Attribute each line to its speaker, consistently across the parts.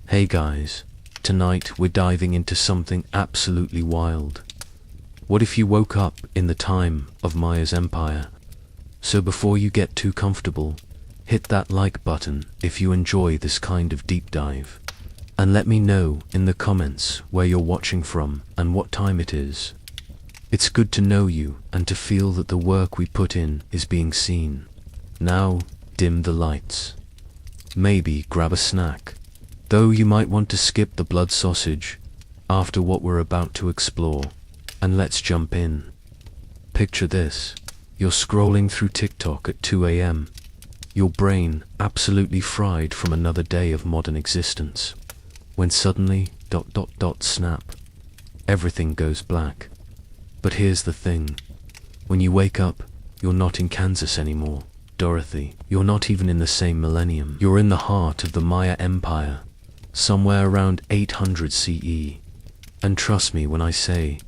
Speaker 1: Hey guys, tonight we're diving into something absolutely wild. What if you woke up in the time of Maya's empire? So before you get too comfortable, hit that like button if you enjoy this kind of deep dive. And let me know in the comments where you're watching from and what time it is. It's good to know you and to feel that the work we put in is being seen. Now, dim the lights. Maybe grab a snack. Though you might want to skip the blood sausage after what we're about to explore. And let's jump in. Picture this. You're scrolling through TikTok at 2 a.m. Your brain absolutely fried from another day of modern existence. When suddenly, snap. Everything goes black. But here's the thing. When you wake up, you're not in Kansas anymore, Dorothy. You're not even in the same millennium. You're in the heart of the Maya Empire, somewhere around 800 CE. And trust me when I say,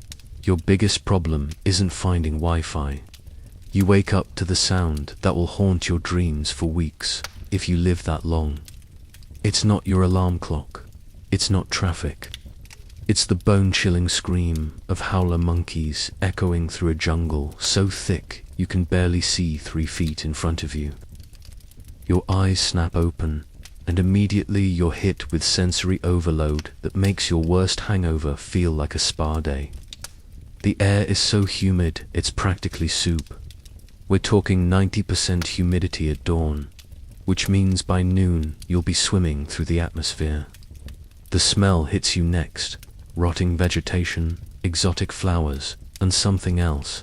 Speaker 1: your biggest problem isn't finding Wi-Fi. You wake up to the sound that will haunt your dreams for weeks, if you live that long. It's not your alarm clock. It's not traffic. It's the bone-chilling scream of howler monkeys echoing through a jungle so thick you can barely see 3 feet in front of you. Your eyes snap open, and immediately you're hit with sensory overload that makes your worst hangover feel like a spa day. The air is so humid it's practically soup. We're talking 90% humidity at dawn, which means by noon you'll be swimming through the atmosphere. The smell hits you next. Rotting vegetation, exotic flowers, and something else,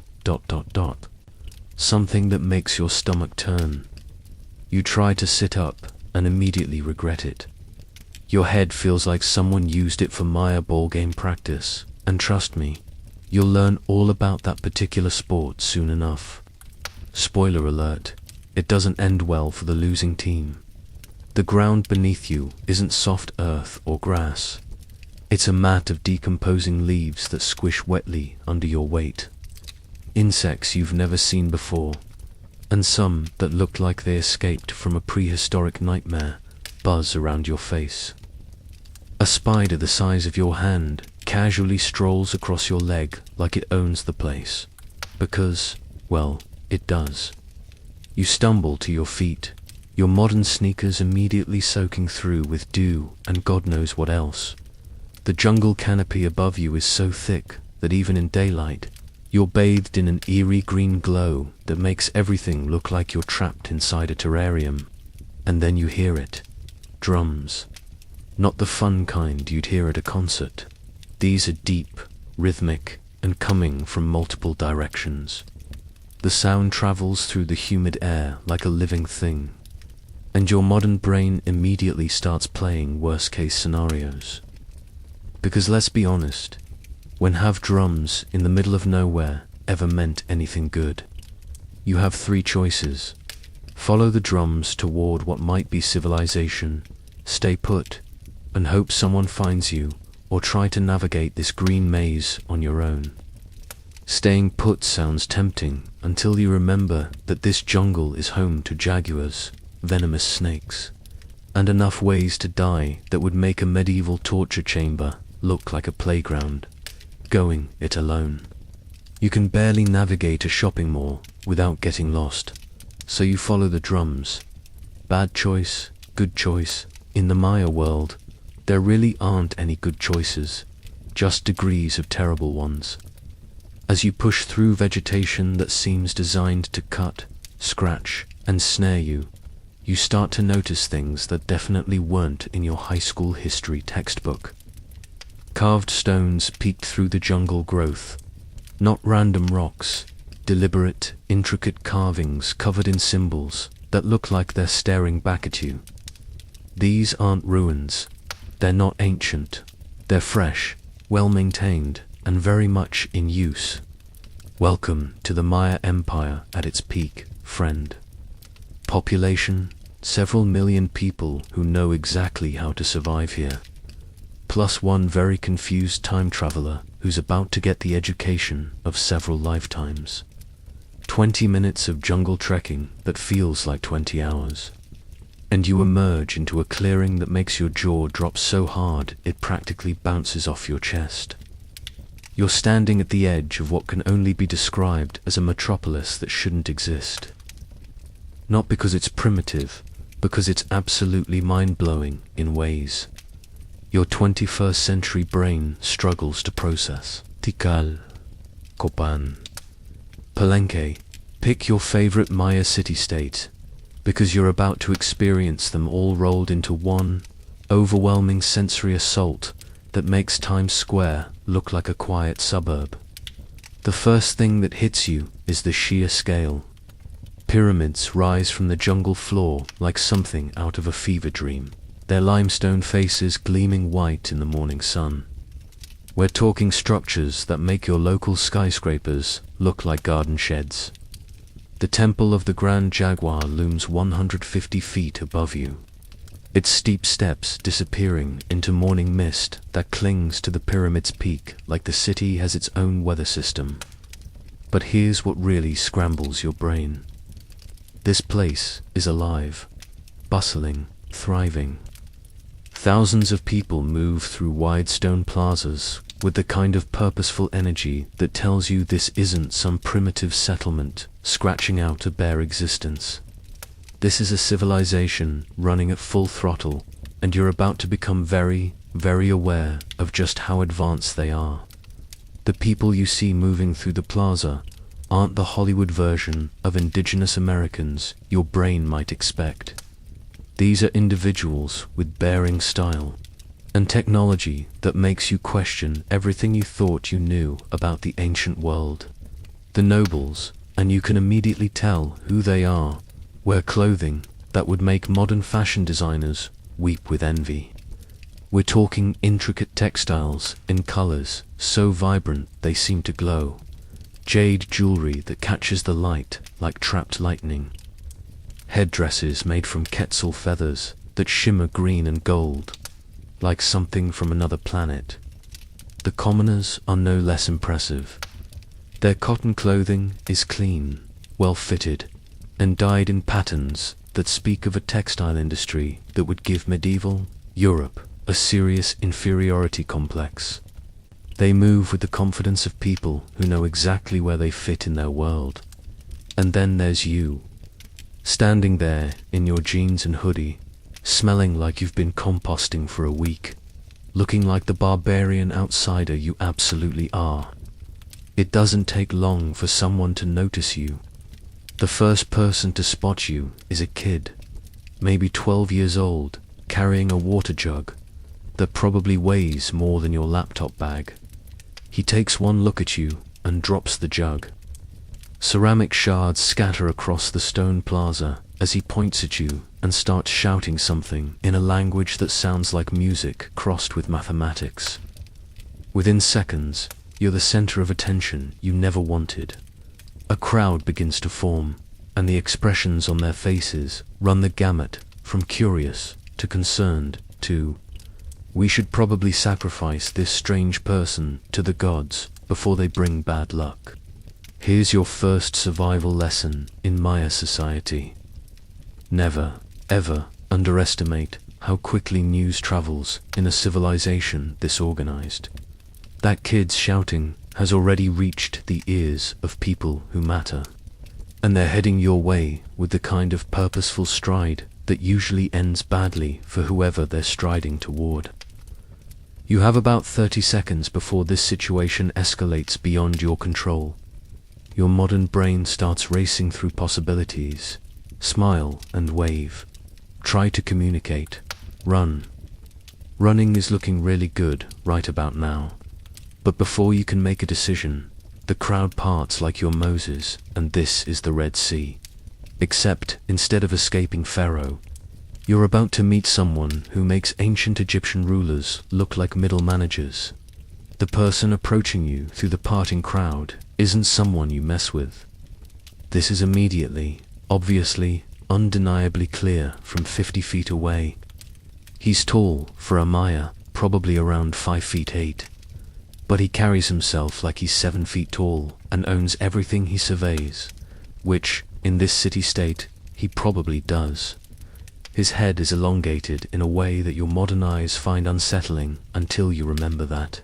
Speaker 1: something that makes your stomach turn. You try to sit up and immediately regret it. Your head feels like someone used it for Maya ball game practice, and trust me, you'll learn all about that particular sport soon enough. Spoiler alert, it doesn't end well for the losing team. The ground beneath you isn't soft earth or grass. It's a mat of decomposing leaves that squish wetly under your weight. Insects you've never seen before, and some that look like they escaped from a prehistoric nightmare buzz around your face. A spider the size of your hand casually strolls across your leg like it owns the place. Because, well, it does. You stumble to your feet, your modern sneakers immediately soaking through with dew and God knows what else. The jungle canopy above you is so thick that even in daylight, you're bathed in an eerie green glow that makes everything look like you're trapped inside a terrarium. And then you hear it. Drums. Not the fun kind you'd hear at a concert. These are deep, rhythmic, and coming from multiple directions. The sound travels through the humid air like a living thing. And your modern brain immediately starts playing worst-case scenarios. Because let's be honest, when have drums in the middle of nowhere ever meant anything good? You have 3 choices. Follow the drums toward what might be civilization, stay put, and hope someone finds you, or try to navigate this green maze on your own. Staying put sounds tempting until you remember that this jungle is home to jaguars, venomous snakes, and enough ways to die that would make a medieval torture chamber look like a playground. Going it alone. You can barely navigate a shopping mall without getting lost, so you follow the drums. Bad choice, good choice. In the Maya world, there really aren't any good choices, just degrees of terrible ones. As you push through vegetation that seems designed to cut, scratch, and snare you, you start to notice things that definitely weren't in your high school history textbook. Carved stones peeked through the jungle growth, not random rocks, deliberate, intricate carvings covered in symbols that look like they're staring back at you. These aren't ruins, they're not ancient, they're fresh, well-maintained, and very much in use. Welcome to the Maya Empire at its peak, friend. Population, several million people who know exactly how to survive here. Plus one very confused time traveler who's about to get the education of several lifetimes. 20 minutes of jungle trekking that feels like 20 hours. and you emerge into a clearing that makes your jaw drop so hard it practically bounces off your chest. You're standing at the edge of what can only be described as a metropolis that shouldn't exist. Not because it's primitive, because it's absolutely mind-blowing in ways your 21st century brain struggles to process. Tikal, Copan, Palenque. Pick your favorite Maya city-state, because you're about to experience them all rolled into one overwhelming sensory assault that makes Times Square look like a quiet suburb. The first thing that hits you is the sheer scale. Pyramids rise from the jungle floor like something out of a fever dream, their limestone faces gleaming white in the morning sun. We're talking structures that make your local skyscrapers look like garden sheds. The Temple of the Grand Jaguar looms 150 feet above you, its steep steps disappearing into morning mist that clings to the pyramid's peak like the city has its own weather system. But here's what really scrambles your brain. This place is alive, bustling, thriving. Thousands of people move through wide stone plazas with the kind of purposeful energy that tells you this isn't some primitive settlement scratching out a bare existence. This is a civilization running at full throttle, and you're about to become very, very aware of just how advanced they are. The people you see moving through the plaza aren't the Hollywood version of indigenous Americans your brain might expect. These are individuals with bearing style and technology that makes you question everything you thought you knew about the ancient world. The nobles, and you can immediately tell who they are, wear clothing that would make modern fashion designers weep with envy. We're talking intricate textiles in colors so vibrant they seem to glow, jade jewelry that catches the light like trapped lightning, headdresses made from quetzal feathers that shimmer green and gold, like something from another planet. The commoners are no less impressive. Their cotton clothing is clean, well-fitted, and dyed in patterns that speak of a textile industry that would give medieval Europe a serious inferiority complex. They move with the confidence of people who know exactly where they fit in their world. And then there's you, standing there in your jeans and hoodie, smelling like you've been composting for a week, looking like the barbarian outsider you absolutely are. It doesn't take long for someone to notice you. The first person to spot you is a kid, maybe 12 years old, carrying a water jug that probably weighs more than your laptop bag. He takes one look at you and drops the jug. Ceramic shards scatter across the stone plaza as he points at you and starts shouting something in a language that sounds like music crossed with mathematics. Within seconds, you're the center of attention you never wanted. A crowd begins to form, and the expressions on their faces run the gamut from curious to concerned to, we should probably sacrifice this strange person to the gods before they bring bad luck. Here's your first survival lesson in Maya society. Never, ever underestimate how quickly news travels in a civilization this organized. That kid's shouting has already reached the ears of people who matter, and they're heading your way with the kind of purposeful stride that usually ends badly for whoever they're striding toward. You have about 30 seconds before this situation escalates beyond your control. Your modern brain starts racing through possibilities. Smile and wave. Try to communicate. Run. Running is looking really good right about now. But before you can make a decision, the crowd parts like you're Moses, and this is the Red Sea. Except, instead of escaping Pharaoh, you're about to meet someone who makes ancient Egyptian rulers look like middle managers. The person approaching you through the parting crowd isn't someone you mess with. This is immediately, obviously, undeniably clear from 50 feet away. He's tall for a Maya, probably around 5 feet 8. But he carries himself like he's 7 feet tall and owns everything he surveys, which, in this city-state, he probably does. His head is elongated in a way that your modern eyes find unsettling until you remember that.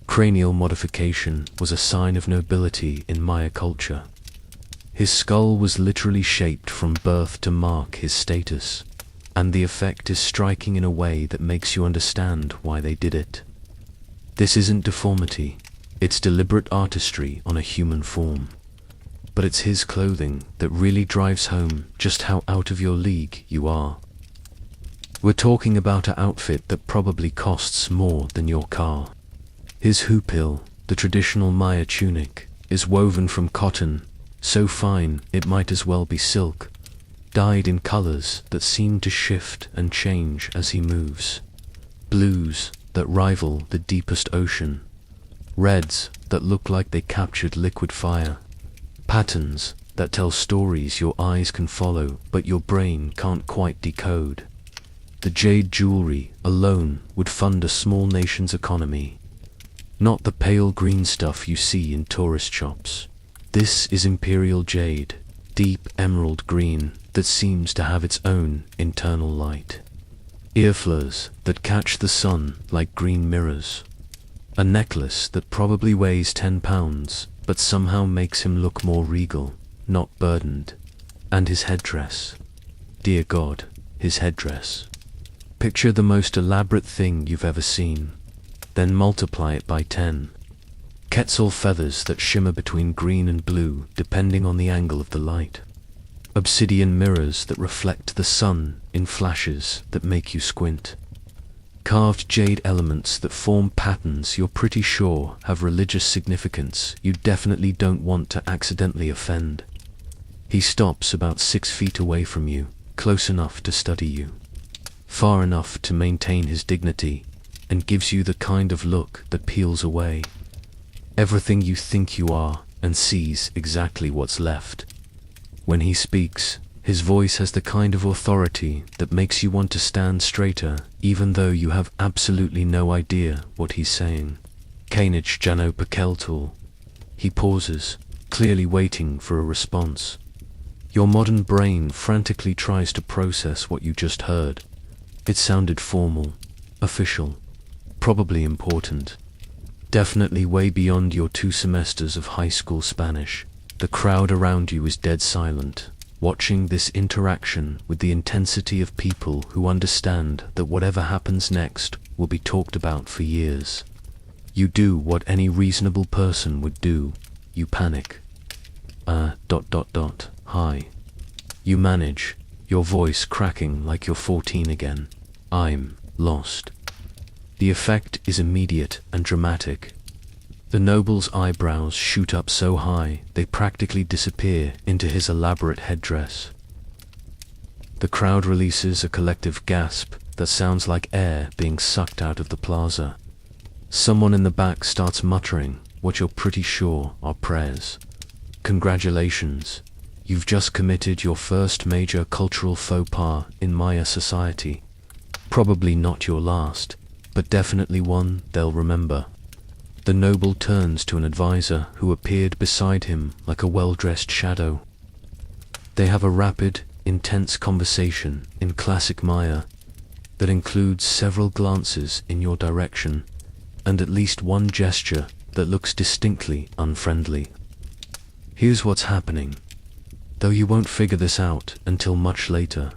Speaker 1: Cranial modification was a sign of nobility in Maya culture. His skull was literally shaped from birth to mark his status, and the effect is striking in a way that makes you understand why they did it. This isn't deformity, it's deliberate artistry on a human form. But it's his clothing that really drives home just how out of your league you are. We're talking about an outfit that probably costs more than your car. His hupil, the traditional Maya tunic, is woven from cotton, so fine it might as well be silk, dyed in colors that seem to shift and change as he moves. Blues that rival the deepest ocean, reds that look like they captured liquid fire, patterns that tell stories your eyes can follow but your brain can't quite decode. The jade jewelry alone would fund a small nation's economy. Not the pale green stuff you see in tourist shops. This is imperial jade, deep emerald green that seems to have its own internal light. Earfleurs that catch the sun like green mirrors. A necklace that probably weighs 10 pounds, but somehow makes him look more regal, not burdened. And his headdress. Dear God, his headdress. Picture the most elaborate thing you've ever seen, then multiply it by 10. Quetzal feathers that shimmer between green and blue depending on the angle of the light. Obsidian mirrors that reflect the sun in flashes that make you squint. Carved jade elements that form patterns you're pretty sure have religious significance you definitely don't want to accidentally offend. He stops about 6 feet away from you, close enough to study you, far enough to maintain his dignity, and gives you the kind of look that peels away everything you think you are and sees exactly what's left. When he speaks, his voice has the kind of authority that makes you want to stand straighter even though you have absolutely no idea what he's saying. Kanich Jano Pakeltul. He pauses, clearly waiting for a response. Your modern brain frantically tries to process what you just heard. It sounded formal, official, probably important. Definitely way beyond your 2 semesters of high school Spanish. The crowd around you is dead silent, watching this interaction with the intensity of people who understand that whatever happens next will be talked about for years. You do what any reasonable person would do. You panic. Hi. You manage, your voice cracking like you're 14 again. I'm lost. The effect is immediate and dramatic. The noble's eyebrows shoot up so high they practically disappear into his elaborate headdress. The crowd releases a collective gasp that sounds like air being sucked out of the plaza. Someone in the back starts muttering what you're pretty sure are prayers. Congratulations, you've just committed your first major cultural faux pas in Maya society. Probably not your last, but definitely one they'll remember. The noble turns to an advisor who appeared beside him like a well-dressed shadow. They have a rapid, intense conversation in classic Maya that includes several glances in your direction and at least one gesture that looks distinctly unfriendly. Here's what's happening, though you won't figure this out until much later.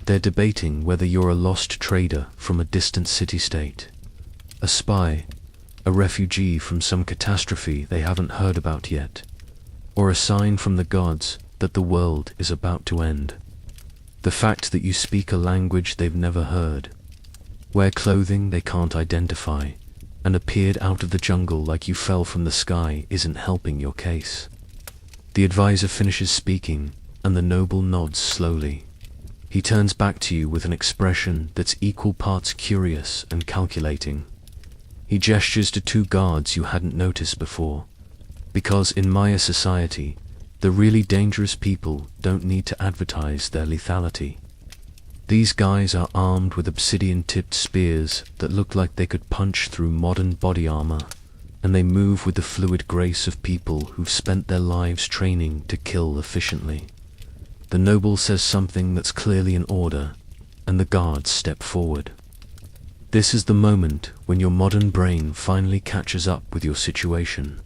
Speaker 1: They're debating whether you're a lost trader from a distant city-state, a spy, a refugee from some catastrophe they haven't heard about yet, or a sign from the gods that the world is about to end. The fact that you speak a language they've never heard, wear clothing they can't identify, and appeared out of the jungle like you fell from the sky isn't helping your case. The advisor finishes speaking, and the noble nods slowly. He turns back to you with an expression that's equal parts curious and calculating. He gestures to 2 guards you hadn't noticed before, because in Maya society, the really dangerous people don't need to advertise their lethality. These guys are armed with obsidian-tipped spears that look like they could punch through modern body armor, and they move with the fluid grace of people who've spent their lives training to kill efficiently. The noble says something that's clearly an order, and the guards step forward. This is the moment when your modern brain finally catches up with your situation.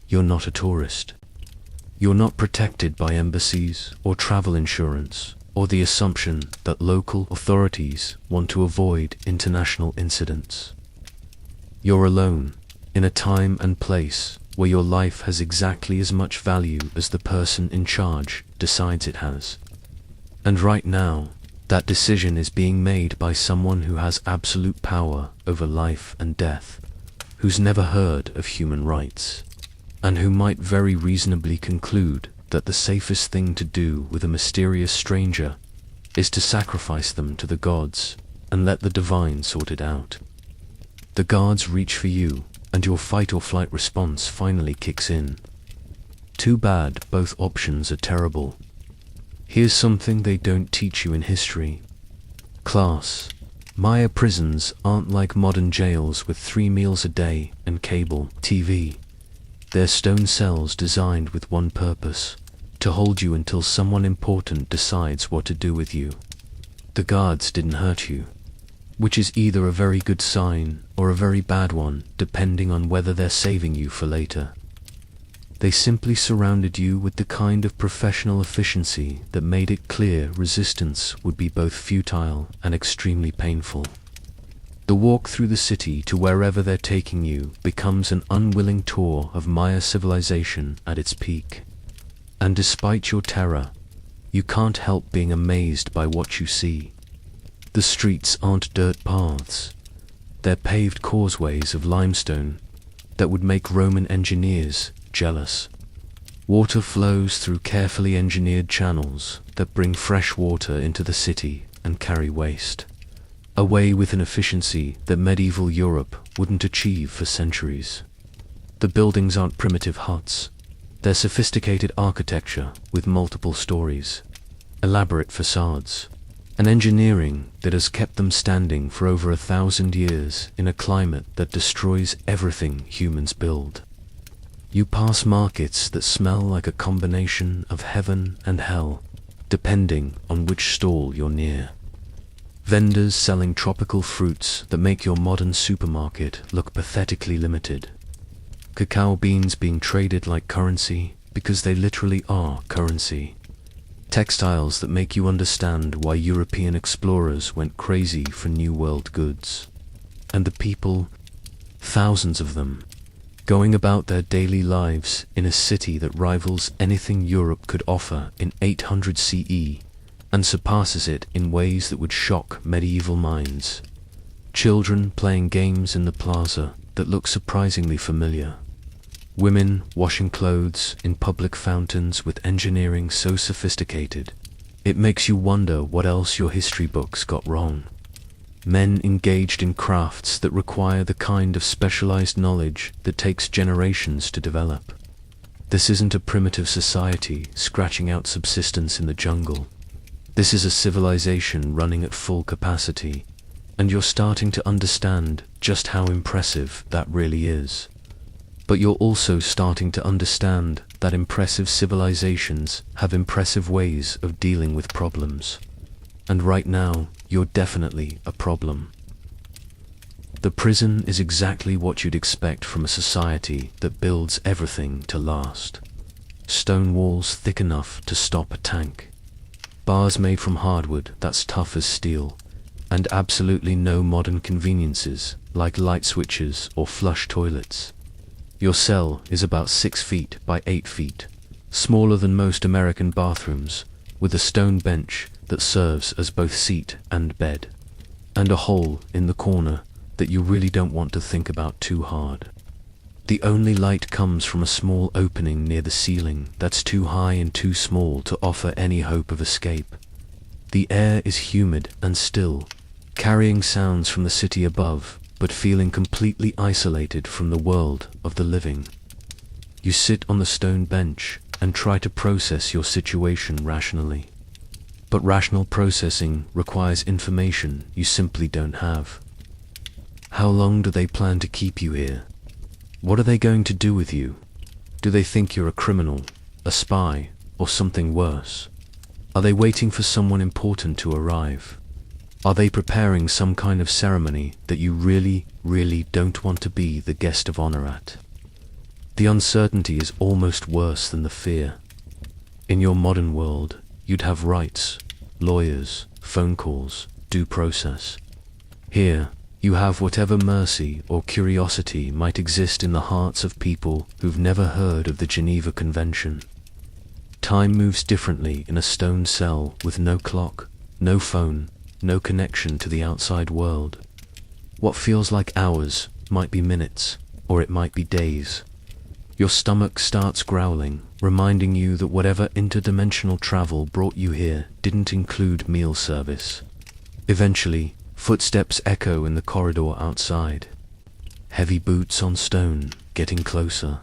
Speaker 1: You're not a tourist. You're not protected by embassies or travel insurance or the assumption that local authorities want to avoid international incidents. You're alone, in a time and place where your life has exactly as much value as the person in charge decides it has. And right now, that decision is being made by someone who has absolute power over life and death, who's never heard of human rights, and who might very reasonably conclude that the safest thing to do with a mysterious stranger is to sacrifice them to the gods and let the divine sort it out. The guards reach for you, and your fight or flight response finally kicks in. Too bad both options are terrible. Here's something they don't teach you in history. Class, Maya prisons aren't like modern jails with 3 meals a day and cable TV. They're stone cells designed with one purpose: to hold you until someone important decides what to do with you. The guards didn't hurt you, which is either a very good sign or a very bad one, depending on whether they're saving you for later. They simply surrounded you with the kind of professional efficiency that made it clear resistance would be both futile and extremely painful. The walk through the city to wherever they're taking you becomes an unwilling tour of Maya civilization at its peak. And despite your terror, you can't help being amazed by what you see. The streets aren't dirt paths. They're paved causeways of limestone that would make Roman engineers jealous. Water flows through carefully engineered channels that bring fresh water into the city and carry waste away with an efficiency that medieval Europe wouldn't achieve for centuries. The buildings aren't primitive huts. They're sophisticated architecture with multiple stories, elaborate facades, and engineering that has kept them standing for over 1,000 years in a climate that destroys everything humans build. You pass markets that smell like a combination of heaven and hell, depending on which stall you're near. Vendors selling tropical fruits that make your modern supermarket look pathetically limited. Cacao beans being traded like currency because they literally are currency. Textiles that make you understand why European explorers went crazy for New World goods. And the people, thousands of them, going about their daily lives in a city that rivals anything Europe could offer in 800 CE and surpasses it in ways that would shock medieval minds. Children playing games in the plaza that look surprisingly familiar. Women washing clothes in public fountains with engineering so sophisticated, it makes you wonder what else your history books got wrong. Men engaged in crafts that require the kind of specialized knowledge that takes generations to develop. This isn't a primitive society scratching out subsistence in the jungle. This is a civilization running at full capacity, and you're starting to understand just how impressive that really is. But you're also starting to understand that impressive civilizations have impressive ways of dealing with problems. And right now, you're definitely a problem. The prison is exactly what you'd expect from a society that builds everything to last. Stone walls thick enough to stop a tank. Bars made from hardwood that's tough as steel. And absolutely no modern conveniences like light switches or flush toilets. Your cell is about 6 feet by 8 feet, smaller than most American bathrooms, with a stone bench that serves as both seat and bed, and a hole in the corner that you really don't want to think about too hard. The only light comes from a small opening near the ceiling that's too high and too small to offer any hope of escape. The air is humid and still, carrying sounds from the city above, but feeling completely isolated from the world of the living. You sit on the stone bench and try to process your situation rationally. But rational processing requires information you simply don't have. How long do they plan to keep you here? What are they going to do with you? Do they think you're a criminal, a spy, or something worse? Are they waiting for someone important to arrive? Are they preparing some kind of ceremony that you really, really don't want to be the guest of honor at? The uncertainty is almost worse than the fear. In your modern world, you'd have rights, lawyers, phone calls, due process. Here, you have whatever mercy or curiosity might exist in the hearts of people who've never heard of the Geneva Convention. Time moves differently in a stone cell with no clock, no phone, no connection to the outside world. What feels like hours might be minutes, or it might be days. Your stomach starts growling, reminding you that whatever interdimensional travel brought you here didn't include meal service. Eventually, footsteps echo in the corridor outside. Heavy boots on stone, getting closer.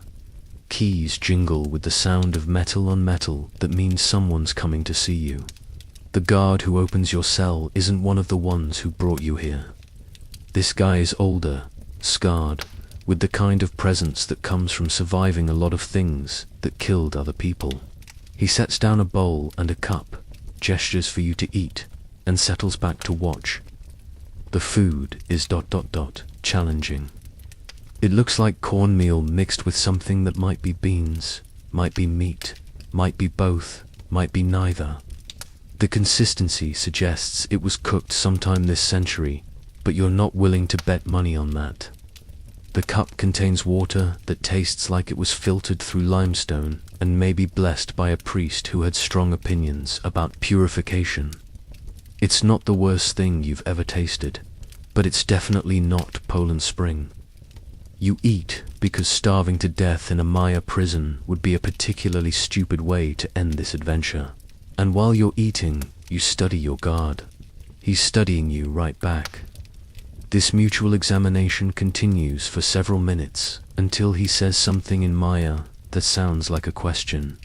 Speaker 1: Keys jingle with the sound of metal on metal that means someone's coming to see you. The guard who opens your cell isn't one of the ones who brought you here. This guy is older, scarred, with the kind of presence that comes from surviving a lot of things that killed other people. He sets down a bowl and a cup, gestures for you to eat, and settles back to watch. The food is ... challenging. It looks like cornmeal mixed with something that might be beans, might be meat, might be both, might be neither. The consistency suggests it was cooked sometime this century, but you're not willing to bet money on that. The cup contains water that tastes like it was filtered through limestone and may be blessed by a priest who had strong opinions about purification. It's not the worst thing you've ever tasted, but it's definitely not Poland Spring. You eat because starving to death in a Maya prison would be a particularly stupid way to end this adventure. And while you're eating, you study your guard. He's studying you right back. This mutual examination continues for several minutes until he says something in Maya that sounds like a question.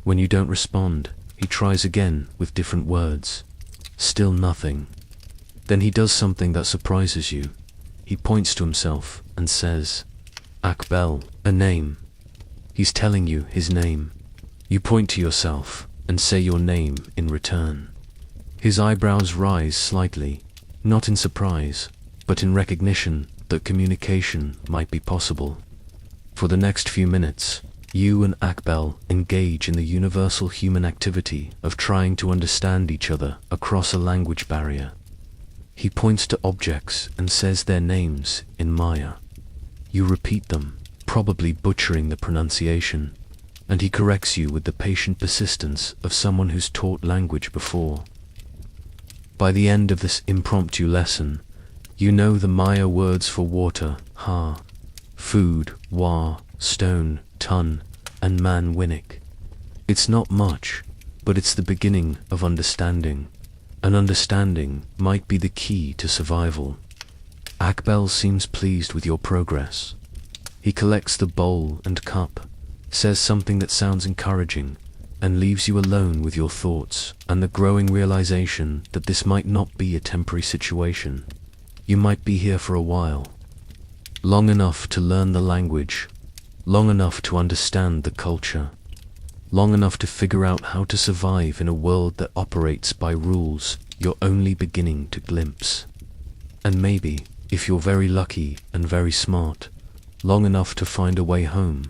Speaker 1: When you don't respond, he tries again with different words. Still nothing. Then he does something that surprises you. He points to himself and says, Akbel, a name. He's telling you his name. You point to yourself and say your name in return. His eyebrows rise slightly, not in surprise, but in recognition that communication might be possible. For the next few minutes, you and Akbel engage in the universal human activity of trying to understand each other across a language barrier. He points to objects and says their names in Maya. You repeat them, probably butchering the pronunciation, and he corrects you with the patient persistence of someone who's taught language before. By the end of this impromptu lesson, you know the Maya words for water, ha, food, wa, stone, ton, and man, winnick. It's not much, but it's the beginning of understanding. And understanding might be the key to survival. Akbel seems pleased with your progress. He collects the bowl and cup, says something that sounds encouraging, and leaves you alone with your thoughts and the growing realization that this might not be a temporary situation. You might be here for a while. Long enough to learn the language, long enough to understand the culture, long enough to figure out how to survive in a world that operates by rules you're only beginning to glimpse. And maybe, if you're very lucky and very smart, long enough to find a way home.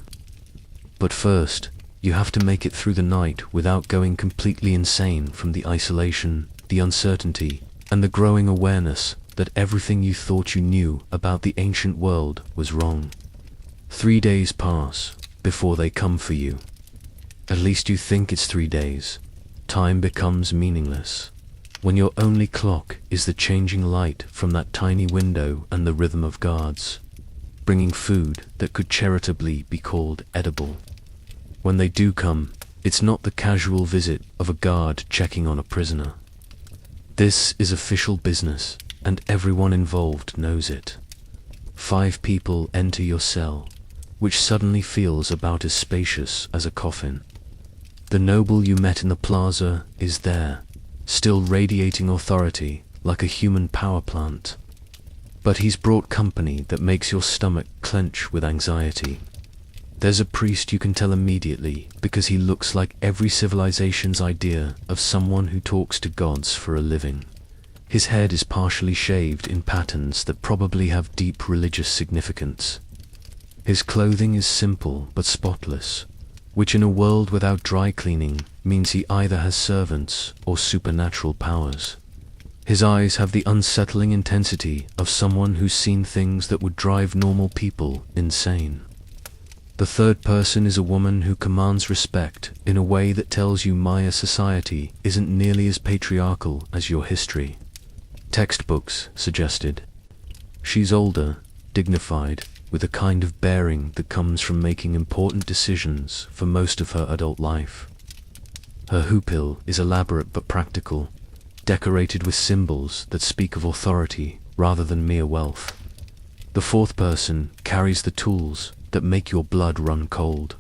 Speaker 1: But first, you have to make it through the night without going completely insane from the isolation, the uncertainty, and the growing awareness that everything you thought you knew about the ancient world was wrong. 3 days pass before they come for you. At least you think it's 3 days. Time becomes meaningless. When your only clock is the changing light from that tiny window and the rhythm of guards, bringing food that could charitably be called edible. When they do come, it's not the casual visit of a guard checking on a prisoner. This is official business, and everyone involved knows it. 5 people enter your cell, which suddenly feels about as spacious as a coffin. The noble you met in the plaza is there, still radiating authority like a human power plant. But he's brought company that makes your stomach clench with anxiety. There's a priest you can tell immediately because he looks like every civilization's idea of someone who talks to gods for a living. His head is partially shaved in patterns that probably have deep religious significance. His clothing is simple but spotless, which in a world without dry cleaning means he either has servants or supernatural powers. His eyes have the unsettling intensity of someone who's seen things that would drive normal people insane. The third person is a woman who commands respect in a way that tells you Maya society isn't nearly as patriarchal as your history. Textbooks suggested. She's older, dignified, with a kind of bearing that comes from making important decisions for most of her adult life. Her hupil is elaborate but practical, decorated with symbols that speak of authority rather than mere wealth. The fourth person carries the tools that make your blood run cold.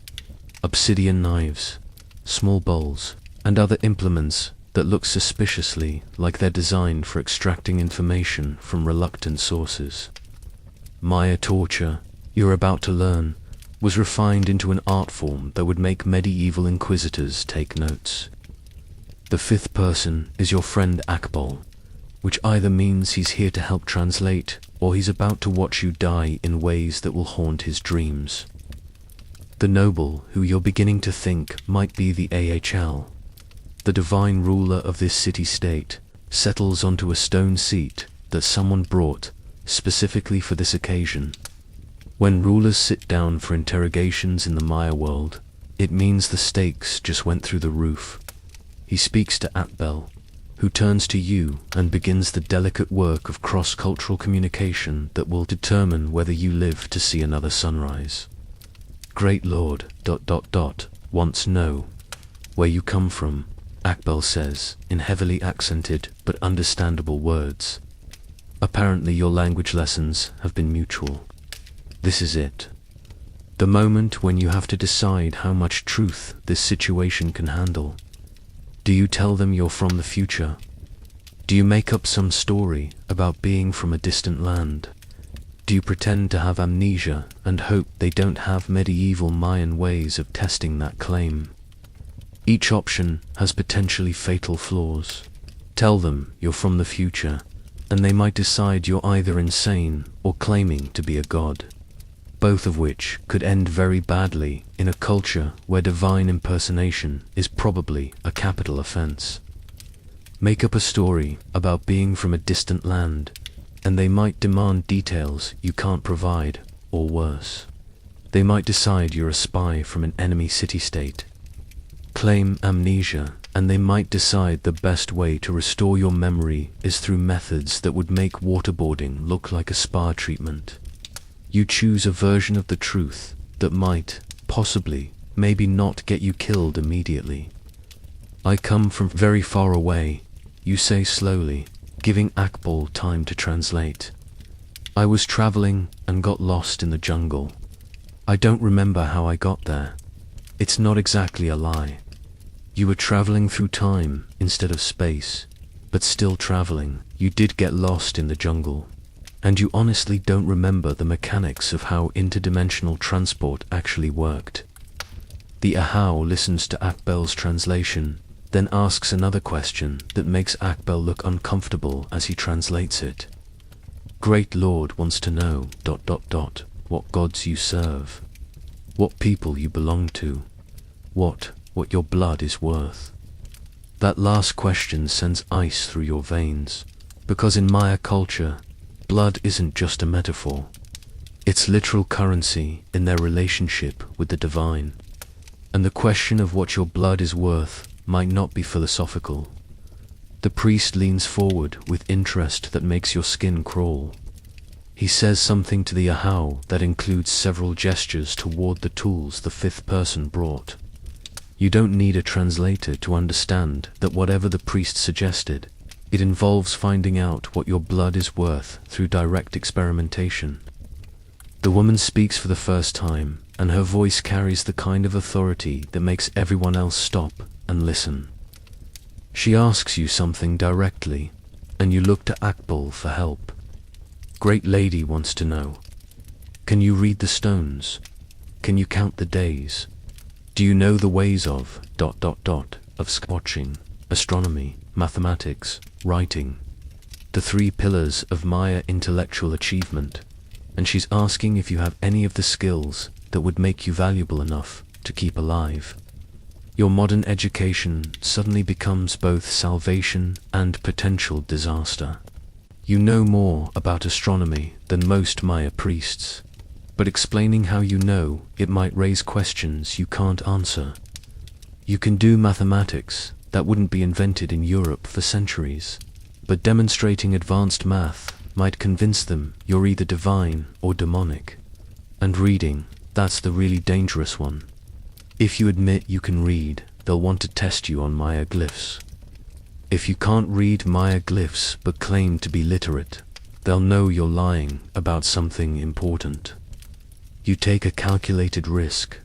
Speaker 1: Obsidian knives, small bowls, and other implements that look suspiciously like they're designed for extracting information from reluctant sources. Maya torture, you're about to learn, was refined into an art form that would make medieval inquisitors take notes. The fifth person is your friend Akbol, which either means he's here to help translate, or he's about to watch you die in ways that will haunt his dreams. The noble, who you're beginning to think might be the AHL, the divine ruler of this city-state, settles onto a stone seat that someone brought specifically for this occasion. When rulers sit down for interrogations in the Maya world, it means the stakes just went through the roof. He speaks to Atbel, who turns to you and begins the delicate work of cross-cultural communication that will determine whether you live to see another sunrise. Great Lord, wants know where you come from, Akbel says, in heavily accented but understandable words. Apparently your language lessons have been mutual. This is it. The moment when you have to decide how much truth this situation can handle. Do you tell them you're from the future? Do you make up some story about being from a distant land? Do you pretend to have amnesia and hope they don't have medieval Mayan ways of testing that claim? Each option has potentially fatal flaws. Tell them you're from the future, and they might decide you're either insane or claiming to be a god, both of which could end very badly in a culture where divine impersonation is probably a capital offense. Make up a story about being from a distant land, and they might demand details you can't provide, or worse. They might decide you're a spy from an enemy city-state. Claim amnesia, and they might decide the best way to restore your memory is through methods that would make waterboarding look like a spa treatment. You choose a version of the truth that might, possibly, maybe not get you killed immediately. I come from very far away, you say slowly, giving Akbol time to translate. I was traveling and got lost in the jungle. I don't remember how I got there. It's not exactly a lie. You were traveling through time instead of space, but still traveling. You did get lost in the jungle. And you honestly don't remember the mechanics of how interdimensional transport actually worked. The Ahau listens to Akbel's translation, then asks another question that makes Akbel look uncomfortable as he translates it. Great Lord wants to know ... what gods you serve, what people you belong to, what your blood is worth. That last question sends ice through your veins, because in Maya culture, blood isn't just a metaphor. It's literal currency in their relationship with the divine. And the question of what your blood is worth might not be philosophical. The priest leans forward with interest that makes your skin crawl. He says something to the Ahau that includes several gestures toward the tools the fifth person brought. You don't need a translator to understand that whatever the priest suggested, it involves finding out what your blood is worth through direct experimentation. The woman speaks for the first time, and her voice carries the kind of authority that makes everyone else stop and listen. She asks you something directly, and you look to Akbol for help. Great Lady wants to know, can you read the stones? Can you count the days? Do you know the ways of ... of watching, astronomy, mathematics, writing? the 3 pillars of Maya intellectual achievement, and she's asking if you have any of the skills that would make you valuable enough to keep alive. Your modern education suddenly becomes both salvation and potential disaster. You know more about astronomy than most Maya priests, but explaining how you know it might raise questions you can't answer. You can do mathematics that wouldn't be invented in Europe for centuries, but demonstrating advanced math might convince them you're either divine or demonic. And reading, that's the really dangerous one. If you admit you can read, they'll want to test you on Maya glyphs. If you can't read Maya glyphs but claim to be literate, they'll know you're lying about something important. You take a calculated risk.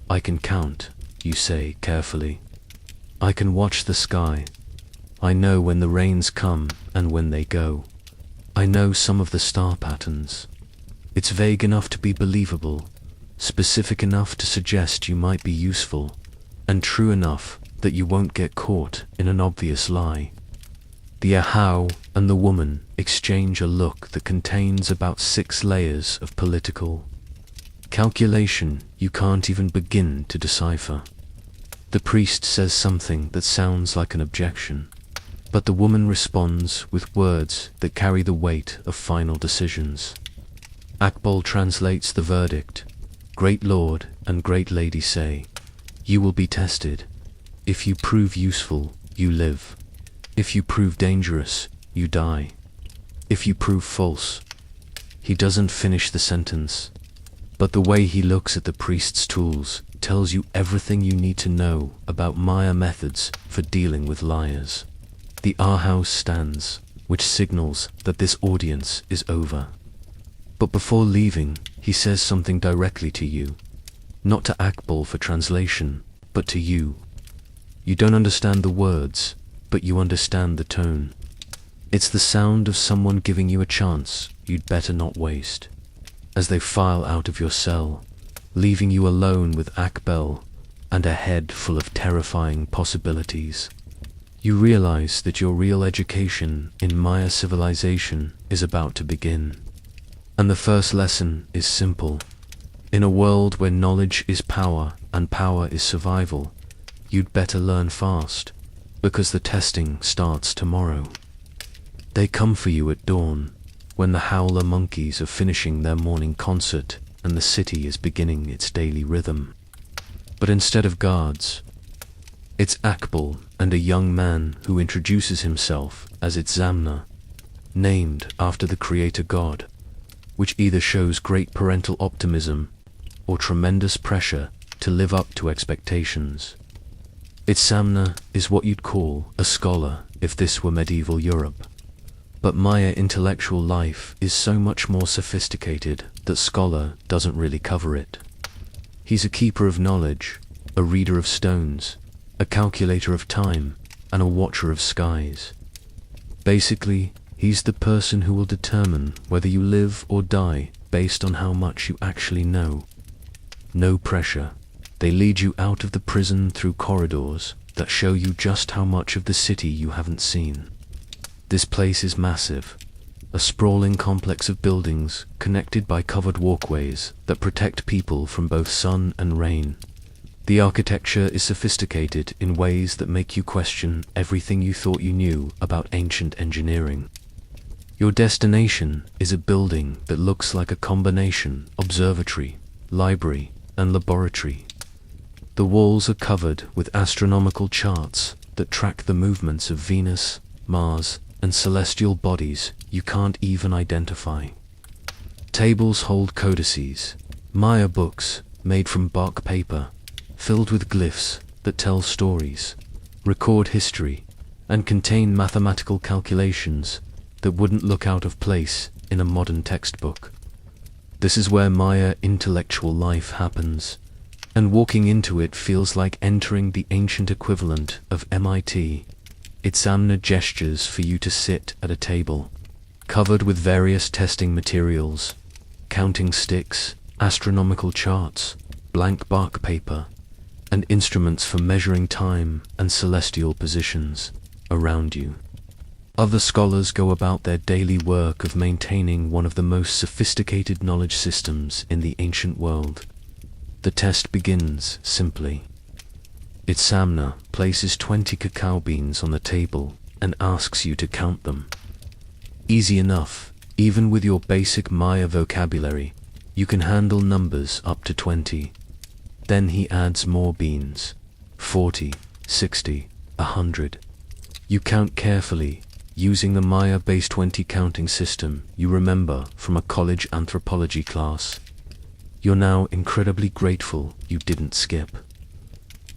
Speaker 1: I can count, you say carefully. I can watch the sky. I know when the rains come and when they go. I know some of the star patterns. It's vague enough to be believable, specific enough to suggest you might be useful, and true enough that you won't get caught in an obvious lie. The Ahau and the woman exchange a look that contains about 6 layers of political calculation you can't even begin to decipher. The priest says something that sounds like an objection, but the woman responds with words that carry the weight of final decisions. Akbol translates the verdict. Great Lord and Great Lady say, you will be tested. If you prove useful, you live. If you prove dangerous, you die. If you prove false. He doesn't finish the sentence, but the way he looks at the priest's tools tells you everything you need to know about Maya methods for dealing with liars. The Ahau stands, which signals that this audience is over. But before leaving, he says something directly to you. Not to Akbol for translation, but to you. You don't understand the words, but you understand the tone. It's the sound of someone giving you a chance you'd better not waste. As they file out of your cell, leaving you alone with Akbel and a head full of terrifying possibilities. You realize that your real education in Maya civilization is about to begin. And the first lesson is simple. In a world where knowledge is power and power is survival, you'd better learn fast, because the testing starts tomorrow. They come for you at dawn, when the howler monkeys are finishing their morning concert and the city is beginning its daily rhythm. But instead of guards, it's Akbol and a young man who introduces himself as Itzamna, named after the creator god, which either shows great parental optimism or tremendous pressure to live up to expectations. Itzamna is what you'd call a scholar if this were medieval Europe. But Maya intellectual life is so much more sophisticated that scholar doesn't really cover it. He's a keeper of knowledge, a reader of stones, a calculator of time, and a watcher of skies. Basically, he's the person who will determine whether you live or die based on how much you actually know. No pressure. They lead you out of the prison through corridors that show you just how much of the city you haven't seen. This place is massive, a sprawling complex of buildings connected by covered walkways that protect people from both sun and rain. The architecture is sophisticated in ways that make you question everything you thought you knew about ancient engineering. Your destination is a building that looks like a combination observatory, library, and laboratory. The walls are covered with astronomical charts that track the movements of Venus, Mars, and celestial bodies you can't even identify. Tables hold codices, Maya books made from bark paper, filled with glyphs that tell stories, record history, and contain mathematical calculations that wouldn't look out of place in a modern textbook. This is where Maya intellectual life happens, and walking into it feels like entering the ancient equivalent of MIT. Itzamna gestures for you to sit at a table, covered with various testing materials, counting sticks, astronomical charts, blank bark paper, and instruments for measuring time and celestial positions around you. Other scholars go about their daily work of maintaining one of the most sophisticated knowledge systems in the ancient world. The test begins simply. Itzamna places 20 cacao beans on the table and asks you to count them. Easy enough, even with your basic Maya vocabulary, you can handle numbers up to 20. Then he adds more beans, 40, 60, 100. You count carefully, using the Maya-based 20 counting system you remember from a college anthropology class. You're now incredibly grateful you didn't skip.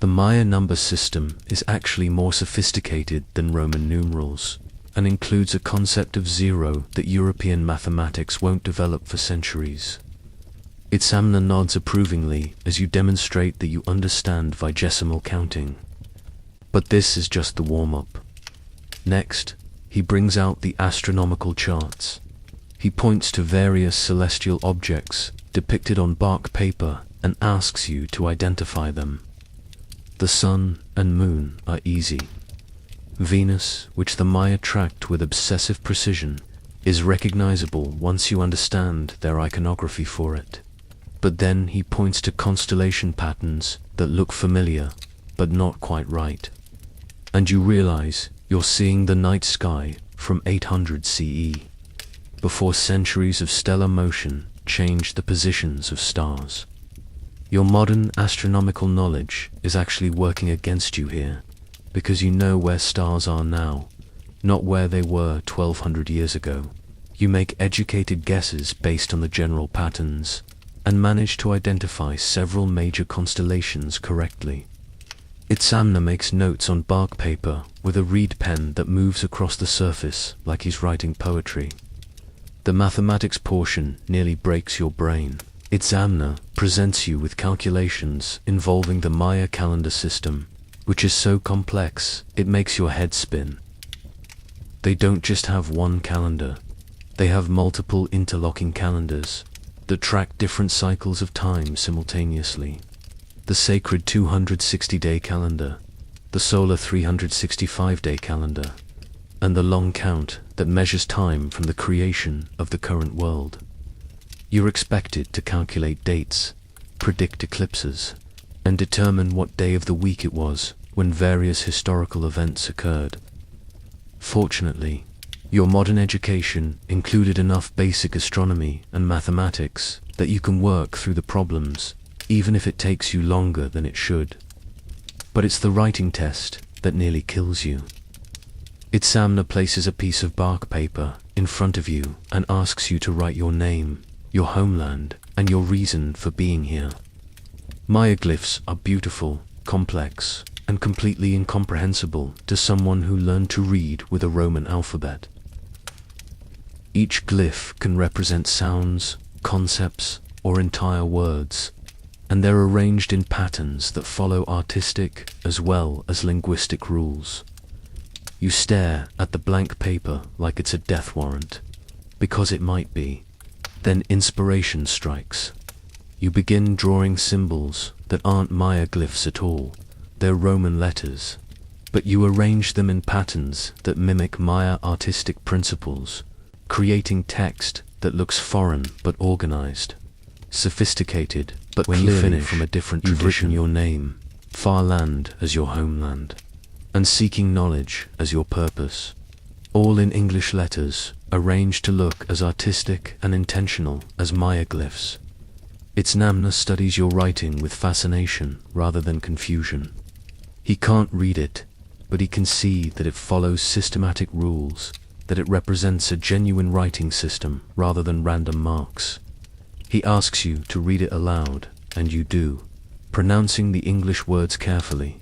Speaker 1: The Maya number system is actually more sophisticated than Roman numerals, and includes a concept of zero that European mathematics won't develop for centuries. Itzamna nods approvingly as you demonstrate that you understand vigesimal counting. But this is just the warm-up. Next, he brings out the astronomical charts. He points to various celestial objects depicted on bark paper and asks you to identify them. The sun and moon are easy. Venus, which the Maya tracked with obsessive precision, is recognizable once you understand their iconography for it. But then he points to constellation patterns that look familiar, but not quite right. And you realize you're seeing the night sky from 800 CE, before centuries of stellar motion changed the positions of stars. Your modern astronomical knowledge is actually working against you here, because you know where stars are now, not where they were 1200 years ago. You make educated guesses based on the general patterns, and manage to identify several major constellations correctly. Itzamna makes notes on bark paper with a reed pen that moves across the surface like he's writing poetry. The mathematics portion nearly breaks your brain. Itzamna presents you with calculations involving the Maya calendar system, which is so complex it makes your head spin. They don't just have one calendar, they have multiple interlocking calendars that track different cycles of time simultaneously. The sacred 260-day calendar, the solar 365-day calendar, and the long count that measures time from the creation of the current world. You're expected to calculate dates, predict eclipses, and determine what day of the week it was when various historical events occurred. Fortunately, your modern education included enough basic astronomy and mathematics that you can work through the problems, even if it takes you longer than it should. But it's the writing test that nearly kills you. Itzamna places a piece of bark paper in front of you and asks you to write your name, your homeland, and your reason for being here. Maya glyphs are beautiful, complex, and completely incomprehensible to someone who learned to read with a Roman alphabet. Each glyph can represent sounds, concepts, or entire words, and they're arranged in patterns that follow artistic as well as linguistic rules. You stare at the blank paper like it's a death warrant, because it might be. Then inspiration strikes. You begin drawing symbols that aren't Maya glyphs at all. They're Roman letters, but you arrange them in patterns that mimic Maya artistic principles, creating text that looks foreign but organized, sophisticated but when you finish from a different tradition. You've written your name, far land as your homeland, and seeking knowledge as your purpose, all in English letters, arranged to look as artistic and intentional as Maya glyphs. Itzamna studies your writing with fascination rather than confusion. He can't read it, but he can see that it follows systematic rules, that it represents a genuine writing system rather than random marks. He asks you to read it aloud, and you do, pronouncing the English words carefully.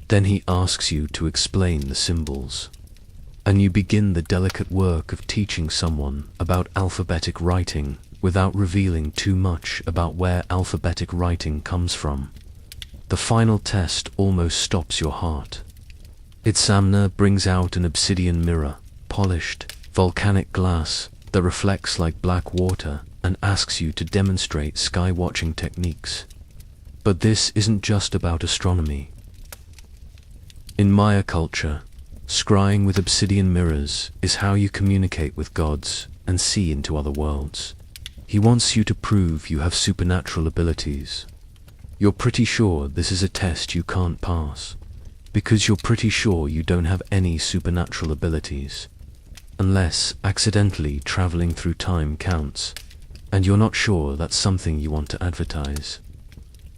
Speaker 1: Then he asks you to explain the symbols, and you begin the delicate work of teaching someone about alphabetic writing without revealing too much about where alphabetic writing comes from. The final test almost stops your heart. Itzamna brings out an obsidian mirror, polished, volcanic glass that reflects like black water, and asks you to demonstrate sky-watching techniques. But this isn't just about astronomy. In Maya culture, Scrying with obsidian mirrors is how you communicate with gods and see into other worlds. He wants you to prove you have supernatural abilities. You're pretty sure this is a test you can't pass, because you're pretty sure you don't have any supernatural abilities, unless accidentally traveling through time counts, and you're not sure that's something you want to advertise.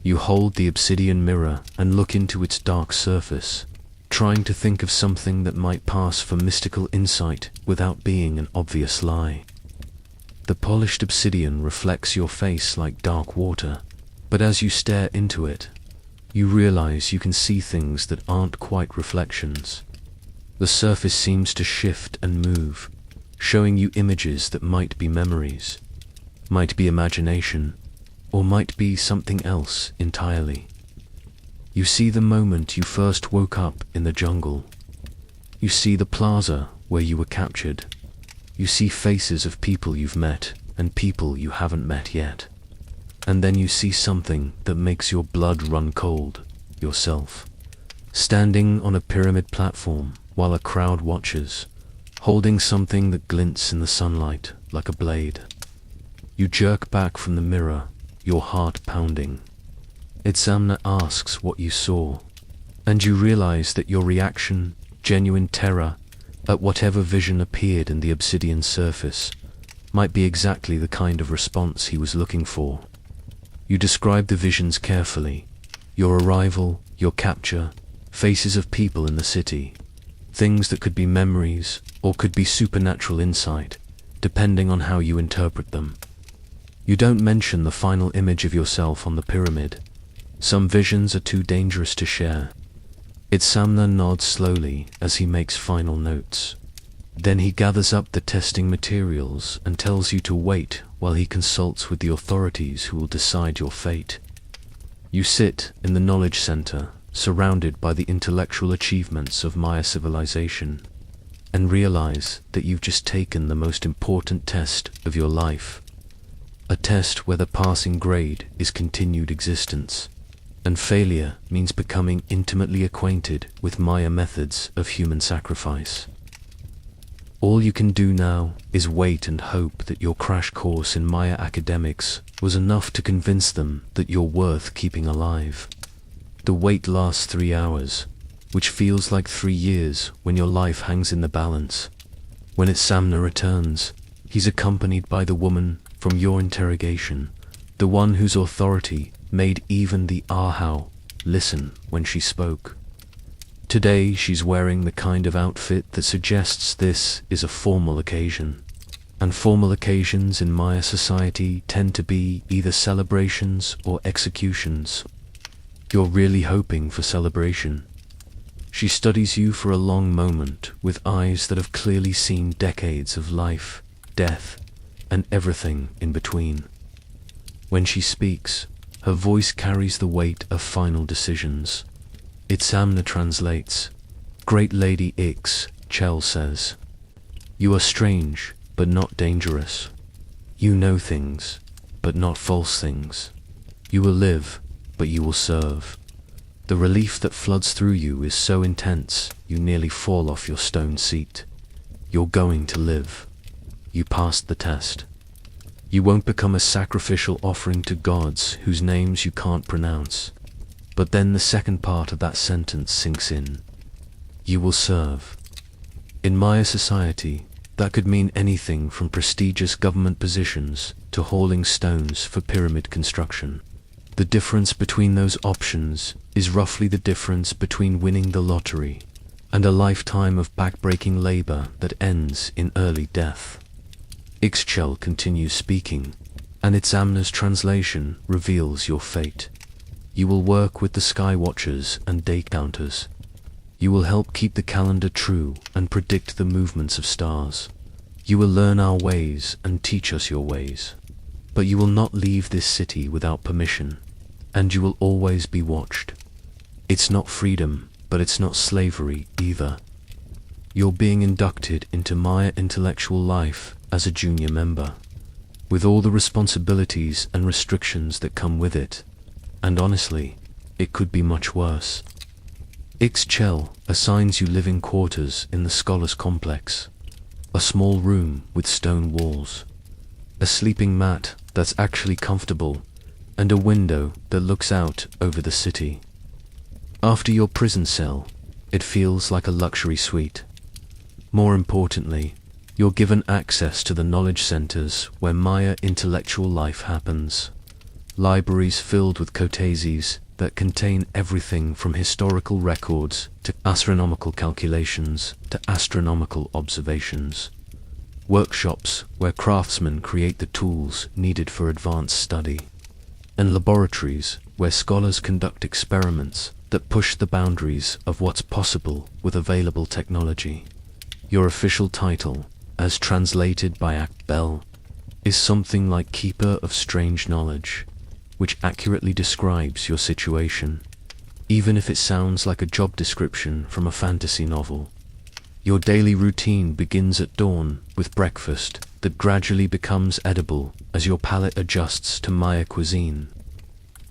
Speaker 1: You hold the obsidian mirror and look into its dark surface, trying to think of something that might pass for mystical insight without being an obvious lie. The polished obsidian reflects your face like dark water, but as you stare into it, you realize you can see things that aren't quite reflections. The surface seems to shift and move, showing you images that might be memories, might be imagination, or might be something else entirely. You see the moment you first woke up in the jungle. You see the plaza where you were captured. You see faces of people you've met and people you haven't met yet. And then you see something that makes your blood run cold, yourself, standing on a pyramid platform while a crowd watches, holding something that glints in the sunlight like a blade. You jerk back from the mirror, your heart pounding. Itzamna asks what you saw, and you realize that your reaction, genuine terror, at whatever vision appeared in the obsidian surface, might be exactly the kind of response he was looking for. You describe the visions carefully, your arrival, your capture, faces of people in the city, things that could be memories or could be supernatural insight, depending on how you interpret them. You don't mention the final image of yourself on the pyramid. Some visions are too dangerous to share. Itzamna nods slowly as he makes final notes. Then he gathers up the testing materials and tells you to wait while he consults with the authorities who will decide your fate. You sit in the knowledge center, surrounded by the intellectual achievements of Maya civilization, and realize that you've just taken the most important test of your life. A test where the passing grade is continued existence, and failure means becoming intimately acquainted with Maya methods of human sacrifice. All you can do now is wait and hope that your crash course in Maya academics was enough to convince them that you're worth keeping alive. The wait lasts 3 hours, which feels like 3 years when your life hangs in the balance. When Itzamna returns, he's accompanied by the woman from your interrogation, the one whose authority made even the Ahau listen when she spoke. Today she's wearing the kind of outfit that suggests this is a formal occasion, and formal occasions in Maya society tend to be either celebrations or executions. You're really hoping for celebration. She studies you for a long moment with eyes that have clearly seen decades of life, death, and everything in between. When she speaks, her voice carries the weight of final decisions. Itzamna translates. Great Lady Ix, Chell says. You are strange, but not dangerous. You know things, but not false things. You will live, but you will serve. The relief that floods through you is so intense, you nearly fall off your stone seat. You're going to live. You passed the test. You won't become a sacrificial offering to gods whose names you can't pronounce. But then the second part of that sentence sinks in. You will serve. In Maya society, that could mean anything from prestigious government positions to hauling stones for pyramid construction. The difference between those options is roughly the difference between winning the lottery and a lifetime of backbreaking labor that ends in early death. Ixchel continues speaking, and Itzamna's translation reveals your fate. You will work with the sky watchers and day counters. You will help keep the calendar true and predict the movements of stars. You will learn our ways and teach us your ways. But you will not leave this city without permission, and you will always be watched. It's not freedom, but it's not slavery either. You're being inducted into Maya intellectual life as a junior member, with all the responsibilities and restrictions that come with it. And honestly, it could be much worse. Ixchel assigns you living quarters in the Scholars Complex, a small room with stone walls, a sleeping mat that's actually comfortable, and a window that looks out over the city. After your prison cell, it feels like a luxury suite. More importantly, you're given access to the knowledge centers where Maya intellectual life happens. Libraries filled with codices that contain everything from historical records to astronomical calculations to astronomical observations. Workshops where craftsmen create the tools needed for advanced study. And laboratories where scholars conduct experiments that push the boundaries of what's possible with available technology. Your official title, as translated by Akbel, is something like Keeper of Strange Knowledge, which accurately describes your situation, even if it sounds like a job description from a fantasy novel. Your daily routine begins at dawn with breakfast that gradually becomes edible as your palate adjusts to Maya cuisine.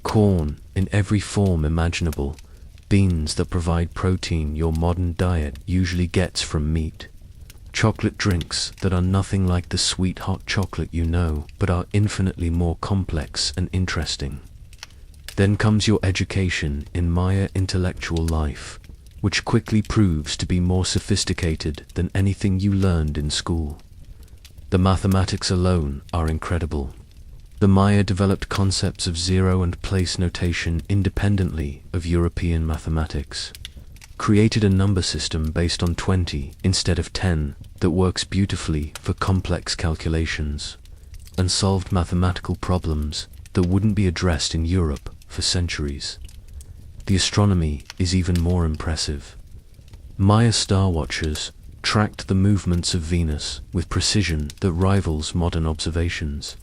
Speaker 1: Corn in every form imaginable, beans that provide protein your modern diet usually gets from meat. Chocolate drinks that are nothing like the sweet hot chocolate you know, but are infinitely more complex and interesting. Then comes your education in Maya intellectual life, which quickly proves to be more sophisticated than anything you learned in school. The mathematics alone are incredible. The Maya developed concepts of zero and place notation independently of European mathematics, created a number system based on 20 instead of 10 that works beautifully for complex calculations, and solved mathematical problems that wouldn't be addressed in Europe for centuries. The astronomy is even more impressive. Maya star watchers tracked the movements of Venus with precision that rivals modern observations.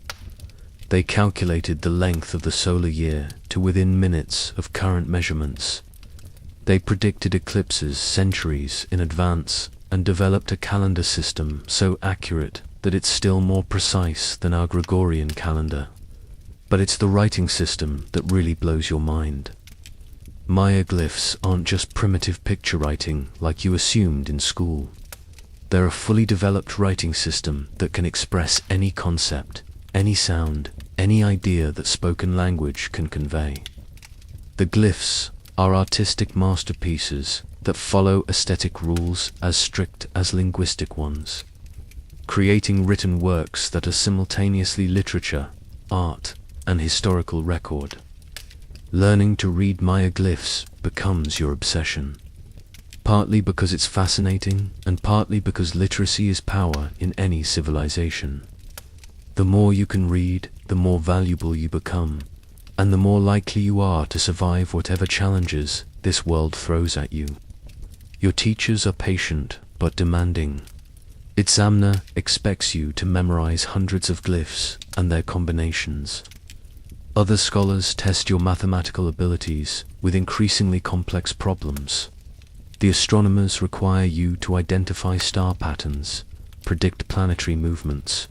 Speaker 1: They calculated the length of the solar year to within minutes of current measurements. They predicted eclipses centuries in advance and developed a calendar system so accurate that it's still more precise than our Gregorian calendar. But it's the writing system that really blows your mind. Maya glyphs aren't just primitive picture writing like you assumed in school. They're a fully developed writing system that can express any concept, any sound, any idea that spoken language can convey. The glyphs are artistic masterpieces that follow aesthetic rules as strict as linguistic ones, creating written works that are simultaneously literature, art, and historical record. Learning to read Maya glyphs becomes your obsession, partly because it's fascinating and partly because literacy is power in any civilization. The more you can read, the more valuable you become, and the more likely you are to survive whatever challenges this world throws at you. Your teachers are patient but demanding. Itzamna expects you to memorize hundreds of glyphs and their combinations. Other scholars test your mathematical abilities with increasingly complex problems. The astronomers require you to identify star patterns, predict planetary movements,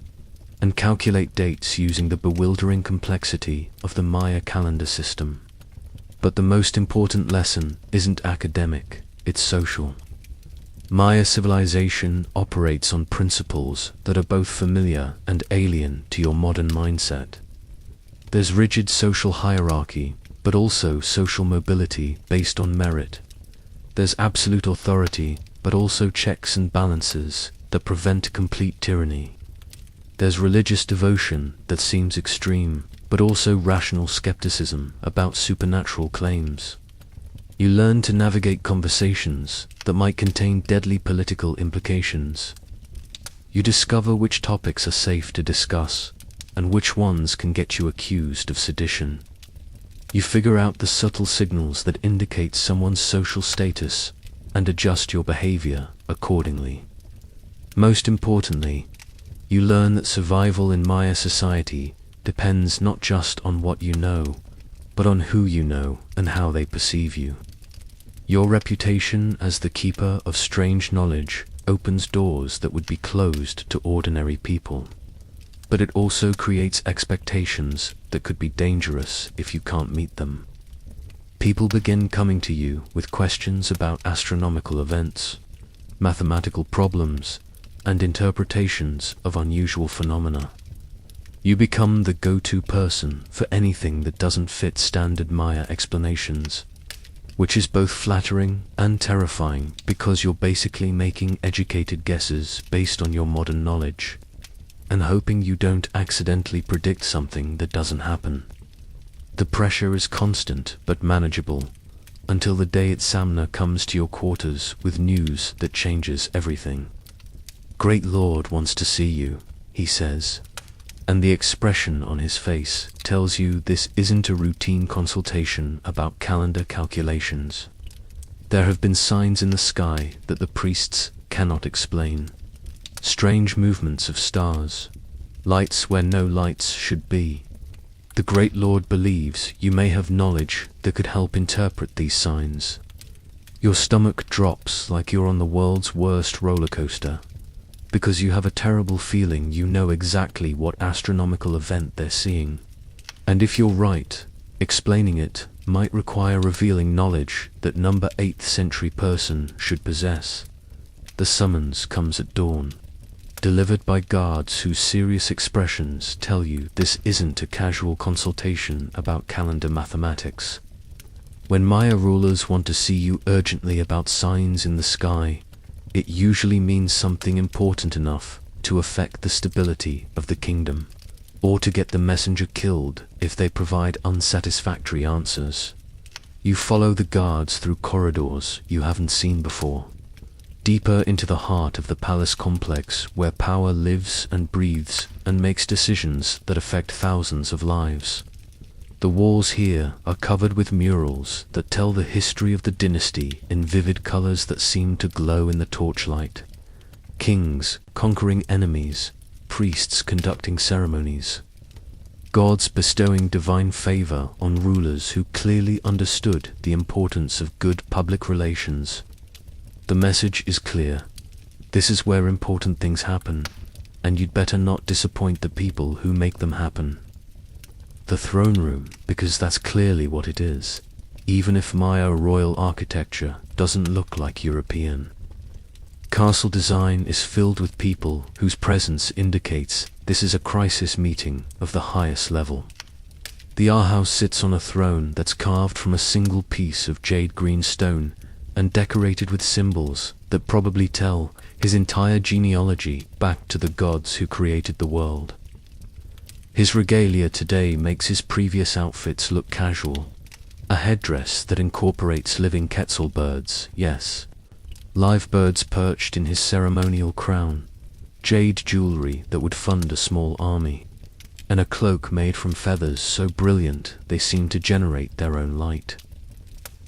Speaker 1: and calculate dates using the bewildering complexity of the Maya calendar system. But the most important lesson isn't academic, it's social. Maya civilization operates on principles that are both familiar and alien to your modern mindset. There's rigid social hierarchy, but also social mobility based on merit. There's absolute authority, but also checks and balances that prevent complete tyranny. There's religious devotion that seems extreme, but also rational skepticism about supernatural claims. You learn to navigate conversations that might contain deadly political implications. You discover which topics are safe to discuss, and which ones can get you accused of sedition. You figure out the subtle signals that indicate someone's social status and adjust your behavior accordingly. Most importantly, you learn that survival in Maya society depends not just on what you know, but on who you know and how they perceive you. Your reputation as the keeper of strange knowledge opens doors that would be closed to ordinary people. But it also creates expectations that could be dangerous if you can't meet them. People begin coming to you with questions about astronomical events, mathematical problems, and interpretations of unusual phenomena. You become the go-to person for anything that doesn't fit standard Maya explanations, which is both flattering and terrifying because you're basically making educated guesses based on your modern knowledge and hoping you don't accidentally predict something that doesn't happen. The pressure is constant but manageable until the day Samna comes to your quarters with news that changes everything. "Great Lord wants to see you," he says, and the expression on his face tells you this isn't a routine consultation about calendar calculations. There have been signs in the sky that the priests cannot explain. Strange movements of stars, lights where no lights should be. The Great Lord believes you may have knowledge that could help interpret these signs. Your stomach drops like you're on the world's worst roller coaster, because you have a terrible feeling you know exactly what astronomical event they're seeing. And if you're right, explaining it might require revealing knowledge that number 8th century person should possess. The summons comes at dawn, delivered by guards whose serious expressions tell you this isn't a casual consultation about calendar mathematics. When Maya rulers want to see you urgently about signs in the sky, it usually means something important enough to affect the stability of the kingdom, or to get the messenger killed if they provide unsatisfactory answers. You follow the guards through corridors you haven't seen before, deeper into the heart of the palace complex where power lives and breathes and makes decisions that affect thousands of lives. The walls here are covered with murals that tell the history of the dynasty in vivid colors that seem to glow in the torchlight. Kings conquering enemies, priests conducting ceremonies, gods bestowing divine favor on rulers who clearly understood the importance of good public relations. The message is clear. This is where important things happen, and you'd better not disappoint the people who make them happen. The throne room, because that's clearly what it is, even if Maya royal architecture doesn't look like European. Castle design is filled with people whose presence indicates this is a crisis meeting of the highest level. The House sits on a throne that's carved from a single piece of jade green stone and decorated with symbols that probably tell his entire genealogy back to the gods who created the world. His regalia today makes his previous outfits look casual. A headdress that incorporates living quetzal birds, yes. Live birds perched in his ceremonial crown. Jade jewelry that would fund a small army. And a cloak made from feathers so brilliant they seem to generate their own light.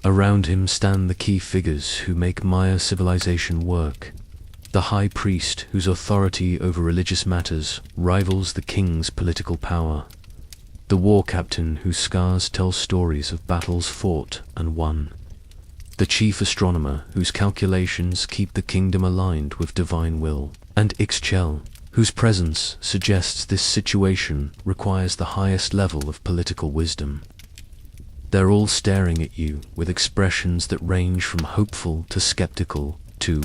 Speaker 1: Around him stand the key figures who make Maya civilization work. The high priest whose authority over religious matters rivals the king's political power. The war captain whose scars tell stories of battles fought and won. The chief astronomer whose calculations keep the kingdom aligned with divine will. And Ixchel, whose presence suggests this situation requires the highest level of political wisdom. They're all staring at you with expressions that range from hopeful to skeptical to,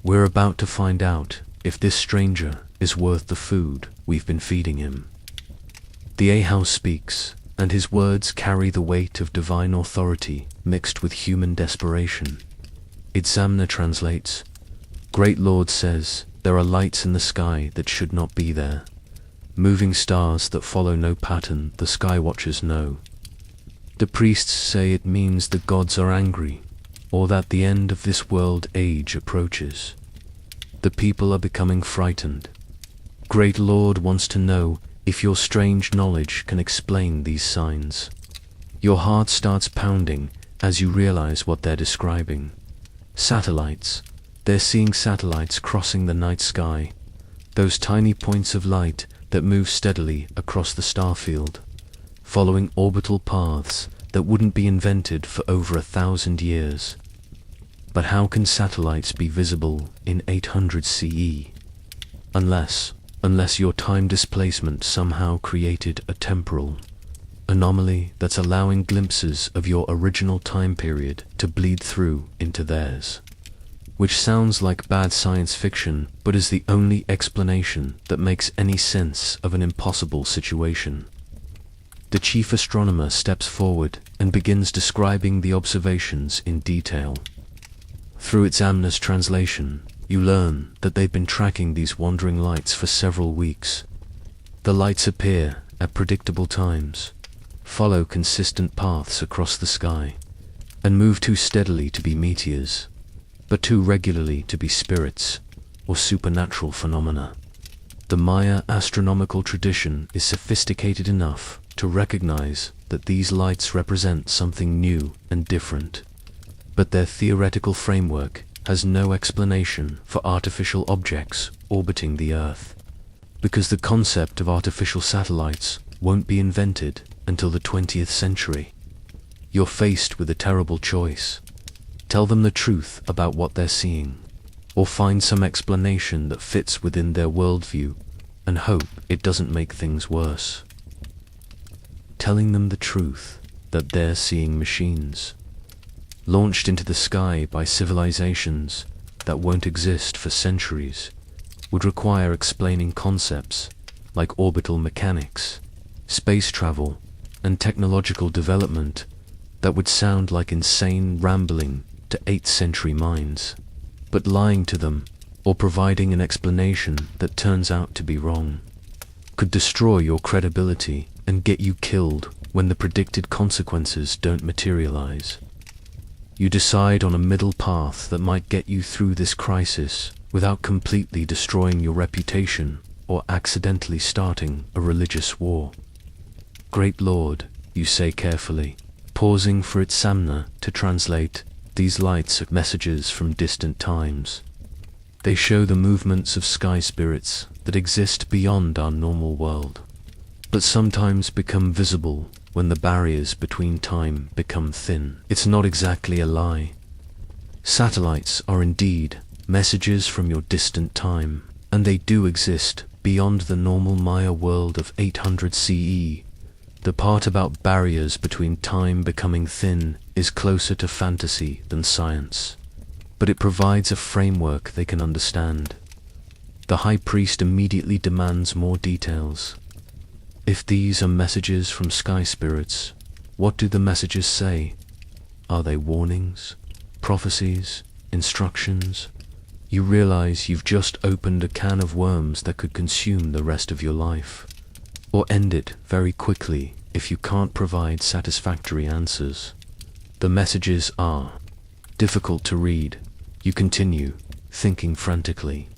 Speaker 1: "We're about to find out if this stranger is worth the food we've been feeding him." The House speaks, and his words carry the weight of divine authority mixed with human desperation. Itzamna translates, "Great Lord says, there are lights in the sky that should not be there. Moving stars that follow no pattern the sky watchers know. The priests say it means the gods are angry, or that the end of this world age approaches. The people are becoming frightened. Great Lord wants to know if your strange knowledge can explain these signs." Your heart starts pounding as you realize what they're describing. Satellites. They're seeing satellites crossing the night sky. Those tiny points of light that move steadily across the starfield, following orbital paths that wouldn't be invented for over 1,000 years. But how can satellites be visible in 800 CE? Unless your time displacement somehow created a anomaly that's allowing glimpses of your original time period to bleed through into theirs. Which sounds like bad science fiction, but is the only explanation that makes any sense of an impossible situation. The chief astronomer steps forward and begins describing the observations in detail. Through its ominous translation, you learn that they've been tracking these wandering lights for several weeks. The lights appear at predictable times, follow consistent paths across the sky, and move too steadily to be meteors, but too regularly to be spirits or supernatural phenomena. The Maya astronomical tradition is sophisticated enough to recognize that these lights represent something new and different, but their theoretical framework has no explanation for artificial objects orbiting the Earth, because the concept of artificial satellites won't be invented until the 20th century. You're faced with a terrible choice. Tell them the truth about what they're seeing, or find some explanation that fits within their worldview and hope it doesn't make things worse. Telling them the truth that they're seeing machines launched into the sky by civilizations that won't exist for centuries would require explaining concepts like orbital mechanics, space travel, and technological development that would sound like insane rambling to 8th century minds. But lying to them, or providing an explanation that turns out to be wrong, could destroy your credibility and get you killed when the predicted consequences don't materialize. You decide on a middle path that might get you through this crisis without completely destroying your reputation or accidentally starting a religious war. Great Lord, you say carefully, pausing for its Samna to translate. These lights are messages from distant times. They show the movements of sky spirits that exist beyond our normal world, but sometimes become visible when the barriers between time become thin. It's not exactly a lie. Satellites are indeed messages from your distant time, and they do exist beyond the normal Maya world of 800 CE. The part about barriers between time becoming thin is closer to fantasy than science, but it provides a framework they can understand. The high priest immediately demands more details. If these are messages from sky spirits, what do the messages say? Are they warnings, prophecies, instructions? You realize you've just opened a can of worms that could consume the rest of your life, or end it very quickly if you can't provide satisfactory answers. The messages are difficult to read. You continue, thinking frantically.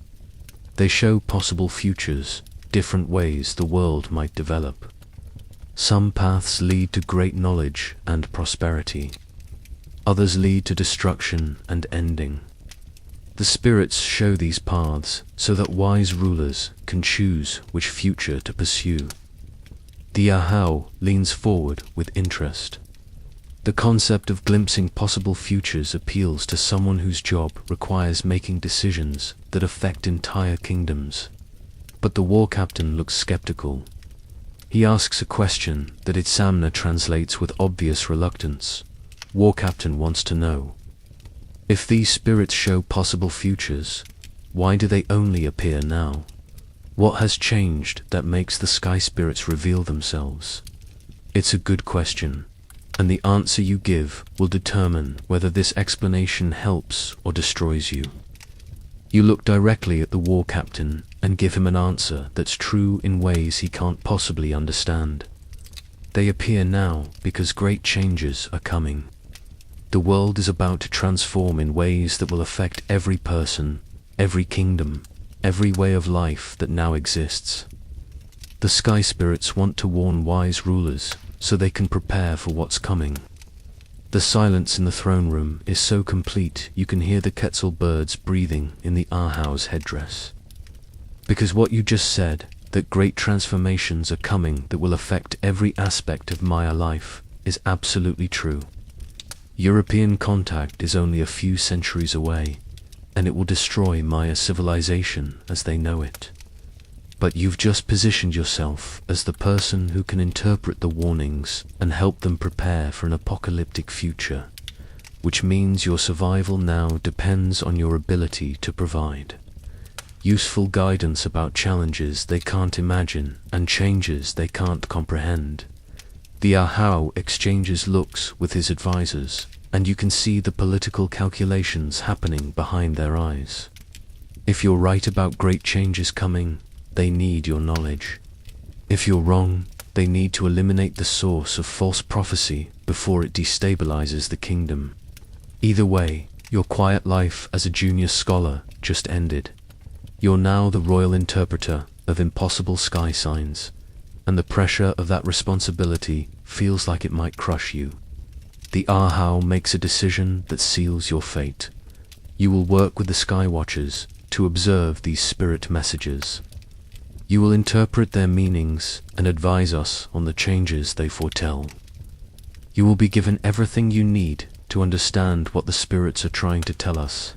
Speaker 1: They show possible futures, different ways the world might develop. Some paths lead to great knowledge and prosperity. Others lead to destruction and ending. The spirits show these paths so that wise rulers can choose which future to pursue. The Ahau leans forward with interest. The concept of glimpsing possible futures appeals to someone whose job requires making decisions that affect entire kingdoms. But the war captain looks skeptical. He asks a question that Itsamna translates with obvious reluctance. War captain wants to know, if these spirits show possible futures, why do they only appear now? What has changed that makes the sky spirits reveal themselves? It's a good question, and the answer you give will determine whether this explanation helps or destroys you. You look directly at the war captain and give him an answer that's true in ways he can't possibly understand. They appear now because great changes are coming. The world is about to transform in ways that will affect every person, every kingdom, every way of life that now exists. The sky spirits want to warn wise rulers so they can prepare for what's coming. The silence in the throne room is so complete you can hear the Quetzal birds breathing in the Ahau's headdress. Because what you just said, that great transformations are coming that will affect every aspect of Maya life, is absolutely true. European contact is only a few centuries away, and it will destroy Maya civilization as they know it. but you've just positioned yourself as the person who can interpret the warnings and help them prepare for an apocalyptic future, which means your survival now depends on your ability to provide useful guidance about challenges they can't imagine and changes they can't comprehend. The Ahau exchanges looks with his advisors, and you can see the political calculations happening behind their eyes. If you're right about great changes coming, they need your knowledge. If you're wrong, they need to eliminate the source of false prophecy before it destabilizes the kingdom. Either way, your quiet life as a junior scholar just ended. You're now the royal interpreter of impossible sky signs, and the pressure of that responsibility feels like it might crush you. The Ahau makes a decision that seals your fate. You will work with the Sky Watchers to observe these spirit messages. You will interpret their meanings and advise us on the changes they foretell. You will be given everything you need to understand what the spirits are trying to tell us.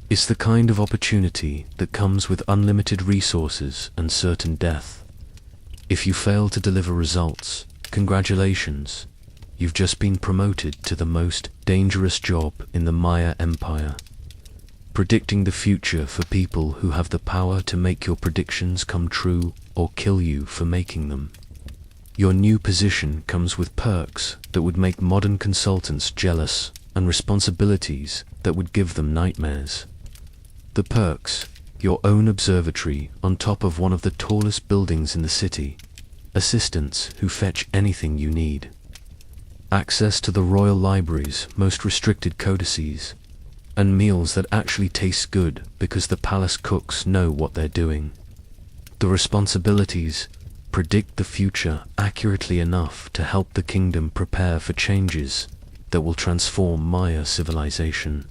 Speaker 1: It's the kind of opportunity that comes with unlimited resources and certain death. If you fail to deliver results, congratulations, you've just been promoted to the most dangerous job in the Maya Empire. Predicting the future for people who have the power to make your predictions come true or kill you for making them. Your new position comes with perks that would make modern consultants jealous and responsibilities that would give them nightmares. The perks: your own observatory on top of one of the tallest buildings in the city, assistants who fetch anything you need, access to the royal library's most restricted codices, and meals that actually taste good because the palace cooks know what they're doing. The responsibilities: predict the future accurately enough to help the kingdom prepare for changes that will transform Maya civilization,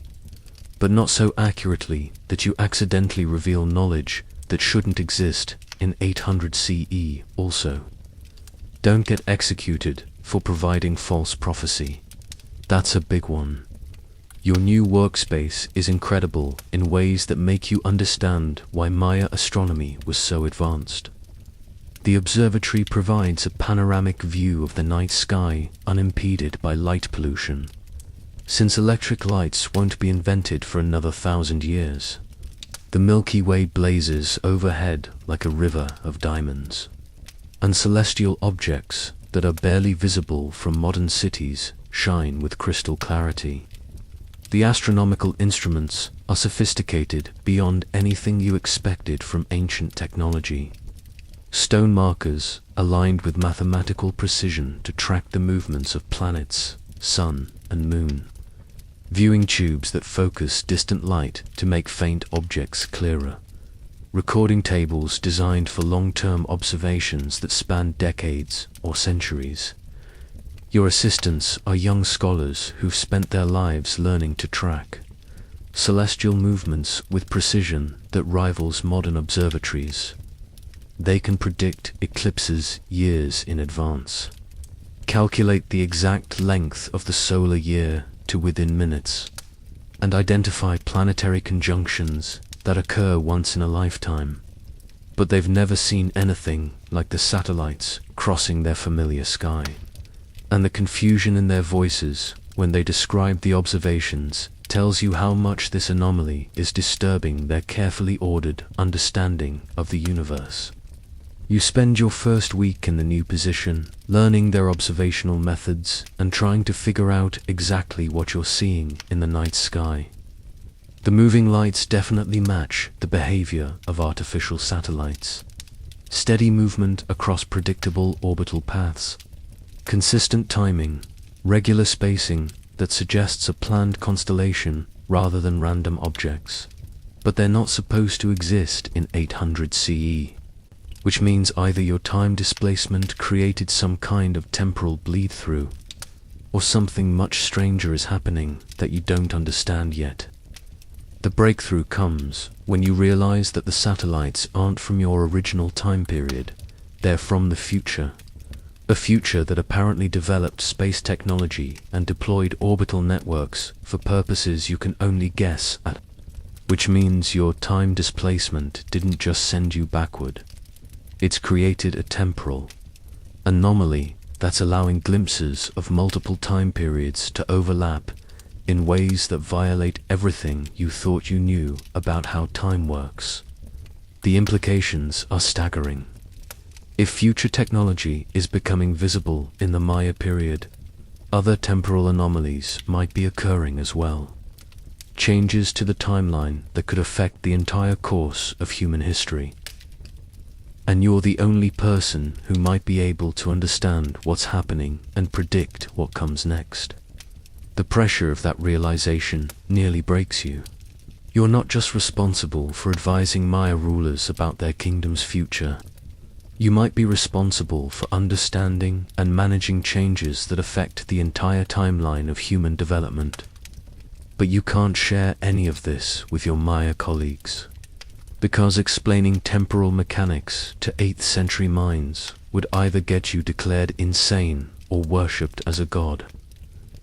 Speaker 1: but not so accurately that you accidentally reveal knowledge that shouldn't exist in 800 CE also. Don't get executed for providing false prophecy. That's a big one. Your new workspace is incredible in ways that make you understand why Maya astronomy was so advanced. The observatory provides a panoramic view of the night sky unimpeded by light pollution, since electric lights won't be invented for another 1,000 years. The Milky Way blazes overhead like a river of diamonds, and celestial objects that are barely visible from modern cities shine with crystal clarity. The astronomical instruments are sophisticated beyond anything you expected from ancient technology. Stone markers aligned with mathematical precision to track the movements of planets, sun, and moon. Viewing tubes that focus distant light to make faint objects clearer. Recording tables designed for long-term observations that span decades or centuries. Your assistants are young scholars who've spent their lives learning to track celestial movements with precision that rivals modern observatories. They can predict eclipses years in advance, calculate the exact length of the solar year to within minutes, and identify planetary conjunctions that occur once in a lifetime. But they've never seen anything like the satellites crossing their familiar sky. And the confusion in their voices when they describe the observations tells you how much this anomaly is disturbing their carefully ordered understanding of the universe. You spend your first week in the new position, learning their observational methods and trying to figure out exactly what you're seeing in the night sky. The moving lights definitely match the behavior of artificial satellites. Steady movement across predictable orbital paths. Consistent timing, regular spacing that suggests a planned constellation rather than random objects. But they're not supposed to exist in 800 CE. Which means either your time displacement created some kind of temporal bleed-through, or something much stranger is happening that you don't understand yet. The breakthrough comes when you realize that the satellites aren't from your original time period, they're from the future. A future that apparently developed space technology and deployed orbital networks for purposes you can only guess at. which means your time displacement didn't just send you backward. It's created a temporal anomaly that's allowing glimpses of multiple time periods to overlap in ways that violate everything you thought you knew about how time works. The implications are staggering. If future technology is becoming visible in the Maya period, other temporal anomalies might be occurring as well. Changes to the timeline that could affect the entire course of human history. And you're the only person who might be able to understand what's happening and predict what comes next. The pressure of that realization nearly breaks you. You're not just responsible for advising Maya rulers about their kingdom's future. You might be responsible for understanding and managing changes that affect the entire timeline of human development. But you can't share any of this with your Maya colleagues, because explaining temporal mechanics to 8th century minds would either get you declared insane or worshipped as a god.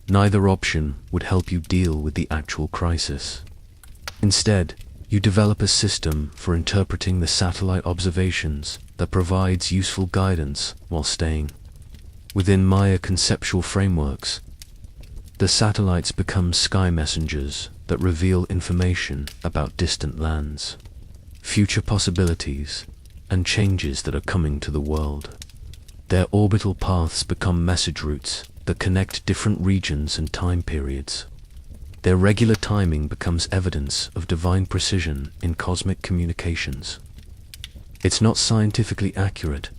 Speaker 1: Neither option would help you deal with the actual crisis. Instead, you develop a system for interpreting the satellite observations that provides useful guidance while staying within Maya conceptual frameworks. The satellites become sky messengers that reveal information about distant lands, future possibilities, and changes that are coming to the world. Their orbital paths become message routes that connect different regions and time periods. Their regular timing becomes evidence of divine precision in cosmic communications. It's not scientifically accurate,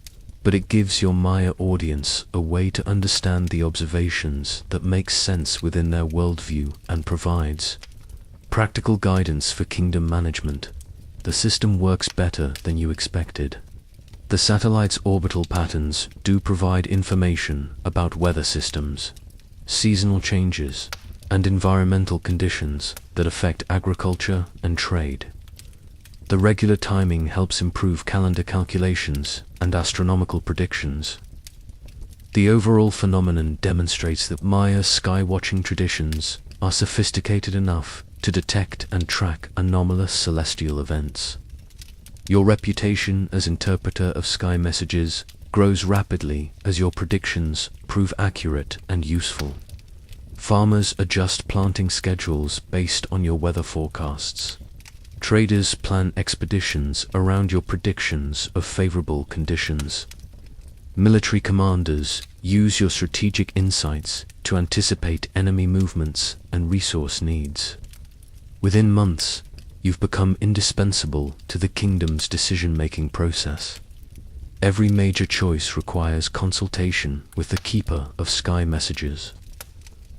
Speaker 1: but it gives your Maya audience a way to understand the observations that make sense within their worldview and provides practical guidance for kingdom management. The system works better than you expected. The satellite's orbital patterns do provide information about weather systems, seasonal changes, and environmental conditions that affect agriculture and trade. The regular timing helps improve calendar calculations and astronomical predictions. The overall phenomenon demonstrates that Maya sky-watching traditions are sophisticated enough to detect and track anomalous celestial events. Your reputation as interpreter of sky messages grows rapidly as your predictions prove accurate and useful. Farmers adjust planting schedules based on your weather forecasts. Traders plan expeditions around your predictions of favorable conditions. Military commanders use your strategic insights to anticipate enemy movements and resource needs. Within months, you've become indispensable to the kingdom's decision-making process. Every major choice requires consultation with the keeper of sky messages,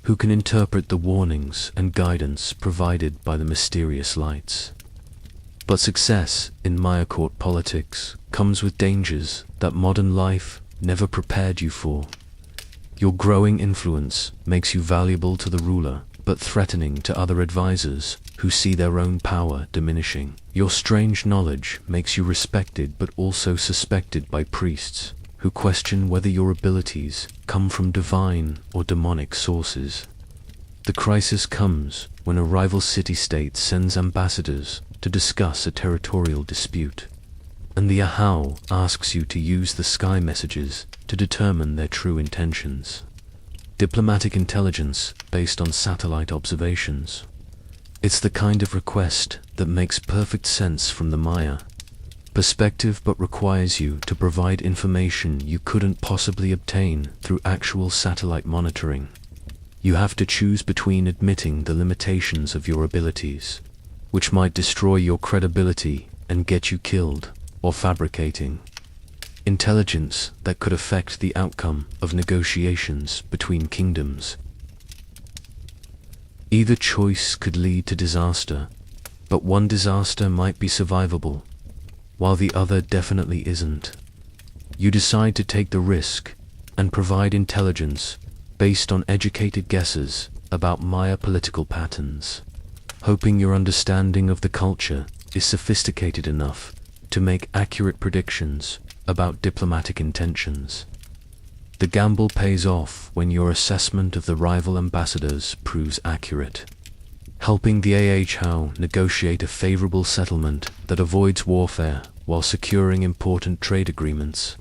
Speaker 1: who can interpret the warnings and guidance provided by the mysterious lights. But success in Maya court politics comes with dangers that modern life never prepared you for. Your growing influence makes you valuable to the ruler, but threatening to other advisors who see their own power diminishing. Your strange knowledge makes you respected but also suspected by priests, who question whether your abilities come from divine or demonic sources. The crisis comes when a rival city-state sends ambassadors to discuss a territorial dispute, and the Ahau asks you to use the sky messages to determine their true intentions. Diplomatic intelligence based on satellite observations. It's the kind of request that makes perfect sense from the Maya perspective but requires you to provide information you couldn't possibly obtain through actual satellite monitoring. You have to choose between admitting the limitations of your abilities, which might destroy your credibility and get you killed, or fabricating intelligence that could affect the outcome of negotiations between kingdoms. Either choice could lead to disaster, but one disaster might be survivable, while the other definitely isn't. You decide to take the risk and provide intelligence based on educated guesses about Maya political patterns, hoping your understanding of the culture is sophisticated enough to make accurate predictions about diplomatic intentions. The gamble pays off when your assessment of the rival ambassadors proves accurate, helping the AHO negotiate a favorable settlement that avoids warfare while securing important trade agreements.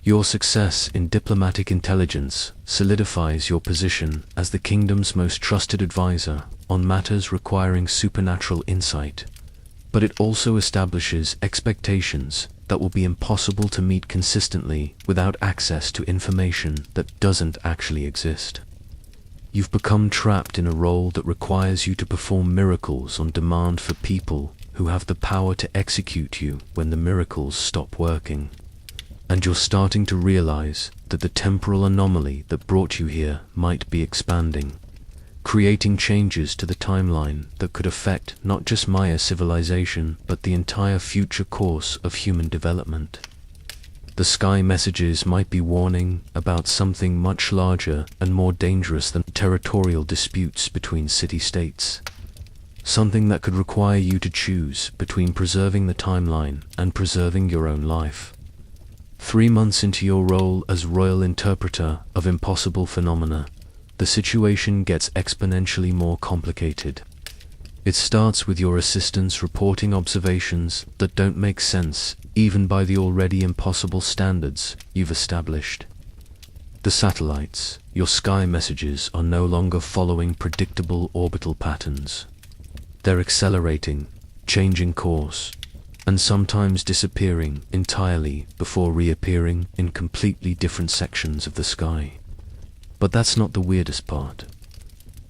Speaker 1: Your success in diplomatic intelligence solidifies your position as the kingdom's most trusted advisor on matters requiring supernatural insight, but it also establishes expectations that will be impossible to meet consistently without access to information that doesn't actually exist. You've become trapped in a role that requires you to perform miracles on demand for people who have the power to execute you when the miracles stop working. And you're starting to realize that the temporal anomaly that brought you here might be expanding, creating changes to the timeline that could affect not just Maya civilization, but the entire future course of human development. The sky messages might be warning about something much larger and more dangerous than territorial disputes between city-states. Something that could require you to choose between preserving the timeline and preserving your own life. 3 months into your role as royal interpreter of impossible phenomena, the situation gets exponentially more complicated. It starts with your assistants reporting observations that don't make sense even by the already impossible standards you've established. The satellites, your sky messages, are no longer following predictable orbital patterns. They're accelerating, changing course, and sometimes disappearing entirely before reappearing in completely different sections of the sky. But that's not the weirdest part.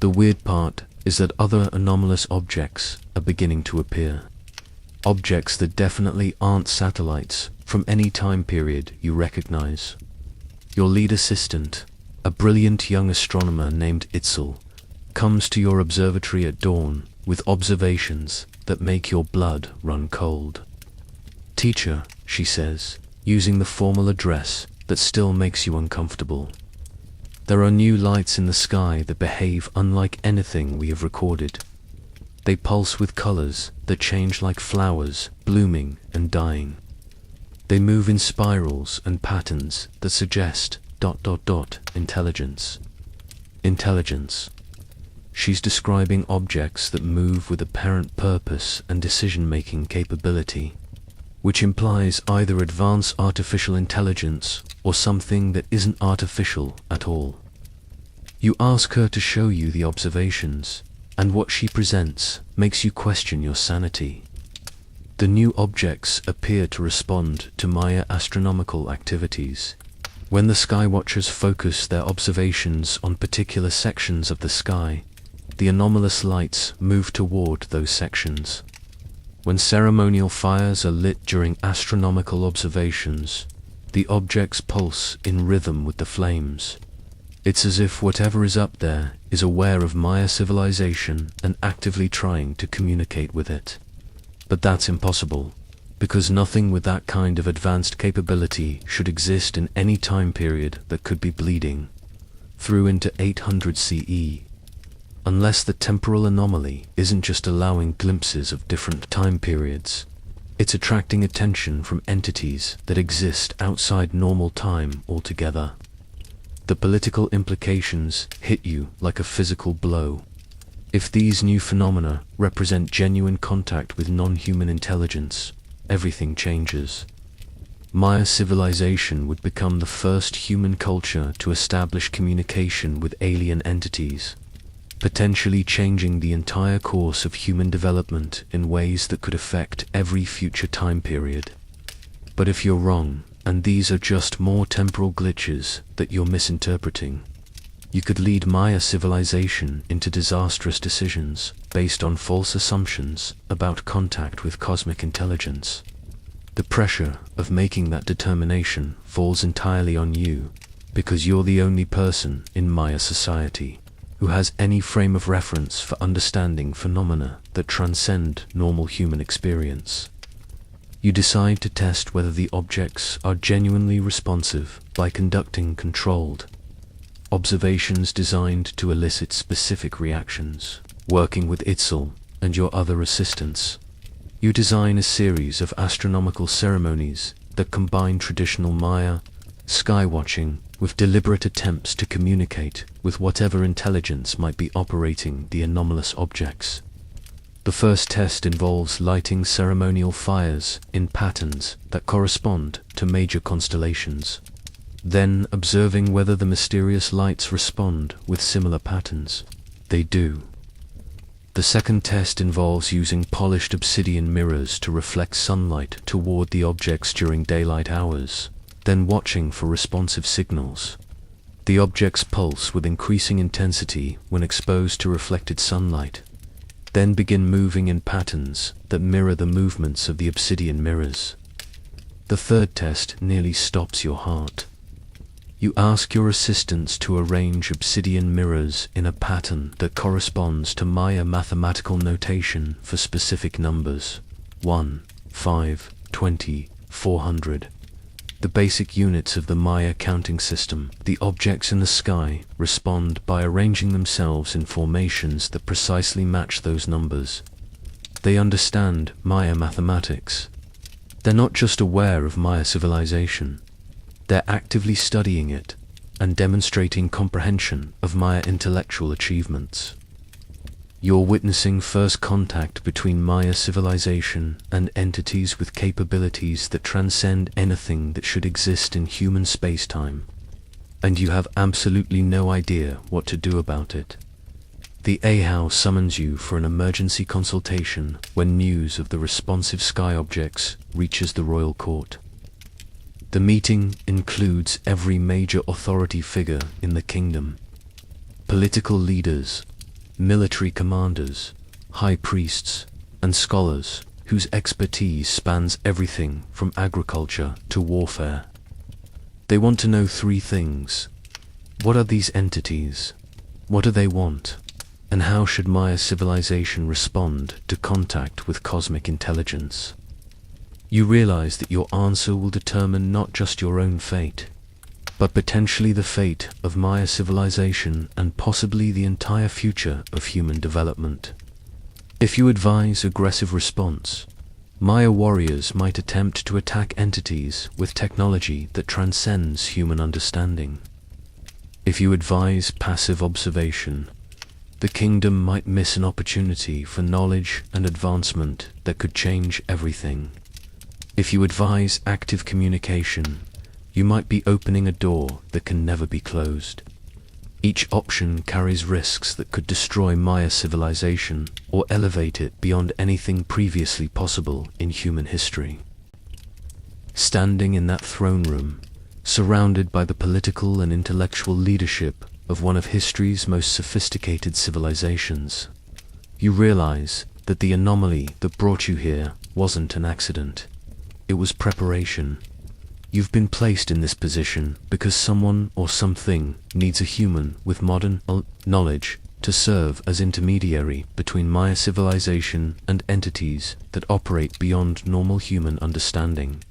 Speaker 1: The weird part is that other anomalous objects are beginning to appear. Objects that definitely aren't satellites from any time period you recognize. Your lead assistant, a brilliant young astronomer named Itzel, comes to your observatory at dawn with observations that make your blood run cold. "Teacher," she says, using the formal address that still makes you uncomfortable. "There are new lights in the sky that behave unlike anything we have recorded. They pulse with colors that change like flowers, blooming and dying. They move in spirals and patterns that suggest ... intelligence. Intelligence." She's describing objects that move with apparent purpose and decision-making capability, which implies either advanced artificial intelligence or something that isn't artificial at all. You ask her to show you the observations, and what she presents makes you question your sanity. The new objects appear to respond to Maya astronomical activities. When the Skywatchers focus their observations on particular sections of the sky, the anomalous lights move toward those sections. When ceremonial fires are lit during astronomical observations, the objects pulse in rhythm with the flames. It's as if whatever is up there is aware of Maya civilization and actively trying to communicate with it. But that's impossible, because nothing with that kind of advanced capability should exist in any time period that could be bleeding through into 800 CE. Unless the temporal anomaly isn't just allowing glimpses of different time periods, it's attracting attention from entities that exist outside normal time altogether. The political implications hit you like a physical blow. If these new phenomena represent genuine contact with non-human intelligence, everything changes. Maya civilization would become the first human culture to establish communication with alien entities, potentially changing the entire course of human development in ways that could affect every future time period. But if you're wrong, and these are just more temporal glitches that you're misinterpreting, you could lead Maya civilization into disastrous decisions based on false assumptions about contact with cosmic intelligence. The pressure of making that determination falls entirely on you, because you're the only person in Maya society who has any frame of reference for understanding phenomena that transcend normal human experience. You decide to test whether the objects are genuinely responsive by conducting controlled observations designed to elicit specific reactions. Working with Itzel and your other assistants, you design a series of astronomical ceremonies that combine traditional Maya, sky watching, with deliberate attempts to communicate with whatever intelligence might be operating the anomalous objects. The first test involves lighting ceremonial fires in patterns that correspond to major constellations, then observing whether the mysterious lights respond with similar patterns. They do. The second test involves using polished obsidian mirrors to reflect sunlight toward the objects during daylight hours, then watching for responsive signals. The objects pulse with increasing intensity when exposed to reflected sunlight, then begin moving in patterns that mirror the movements of the obsidian mirrors. The third test nearly stops your heart. You ask your assistants to arrange obsidian mirrors in a pattern that corresponds to Maya mathematical notation for specific numbers: 1, 5, 20, 400. The basic units of the Maya counting system. The objects in the sky respond by arranging themselves in formations that precisely match those numbers. They understand Maya mathematics. They're not just aware of Maya civilization. They're actively studying it and demonstrating comprehension of Maya intellectual achievements. You're witnessing first contact between Maya civilization and entities with capabilities that transcend anything that should exist in human space-time, and you have absolutely no idea what to do about it. The Ahau summons you for an emergency consultation when news of the responsive sky objects reaches the royal court. The meeting includes every major authority figure in the kingdom: political leaders, military commanders, high priests, and scholars whose expertise spans everything from agriculture to warfare. They want to know three things. What are these entities? What do they want? And how should Maya civilization respond to contact with cosmic intelligence? You realize that your answer will determine not just your own fate, but potentially the fate of Maya civilization and possibly the entire future of human development. If you advise aggressive response, Maya warriors might attempt to attack entities with technology that transcends human understanding. If you advise passive observation, the kingdom might miss an opportunity for knowledge and advancement that could change everything. If you advise active communication, you might be opening a door that can never be closed. Each option carries risks that could destroy Maya civilization or elevate it beyond anything previously possible in human history. Standing in that throne room, surrounded by the political and intellectual leadership of one of history's most sophisticated civilizations, you realize that the anomaly that brought you here wasn't an accident. It was preparation. You've been placed in this position because someone or something needs a human with modern knowledge to serve as intermediary between Maya civilization and entities that operate beyond normal human understanding.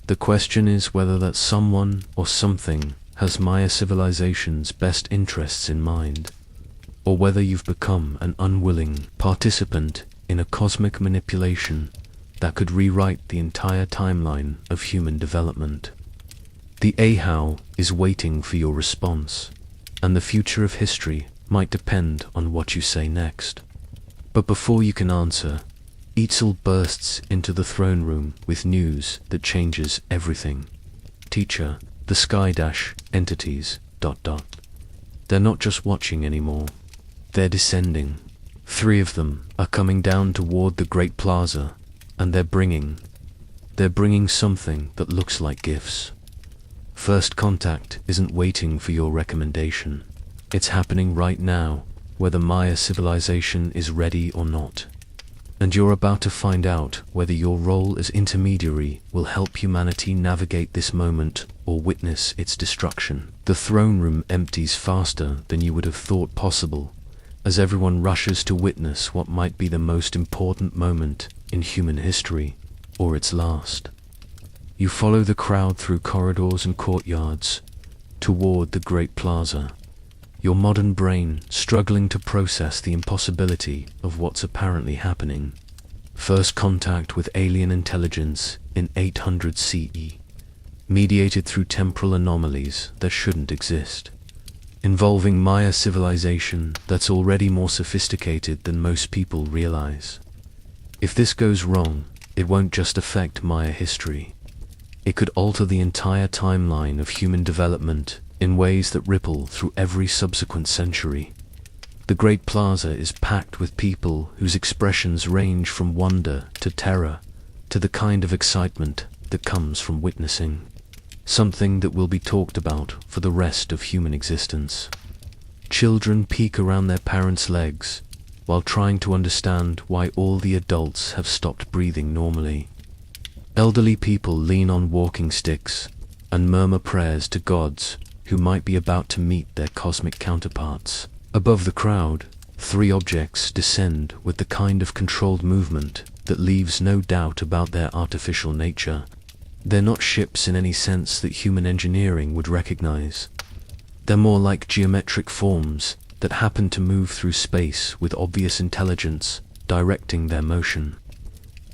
Speaker 1: The question is whether that someone or something has Maya civilization's best interests in mind, or whether you've become an unwilling participant in a cosmic manipulation that could rewrite the entire timeline of human development. The Ahau is waiting for your response, and the future of history might depend on what you say next. But before you can answer, Eitzel bursts into the throne room with news that changes everything. Teacher, the Sky-entities, ... They're not just watching anymore. They're descending. 3 of them are coming down toward the Great Plaza, and they're bringing something that looks like gifts. First contact isn't waiting for your recommendation. It's happening right now, whether Maya civilization is ready or not. And you're about to find out whether your role as intermediary will help humanity navigate this moment or witness its destruction. The throne room empties faster than you would have thought possible, as everyone rushes to witness what might be the most important moment in human history, or its last. You follow the crowd through corridors and courtyards toward the Great Plaza, your modern brain struggling to process the impossibility of what's apparently happening. First contact with alien intelligence in 800 CE. mediated through temporal anomalies that shouldn't exist, involving Maya civilization that's already more sophisticated than most people realize. If this goes wrong, it won't just affect Maya history. It could alter the entire timeline of human development in ways that ripple through every subsequent century. The Great Plaza is packed with people whose expressions range from wonder to terror to the kind of excitement that comes from witnessing something that will be talked about for the rest of human existence. Children peek around their parents' legs while trying to understand why all the adults have stopped breathing normally. Elderly people lean on walking sticks and murmur prayers to gods who might be about to meet their cosmic counterparts. Above the crowd, 3 objects descend with the kind of controlled movement that leaves no doubt about their artificial nature. They're not ships in any sense that human engineering would recognize. They're more like geometric forms that happen to move through space with obvious intelligence directing their motion.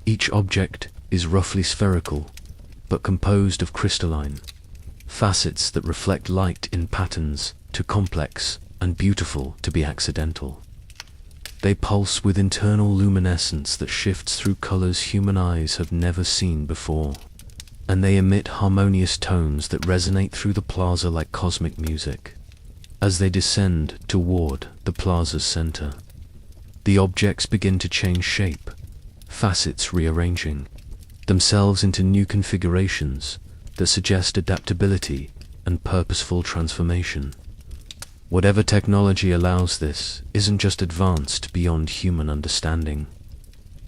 Speaker 1: Each object is roughly spherical, but composed of crystalline facets that reflect light in patterns too complex and beautiful to be accidental. They pulse with internal luminescence that shifts through colors human eyes have never seen before, and they emit harmonious tones that resonate through the plaza like cosmic music. As they descend toward the plaza's center, the objects begin to change shape, facets rearranging themselves into new configurations that suggest adaptability and purposeful transformation. Whatever technology allows this isn't just advanced beyond human understanding.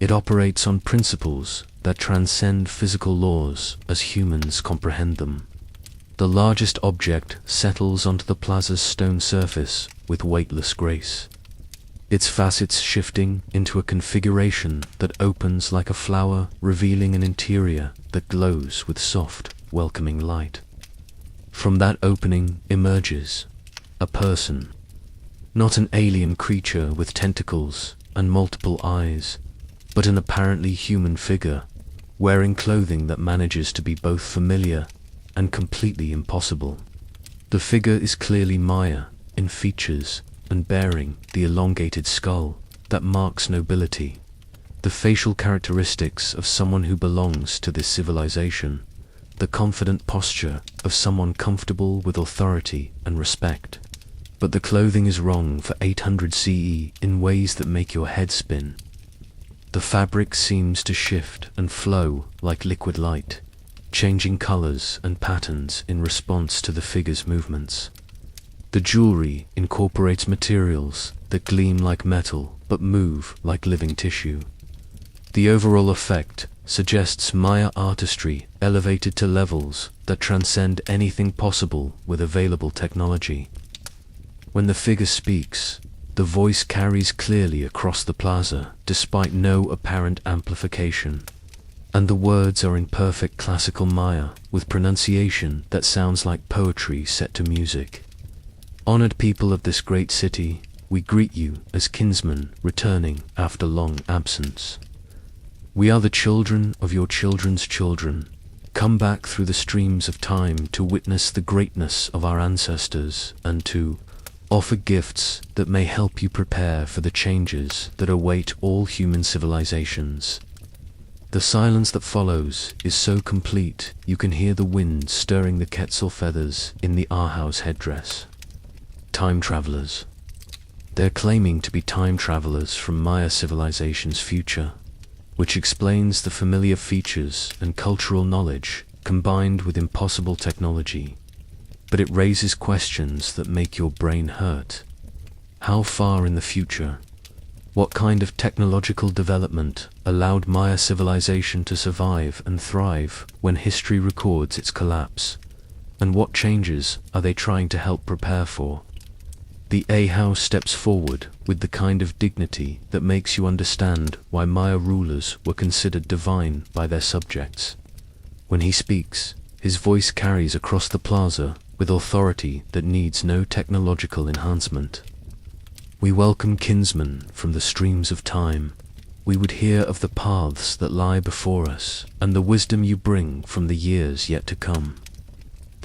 Speaker 1: It operates on principles that transcend physical laws as humans comprehend them. The largest object settles onto the plaza's stone surface with weightless grace, its facets shifting into a configuration that opens like a flower, revealing an interior that glows with soft, welcoming light. From that opening emerges a person, not an alien creature with tentacles and multiple eyes, but an apparently human figure, wearing clothing that manages to be both familiar and completely impossible. The figure is clearly Maya in features and bearing the elongated skull that marks nobility, the facial characteristics of someone who belongs to this civilization, the confident posture of someone comfortable with authority and respect. But the clothing is wrong for 800 CE in ways that make your head spin. The fabric seems to shift and flow like liquid light, changing colors and patterns in response to the figure's movements. The jewelry incorporates materials that gleam like metal but move like living tissue. The overall effect suggests Maya artistry elevated to levels that transcend anything possible with available technology. When the figure speaks, the voice carries clearly across the plaza despite no apparent amplification, and the words are in perfect classical Maya with pronunciation that sounds like poetry set to music. Honored people of this great city, we greet you as kinsmen returning after long absence. We are the children of your children's children, come back through the streams of time to witness the greatness of our ancestors and to offer gifts that may help you prepare for the changes that await all human civilizations. The silence that follows is so complete you can hear the wind stirring the quetzal feathers in the Ahaus headdress. Time travelers. They're claiming to be time travelers from Maya civilization's future, which explains the familiar features and cultural knowledge combined with impossible technology. But it raises questions that make your brain hurt. How far in the future? What kind of technological development allowed Maya civilization to survive and thrive when history records its collapse? And what changes are they trying to help prepare for? The Ahau steps forward with the kind of dignity that makes you understand why Maya rulers were considered divine by their subjects. When he speaks, his voice carries across the plaza with authority that needs no technological enhancement. We welcome kinsmen from the streams of time. We would hear of the paths that lie before us and the wisdom you bring from the years yet to come.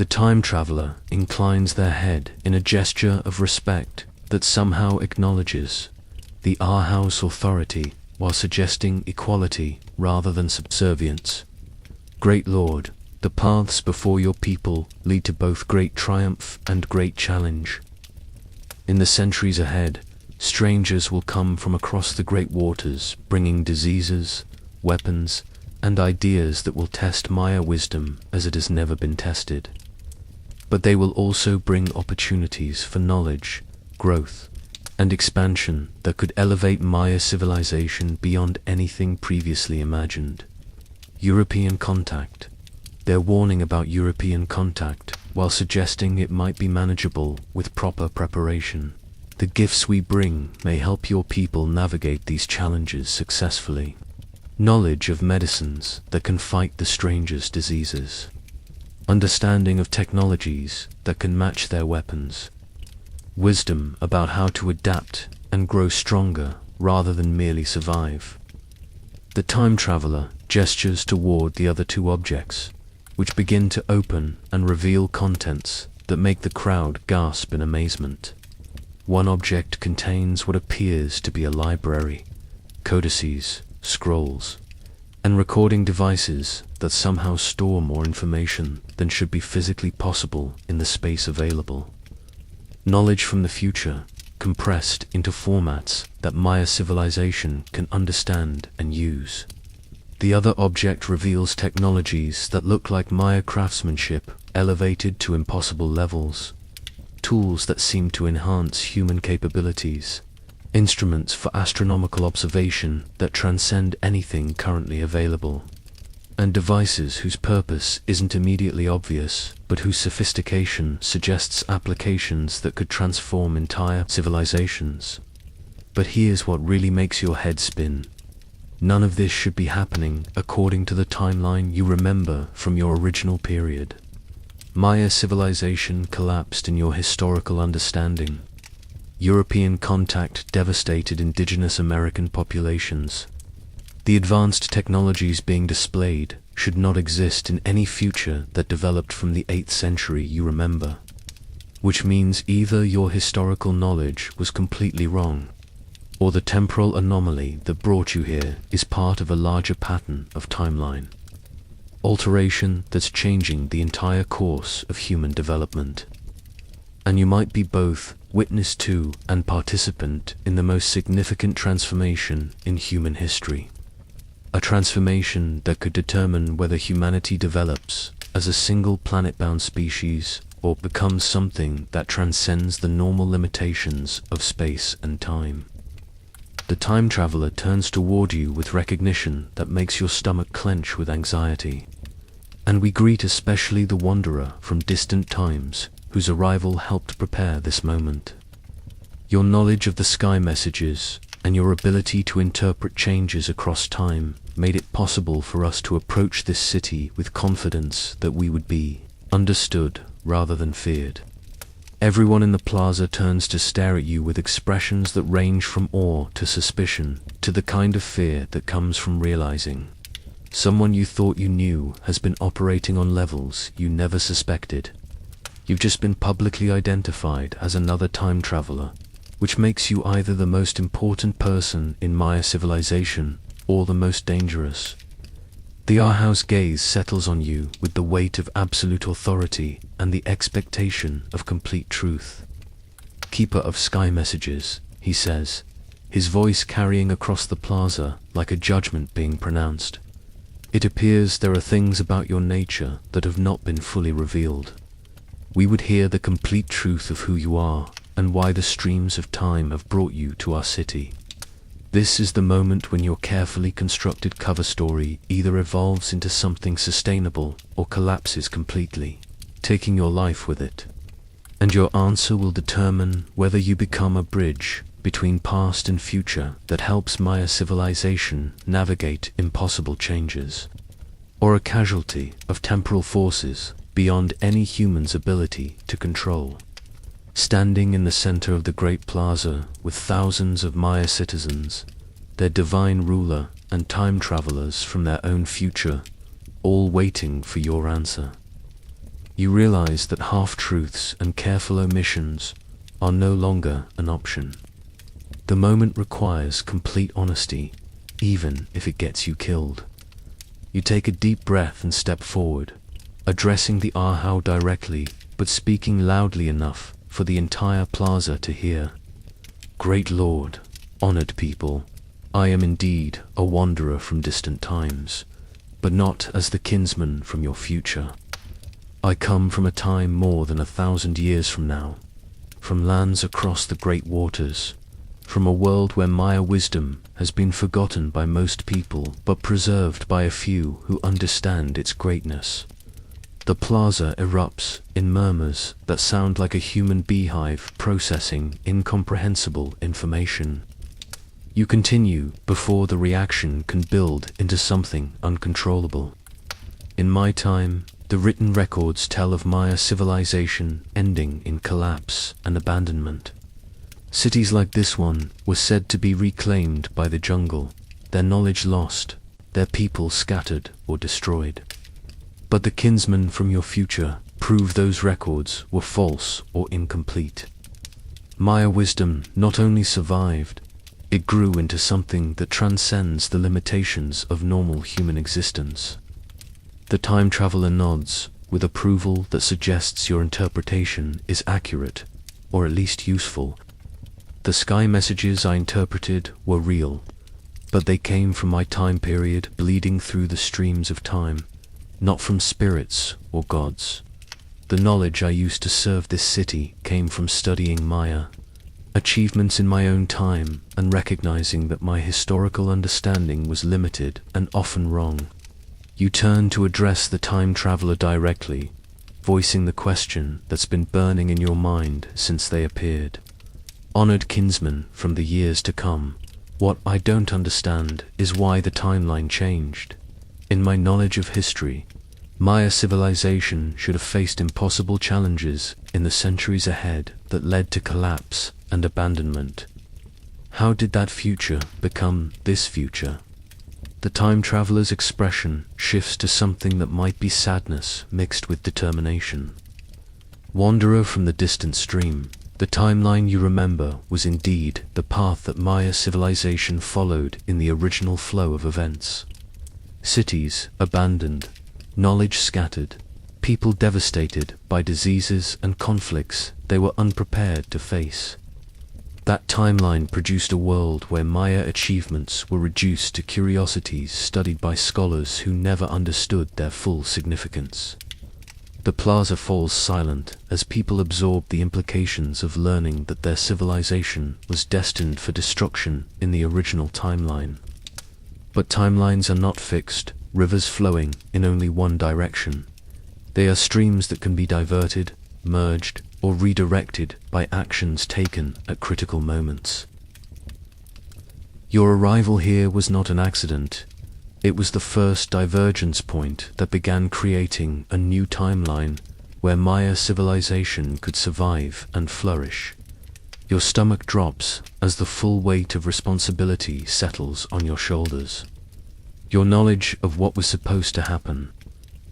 Speaker 1: The time traveler inclines their head in a gesture of respect that somehow acknowledges the Ahaus authority while suggesting equality rather than subservience. Great Lord, the paths before your people lead to both great triumph and great challenge. In the centuries ahead, strangers will come from across the great waters, bringing diseases, weapons, and ideas that will test Maya wisdom as it has never been tested. But they will also bring opportunities for knowledge, growth, and expansion that could elevate Maya civilization beyond anything previously imagined. European contact. They're warning about European contact while suggesting it might be manageable with proper preparation. The gifts we bring may help your people navigate these challenges successfully. Knowledge of medicines that can fight the strangest diseases. Understanding of technologies that can match their weapons. Wisdom about how to adapt and grow stronger rather than merely survive. The time traveler gestures toward the other two objects, which begin to open and reveal contents that make the crowd gasp in amazement. One object contains what appears to be a library, codices, scrolls, and recording devices that somehow store more information than should be physically possible in the space available. Knowledge from the future, compressed into formats that Maya civilization can understand and use. The other object reveals technologies that look like Maya craftsmanship elevated to impossible levels, tools that seem to enhance human capabilities, instruments for astronomical observation that transcend anything currently available, and devices whose purpose isn't immediately obvious, but whose sophistication suggests applications that could transform entire civilizations. But here's what really makes your head spin. None of this should be happening according to the timeline you remember from your original period. Maya civilization collapsed in your historical understanding. European contact devastated indigenous American populations. The advanced technologies being displayed should not exist in any future that developed from the 8th century you remember. Which means either your historical knowledge was completely wrong, or the temporal anomaly that brought you here is part of a larger pattern of timeline. Alteration that's changing the entire course of human development. And you might be both witness to and participant in the most significant transformation in human history. A transformation that could determine whether humanity develops as a single planet-bound species or becomes something that transcends the normal limitations of space and time. The time traveler turns toward you with recognition that makes your stomach clench with anxiety. And we greet especially the wanderer from distant times whose arrival helped prepare this moment. Your knowledge of the sky messages and your ability to interpret changes across time made it possible for us to approach this city with confidence that we would be understood rather than feared. Everyone in the plaza turns to stare at you with expressions that range from awe to suspicion to the kind of fear that comes from realizing someone you thought you knew has been operating on levels you never suspected. You've just been publicly identified as another time traveler, which makes you either the most important person in Maya civilization or the most dangerous. The Ahaus gaze settles on you with the weight of absolute authority and the expectation of complete truth. Keeper of sky messages, he says, his voice carrying across the plaza like a judgment being pronounced. It appears there are things about your nature that have not been fully revealed. We would hear the complete truth of who you are and why the streams of time have brought you to our city. This is the moment when your carefully constructed cover story either evolves into something sustainable or collapses completely, taking your life with it. And your answer will determine whether you become a bridge between past and future that helps Maya civilization navigate impossible changes, or a casualty of temporal forces beyond any human's ability to control. Standing in the center of the great plaza with thousands of Maya citizens, their divine ruler and time travelers from their own future, all waiting for your answer. you realize that half-truths and careful omissions are no longer an option. The moment requires complete honesty, even if it gets you killed. You take a deep breath and step forward, addressing the how directly, but speaking loudly enough for the entire plaza to hear. Great Lord, honored people, I am indeed a wanderer from distant times, but not as the kinsman from your future. I come from a time more than 1,000 years from now, from lands across the great waters, from a world where Maya wisdom has been forgotten by most people but preserved by a few who understand its greatness. The plaza erupts in murmurs that sound like a human beehive processing incomprehensible information. You continue before the reaction can build into something uncontrollable. In my time, the written records tell of Maya civilization ending in collapse and abandonment. Cities like this one were said to be reclaimed by the jungle, their knowledge lost, their people scattered or destroyed. But the kinsmen from your future prove those records were false or incomplete. Maya wisdom not only survived, it grew into something that transcends the limitations of normal human existence. The time traveler nods with approval that suggests your interpretation is accurate, or at least useful. The sky messages I interpreted were real, but they came from my time period bleeding through the streams of time, not from spirits or gods. The knowledge I used to serve this city came from studying Maya, achievements in my own time, and recognizing that my historical understanding was limited and often wrong. You turn to address the time traveler directly, voicing the question that's been burning in your mind since they appeared. Honored kinsman from the years to come, what I don't understand is why the timeline changed. In my knowledge of history, Maya civilization should have faced impossible challenges in the centuries ahead that led to collapse and abandonment. How did that future become this future? The time traveler's expression shifts to something that might be sadness mixed with determination. Wanderer from the distant stream, the timeline you remember was indeed the path that Maya civilization followed in the original flow of events. Cities abandoned, knowledge scattered, people devastated by diseases and conflicts they were unprepared to face. That timeline produced a world where Maya achievements were reduced to curiosities studied by scholars who never understood their full significance. The plaza falls silent as people absorb the implications of learning that their civilization was destined for destruction in the original timeline. But timelines are not fixed, rivers flowing in only one direction. They are streams that can be diverted, merged, or redirected by actions taken at critical moments. Your arrival here was not an accident. It was the first divergence point that began creating a new timeline where Maya civilization could survive and flourish. Your stomach drops as the full weight of responsibility settles on your shoulders. Your knowledge of what was supposed to happen,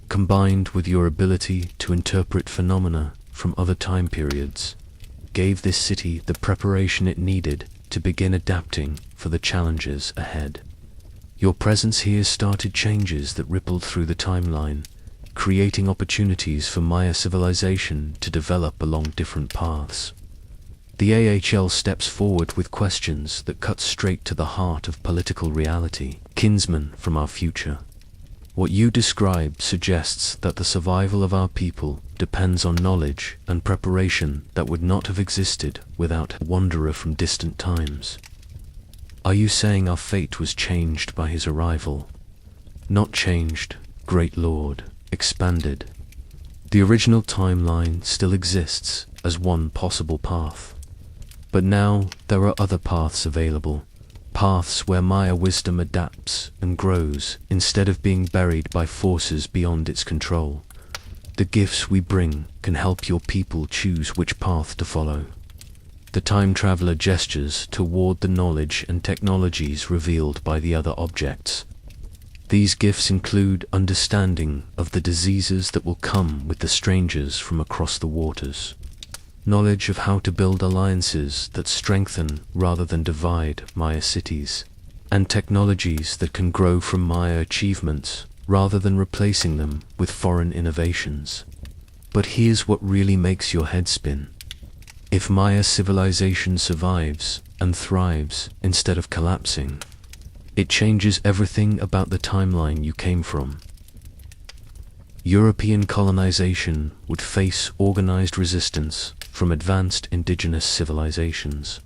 Speaker 1: combined with your ability to interpret phenomena from other time periods, gave this city the preparation it needed to begin adapting for the challenges ahead. Your presence here started changes that rippled through the timeline, creating opportunities for Maya civilization to develop along different paths. The AHL steps forward with questions that cut straight to the heart of political reality. Kinsman from our future, what you describe suggests that the survival of our people depends on knowledge and preparation that would not have existed without a wanderer from distant times. Are you saying our fate was changed by his arrival? Not changed, great Lord, expanded. The original timeline still exists as one possible path. But now there are other paths available, paths where Maya wisdom adapts and grows instead of being buried by forces beyond its control. The gifts we bring can help your people choose which path to follow. The time traveler gestures toward the knowledge and technologies revealed by the other objects. These gifts include understanding of the diseases that will come with the strangers from across the waters, knowledge of how to build alliances that strengthen rather than divide Maya cities, and technologies that can grow from Maya achievements rather than replacing them with foreign innovations. But here's what really makes your head spin. If Maya civilization survives and thrives instead of collapsing, it changes everything about the timeline you came from. European colonization would face organized resistance from advanced indigenous civilizations.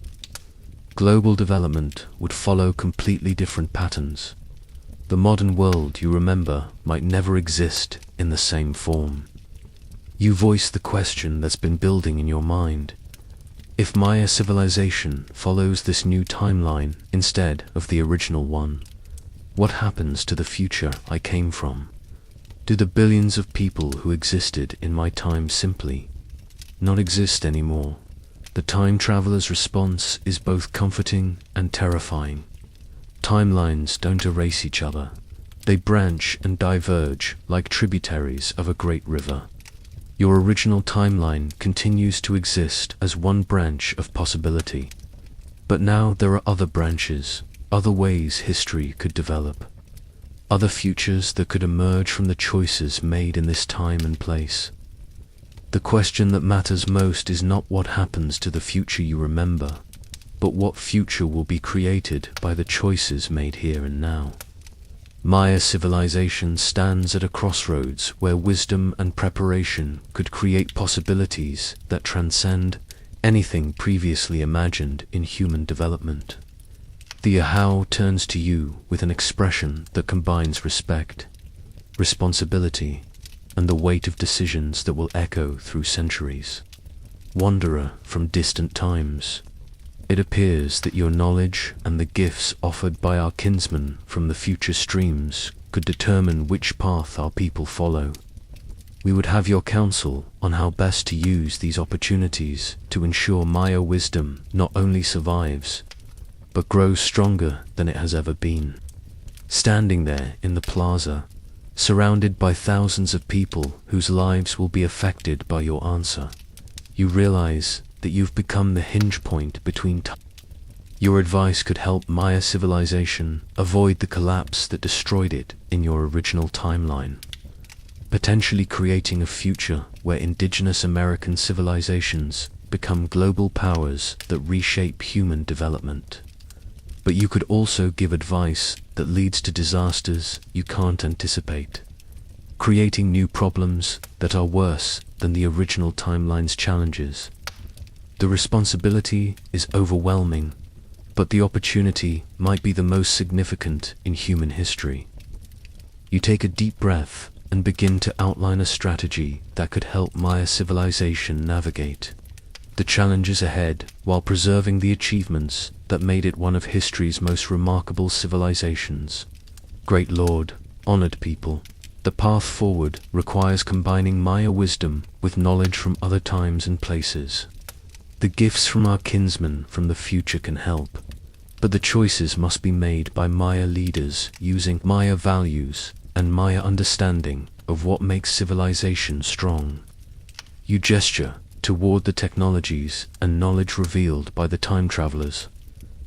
Speaker 1: Global development would follow completely different patterns. The modern world you remember might never exist in the same form. You voice the question that's been building in your mind. If Maya civilization follows this new timeline instead of the original one, what happens to the future I came from? Do the billions of people who existed in my time simply not exist anymore? The time traveler's response is both comforting and terrifying. Timelines don't erase each other. They branch and diverge like tributaries of a great river. Your original timeline continues to exist as one branch of possibility. But now there are other branches, other ways history could develop, other futures that could emerge from the choices made in this time and place. The question that matters most is not what happens to the future you remember, but what future will be created by the choices made here and now. Maya civilization stands at a crossroads where wisdom and preparation could create possibilities that transcend anything previously imagined in human development. The Ahau turns to you with an expression that combines respect, responsibility, and the weight of decisions that will echo through centuries. Wanderer from distant times, it appears that your knowledge and the gifts offered by our kinsmen from the future streams could determine which path our people follow. We would have your counsel on how best to use these opportunities to ensure Maya wisdom not only survives, but grows stronger than it has ever been. Standing there in the plaza, surrounded by thousands of people whose lives will be affected by your answer, you realize that you've become the hinge point between time. Your advice could help Maya civilization avoid the collapse that destroyed it in your original timeline, potentially creating a future where indigenous American civilizations become global powers that reshape human development. But you could also give advice that leads to disasters you can't anticipate, creating new problems that are worse than the original timeline's challenges. The responsibility is overwhelming, but the opportunity might be the most significant in human history. You take a deep breath and begin to outline a strategy that could help Maya civilization navigate the challenges ahead while preserving the achievements that made it one of history's most remarkable civilizations. Great Lord, honored people, the path forward requires combining Maya wisdom with knowledge from other times and places. The gifts from our kinsmen from the future can help, but the choices must be made by Maya leaders using Maya values and Maya understanding of what makes civilization strong. You gesture toward the technologies and knowledge revealed by the time travelers.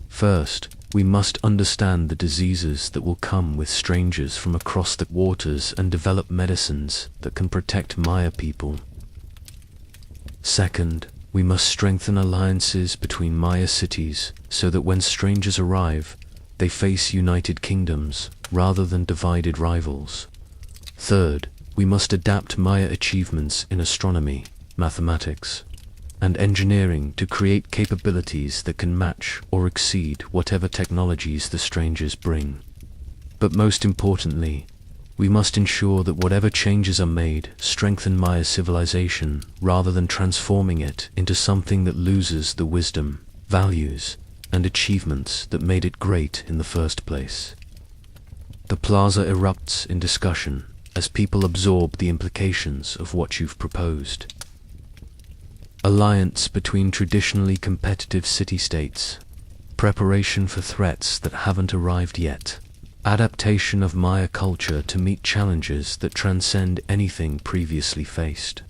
Speaker 1: First, we must understand the diseases that will come with strangers from across the waters and develop medicines that can protect Maya people. Second, we must strengthen alliances between Maya cities so that when strangers arrive, they face united kingdoms rather than divided rivals. Third, we must adapt Maya achievements in astronomy, mathematics, and engineering to create capabilities that can match or exceed whatever technologies the strangers bring. But most importantly, we must ensure that whatever changes are made strengthen Maya civilization rather than transforming it into something that loses the wisdom, values, and achievements that made it great in the first place. The plaza erupts in discussion as people absorb the implications of what you've proposed. Alliance between traditionally competitive city-states, preparation for threats that haven't arrived yet, Adaptation of Maya culture to meet challenges that transcend anything previously faced.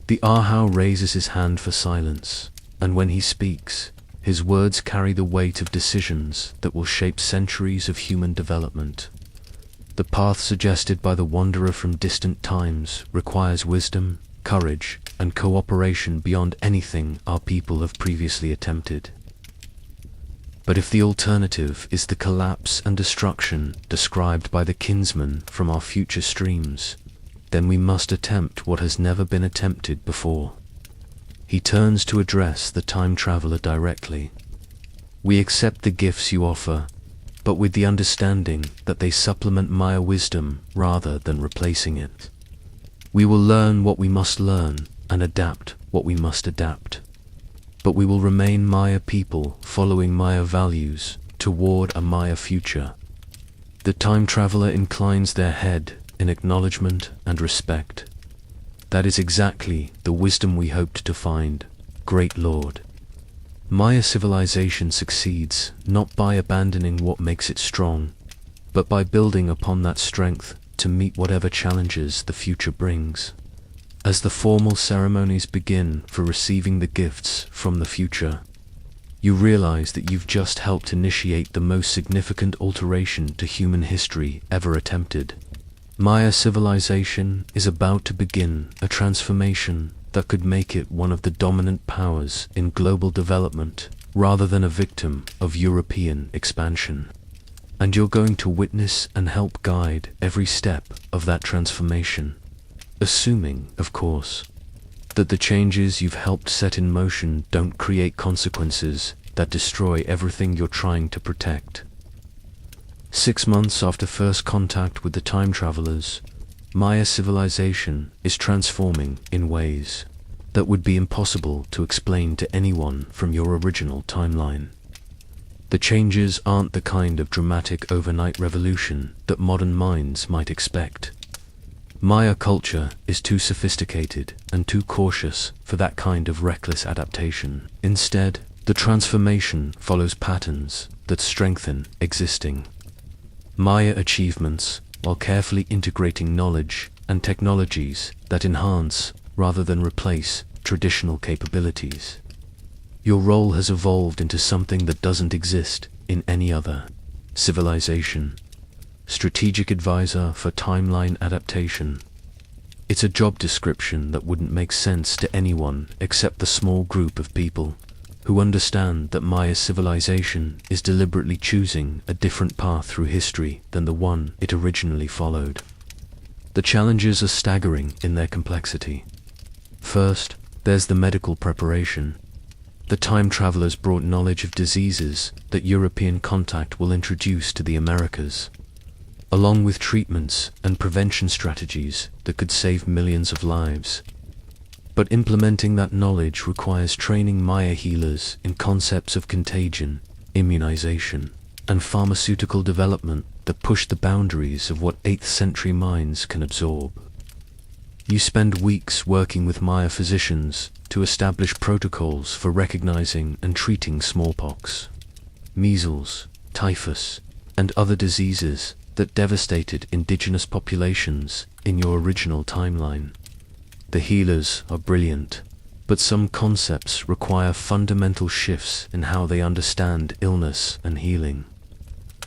Speaker 1: The Ahau raises his hand for silence, and when he speaks, his words carry the weight of decisions that will shape centuries of human development. The path suggested by the wanderer from distant times requires wisdom, courage, and cooperation beyond anything our people have previously attempted. But if the alternative is the collapse and destruction described by the kinsman from our future streams, then we must attempt what has never been attempted before. He turns to address the time traveler directly. We accept the gifts you offer, but with the understanding that they supplement Maya wisdom rather than replacing it. We will learn what we must learn and adapt what we must adapt. But we will remain Maya people following Maya values toward a Maya future. The time traveler inclines their head in acknowledgement and respect. That is exactly the wisdom we hoped to find, Great Lord. Maya civilization succeeds not by abandoning what makes it strong, but by building upon that strength to meet whatever challenges the future brings. As the formal ceremonies begin for receiving the gifts from the future, you realize that you've just helped initiate the most significant alteration to human history ever attempted. Maya civilization is about to begin a transformation that could make it one of the dominant powers in global development rather than a victim of European expansion. And you're going to witness and help guide every step of that transformation. Assuming, of course, that the changes you've helped set in motion don't create consequences that destroy everything you're trying to protect. 6 months after first contact with the time travelers, Maya civilization is transforming in ways that would be impossible to explain to anyone from your original timeline. The changes aren't the kind of dramatic overnight revolution that modern minds might expect. Maya culture is too sophisticated and too cautious for that kind of reckless adaptation. Instead, the transformation follows patterns that strengthen existing Maya achievements while carefully integrating knowledge and technologies that enhance rather than replace traditional capabilities. Your role has evolved into something that doesn't exist in any other civilization. Strategic advisor for timeline adaptation. It's a job description that wouldn't make sense to anyone except the small group of people who understand that Maya civilization is deliberately choosing a different path through history than the one it originally followed. The challenges are staggering in their complexity. First, there's the medical preparation. The time travelers brought knowledge of diseases that European contact will introduce to the Americas, along with treatments and prevention strategies that could save millions of lives. But implementing that knowledge requires training Maya healers in concepts of contagion, immunization, and pharmaceutical development that push the boundaries of what 8th century minds can absorb. You spend weeks working with Maya physicians to establish protocols for recognizing and treating smallpox, measles, typhus, and other diseases that devastated indigenous populations in your original timeline. The healers are brilliant, but some concepts require fundamental shifts in how they understand illness and healing.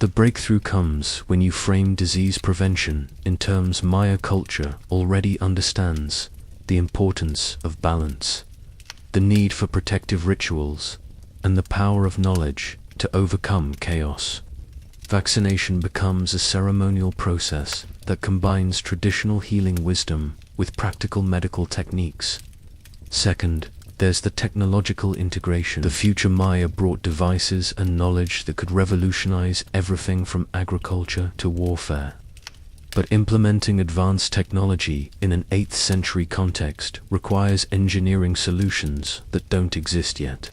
Speaker 1: The breakthrough comes when you frame disease prevention in terms Maya culture already understands: the importance of balance, the need for protective rituals, and the power of knowledge to overcome chaos. Vaccination becomes a ceremonial process that combines traditional healing wisdom with practical medical techniques. Second, there's the technological integration. The future Maya brought devices and knowledge that could revolutionize everything from agriculture to warfare. But implementing advanced technology in an 8th century context requires engineering solutions that don't exist yet.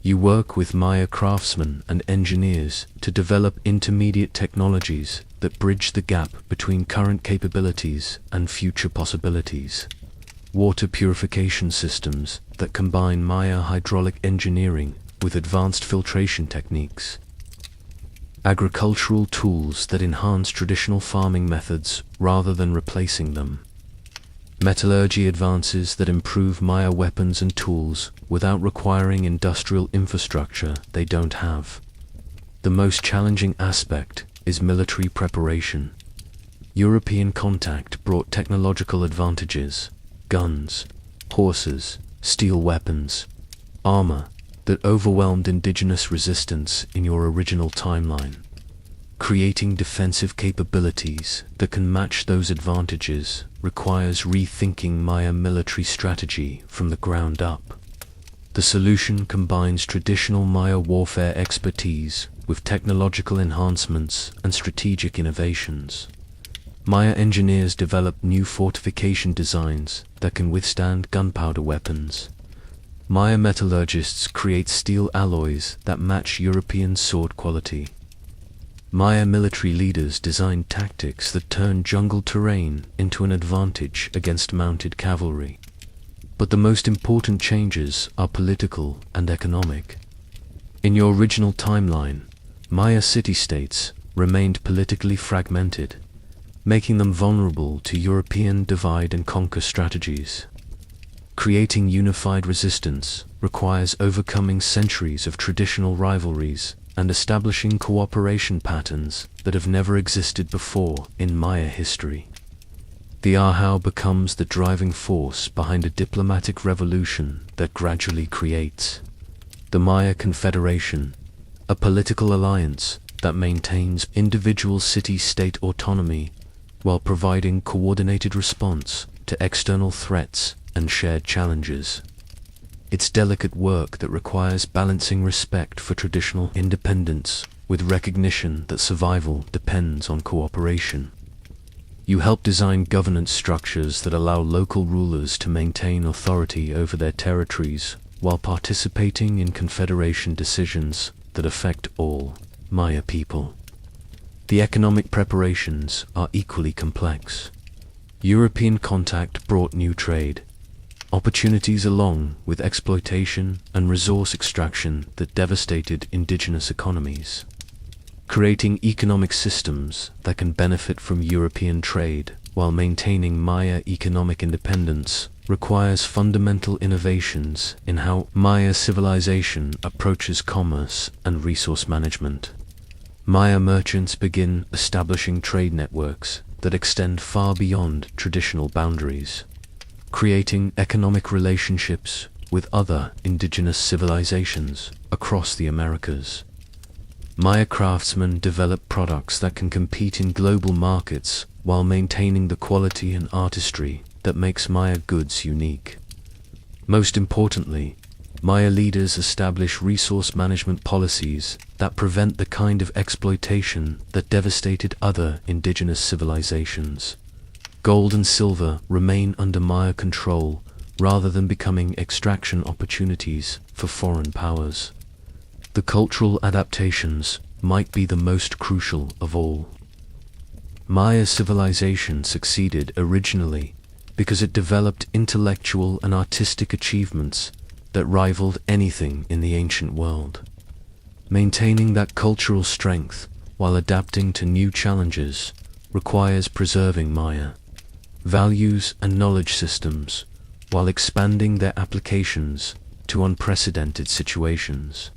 Speaker 1: You work with Maya craftsmen and engineers to develop intermediate technologies that bridge the gap between current capabilities and future possibilities. Water purification systems that combine Maya hydraulic engineering with advanced filtration techniques. agricultural tools that enhance traditional farming methods rather than replacing them, metallurgy advances that improve Maya weapons and tools without requiring industrial infrastructure they don't have. The most challenging aspect is military preparation. European contact brought technological advantages, guns, horses, steel weapons, armor, that overwhelmed indigenous resistance in your original timeline. Creating defensive capabilities that can match those advantages requires rethinking Maya military strategy from the ground up. The solution combines traditional Maya warfare expertise with technological enhancements and strategic innovations. Maya engineers develop new fortification designs that can withstand gunpowder weapons. Maya metallurgists create steel alloys that match European sword quality. Maya military leaders design tactics that turn jungle terrain into an advantage against mounted cavalry. But the most important changes are political and economic. In your original timeline, Maya city-states remained politically fragmented, making them vulnerable to European divide-and-conquer strategies. Creating unified resistance requires overcoming centuries of traditional rivalries and establishing cooperation patterns that have never existed before in Maya history. The Ahau becomes the driving force behind a diplomatic revolution that gradually creates the Maya Confederation, a political alliance that maintains individual city-state autonomy while providing coordinated response to external threats and shared challenges. It's delicate work that requires balancing respect for traditional independence with recognition that survival depends on cooperation. You help design governance structures that allow local rulers to maintain authority over their territories while participating in confederation decisions that affect all Maya people. The economic preparations are equally complex. European contact brought new trade opportunities along with exploitation and resource extraction that devastated indigenous economies. Creating economic systems that can benefit from European trade while maintaining Maya economic independence requires fundamental innovations in how Maya civilization approaches commerce and resource management. Maya merchants begin establishing trade networks that extend far beyond traditional boundaries, creating economic relationships with other indigenous civilizations across the Americas. Maya craftsmen develop products that can compete in global markets while maintaining the quality and artistry that makes Maya goods unique. Most importantly, Maya leaders establish resource management policies that prevent the kind of exploitation that devastated other indigenous civilizations. Gold and silver remain under Maya control rather than becoming extraction opportunities for foreign powers. The cultural adaptations might be the most crucial of all. Maya civilization succeeded originally because it developed intellectual and artistic achievements that rivaled anything in the ancient world. Maintaining that cultural strength while adapting to new challenges requires preserving Maya values and knowledge systems while expanding their applications to unprecedented situations.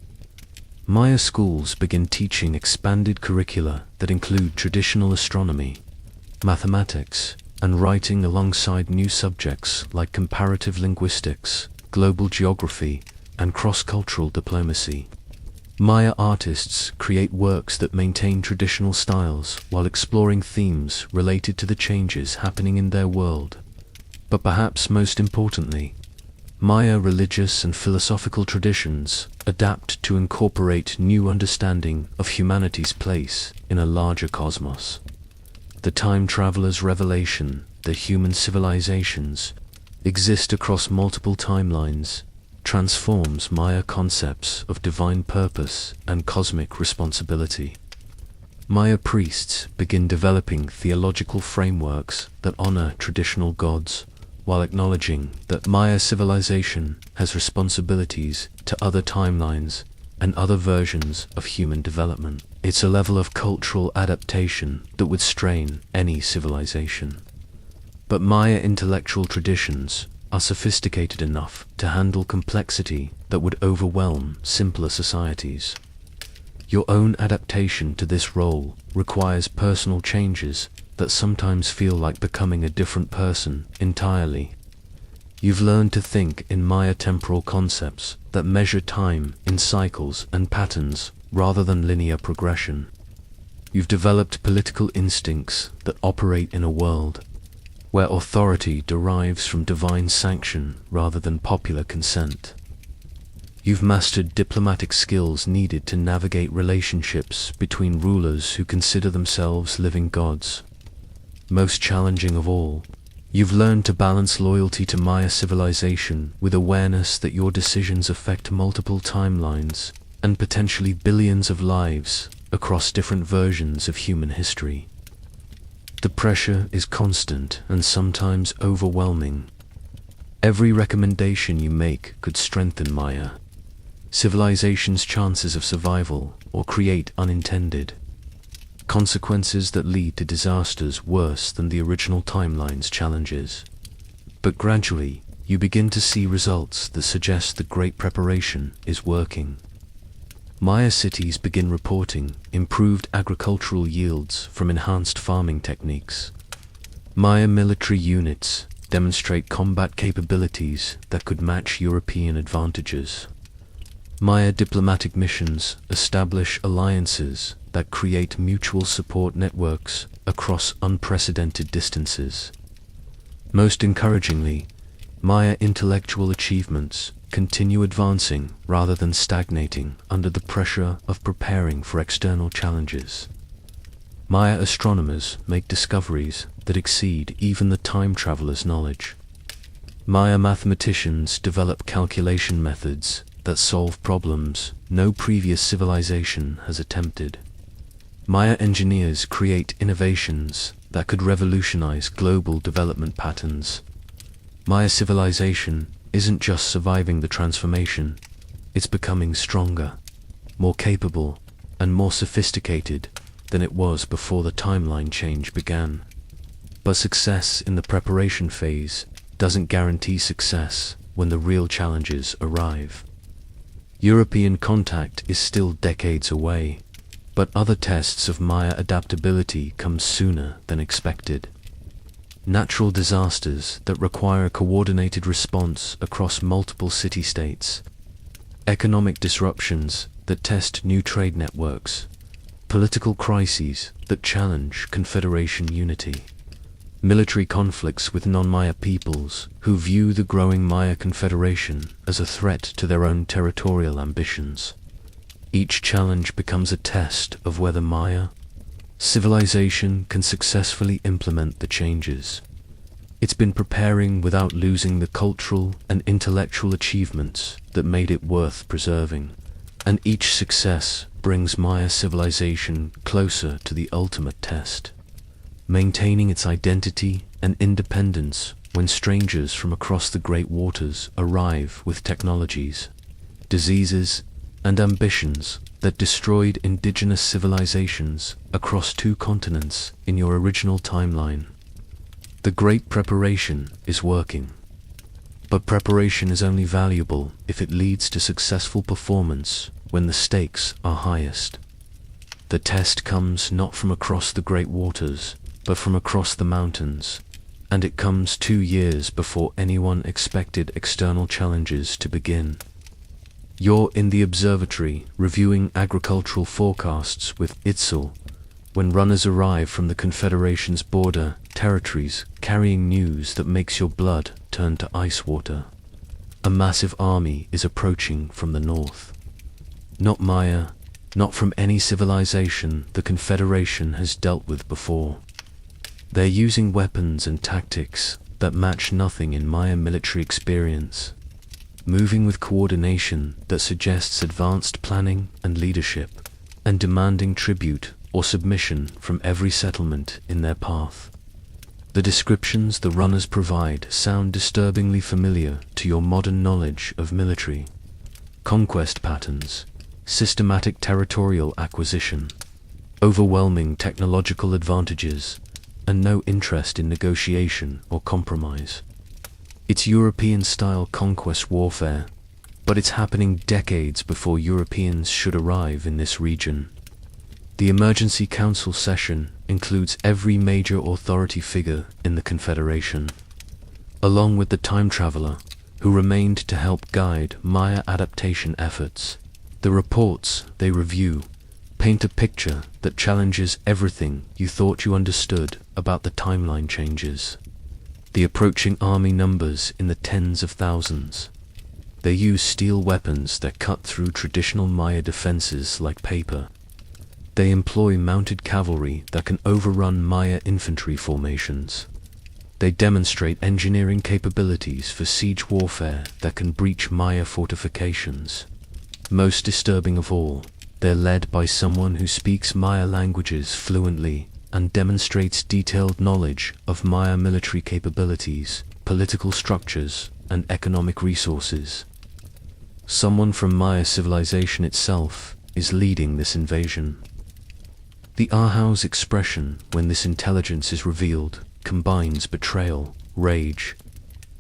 Speaker 1: Maya schools begin teaching expanded curricula that include traditional astronomy, mathematics, and writing alongside new subjects like comparative linguistics, global geography, and cross-cultural diplomacy. Maya artists create works that maintain traditional styles while exploring themes related to the changes happening in their world. But perhaps most importantly, Maya religious and philosophical traditions adapt to incorporate new understanding of humanity's place in a larger cosmos. The time traveler's revelation that human civilizations exist across multiple timelines transforms Maya concepts of divine purpose and cosmic responsibility. Maya priests begin developing theological frameworks that honor traditional gods, while acknowledging that Maya civilization has responsibilities to other timelines and other versions of human development. It's a level of cultural adaptation that would strain any civilization. But Maya intellectual traditions are sophisticated enough to handle complexity that would overwhelm simpler societies. Your own adaptation to this role requires personal changes that sometimes feel like becoming a different person entirely. You've learned to think in Maya temporal concepts that measure time in cycles and patterns rather than linear progression. You've developed political instincts that operate in a world where authority derives from divine sanction rather than popular consent. You've mastered diplomatic skills needed to navigate relationships between rulers who consider themselves living gods. Most challenging of all, you've learned to balance loyalty to Maya civilization with awareness that your decisions affect multiple timelines and potentially billions of lives across different versions of human history. The pressure is constant and sometimes overwhelming. Every recommendation you make could strengthen Maya civilization's chances of survival or create unintended consequences that lead to disasters worse than the original timeline's challenges. But gradually, you begin to see results that suggest the great preparation is working. Maya cities begin reporting improved agricultural yields from enhanced farming techniques. Maya military units demonstrate combat capabilities that could match European advantages. Maya diplomatic missions establish alliances that create mutual support networks across unprecedented distances. Most encouragingly, Maya intellectual achievements continue advancing rather than stagnating under the pressure of preparing for external challenges. Maya astronomers make discoveries that exceed even the time traveler's knowledge. Maya mathematicians develop calculation methods that solve problems no previous civilization has attempted. Maya engineers create innovations that could revolutionize global development patterns. Maya civilization isn't just surviving the transformation, it's becoming stronger, more capable, and more sophisticated than it was before the timeline change began. But success in the preparation phase doesn't guarantee success when the real challenges arrive. European contact is still decades away, but other tests of Maya adaptability come sooner than expected. Natural disasters that require a coordinated response across multiple city-states, economic disruptions that test new trade networks, political crises that challenge Confederation unity, military conflicts with non-Maya peoples who view the growing Maya Confederation as a threat to their own territorial ambitions. Each challenge becomes a test of whether Maya civilization can successfully implement the changes. It's been preparing without losing the cultural and intellectual achievements that made it worth preserving, and each success brings Maya civilization closer to the ultimate test, maintaining its identity and independence when strangers from across the great waters arrive with technologies, diseases, and ambitions that destroyed indigenous civilizations across 2 continents in your original timeline. The great preparation is working. But preparation is only valuable if it leads to successful performance when the stakes are highest. The test comes not from across the great waters, but from across the mountains, and it comes 2 years before anyone expected external challenges to begin. You're in the observatory reviewing agricultural forecasts with Itzel when runners arrive from the Confederation's border territories carrying news that makes your blood turn to ice water. A massive army is approaching from the north. Not Maya, not from any civilization the Confederation has dealt with before. They're using weapons and tactics that match nothing in Maya military experience, moving with coordination that suggests advanced planning and leadership, and demanding tribute or submission from every settlement in their path. The descriptions the runners provide sound disturbingly familiar to your modern knowledge of military conquest patterns, systematic territorial acquisition, overwhelming technological advantages, and no interest in negotiation or compromise. It's European-style conquest warfare, but it's happening decades before Europeans should arrive in this region. The Emergency Council session includes every major authority figure in the Confederation, along with the time traveler, who remained to help guide Maya adaptation efforts. The reports they review paint a picture that challenges everything you thought you understood about the timeline changes. The approaching army numbers in the tens of thousands. They use steel weapons that cut through traditional Maya defenses like paper. They employ mounted cavalry that can overrun Maya infantry formations. They demonstrate engineering capabilities for siege warfare that can breach Maya fortifications. Most disturbing of all, they're led by someone who speaks Maya languages fluently and demonstrates detailed knowledge of Maya military capabilities, political structures, and economic resources. Someone from Maya civilization itself is leading this invasion. The Ahau's expression when this intelligence is revealed combines betrayal, rage,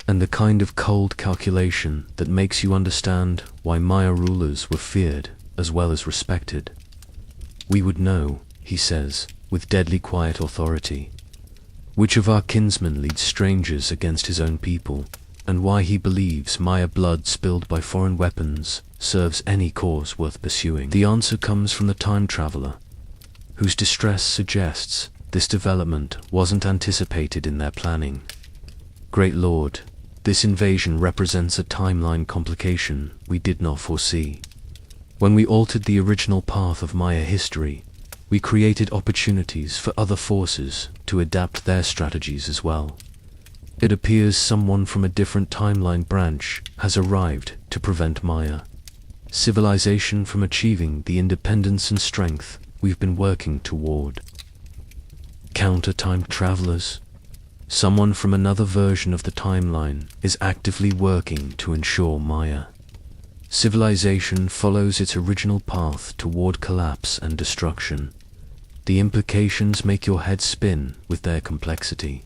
Speaker 1: and the kind of cold calculation that makes you understand why Maya rulers were feared as well as respected. We would know, he says, with deadly quiet authority, which of our kinsmen leads strangers against his own people, and why he believes Maya blood spilled by foreign weapons serves any cause worth pursuing. The answer comes from the time traveler, whose distress suggests this development wasn't anticipated in their planning. Great Lord, this invasion represents a timeline complication we did not foresee. When we altered the original path of Maya history, we created opportunities for other forces to adapt their strategies as well. It appears someone from a different timeline branch has arrived to prevent Maya civilization from achieving the independence and strength we've been working toward. Counter-time travelers. Someone from another version of the timeline is actively working to ensure Maya civilization follows its original path toward collapse and destruction. The implications make your head spin with their complexity.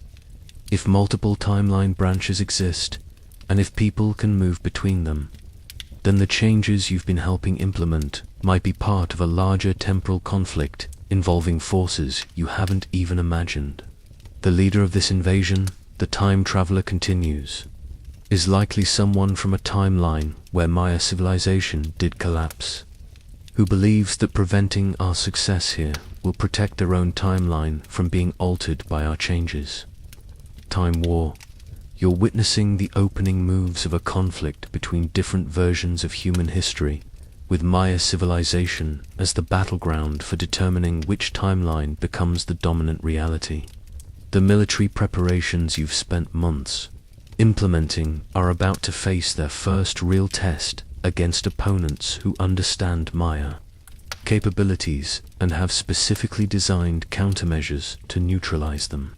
Speaker 1: If multiple timeline branches exist, and if people can move between them, then the changes you've been helping implement might be part of a larger temporal conflict involving forces you haven't even imagined. The leader of this invasion, the time traveler continues, is likely someone from a timeline where Maya civilization did collapse, who believes that preventing our success here will protect their own timeline from being altered by our changes. Time War. You're witnessing the opening moves of a conflict between different versions of human history, with Maya civilization as the battleground for determining which timeline becomes the dominant reality. The military preparations you've spent months implementing are about to face their first real test against opponents who understand Maya capabilities and have specifically designed countermeasures to neutralize them.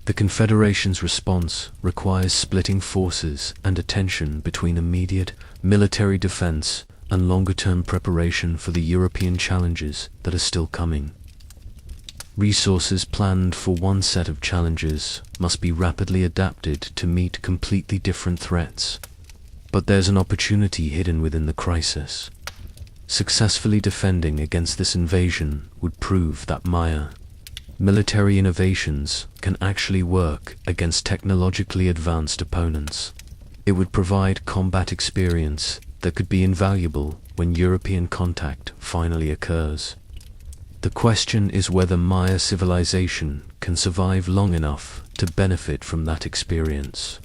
Speaker 1: The Confederation's response requires splitting forces and attention between immediate military defense and longer-term preparation for the European challenges that are still coming. Resources planned for one set of challenges must be rapidly adapted to meet completely different threats. But there's an opportunity hidden within the crisis. Successfully defending against this invasion would prove that Maya military innovations can actually work against technologically advanced opponents. It would provide combat experience that could be invaluable when European contact finally occurs. The question is whether Maya civilization can survive long enough to benefit from that experience.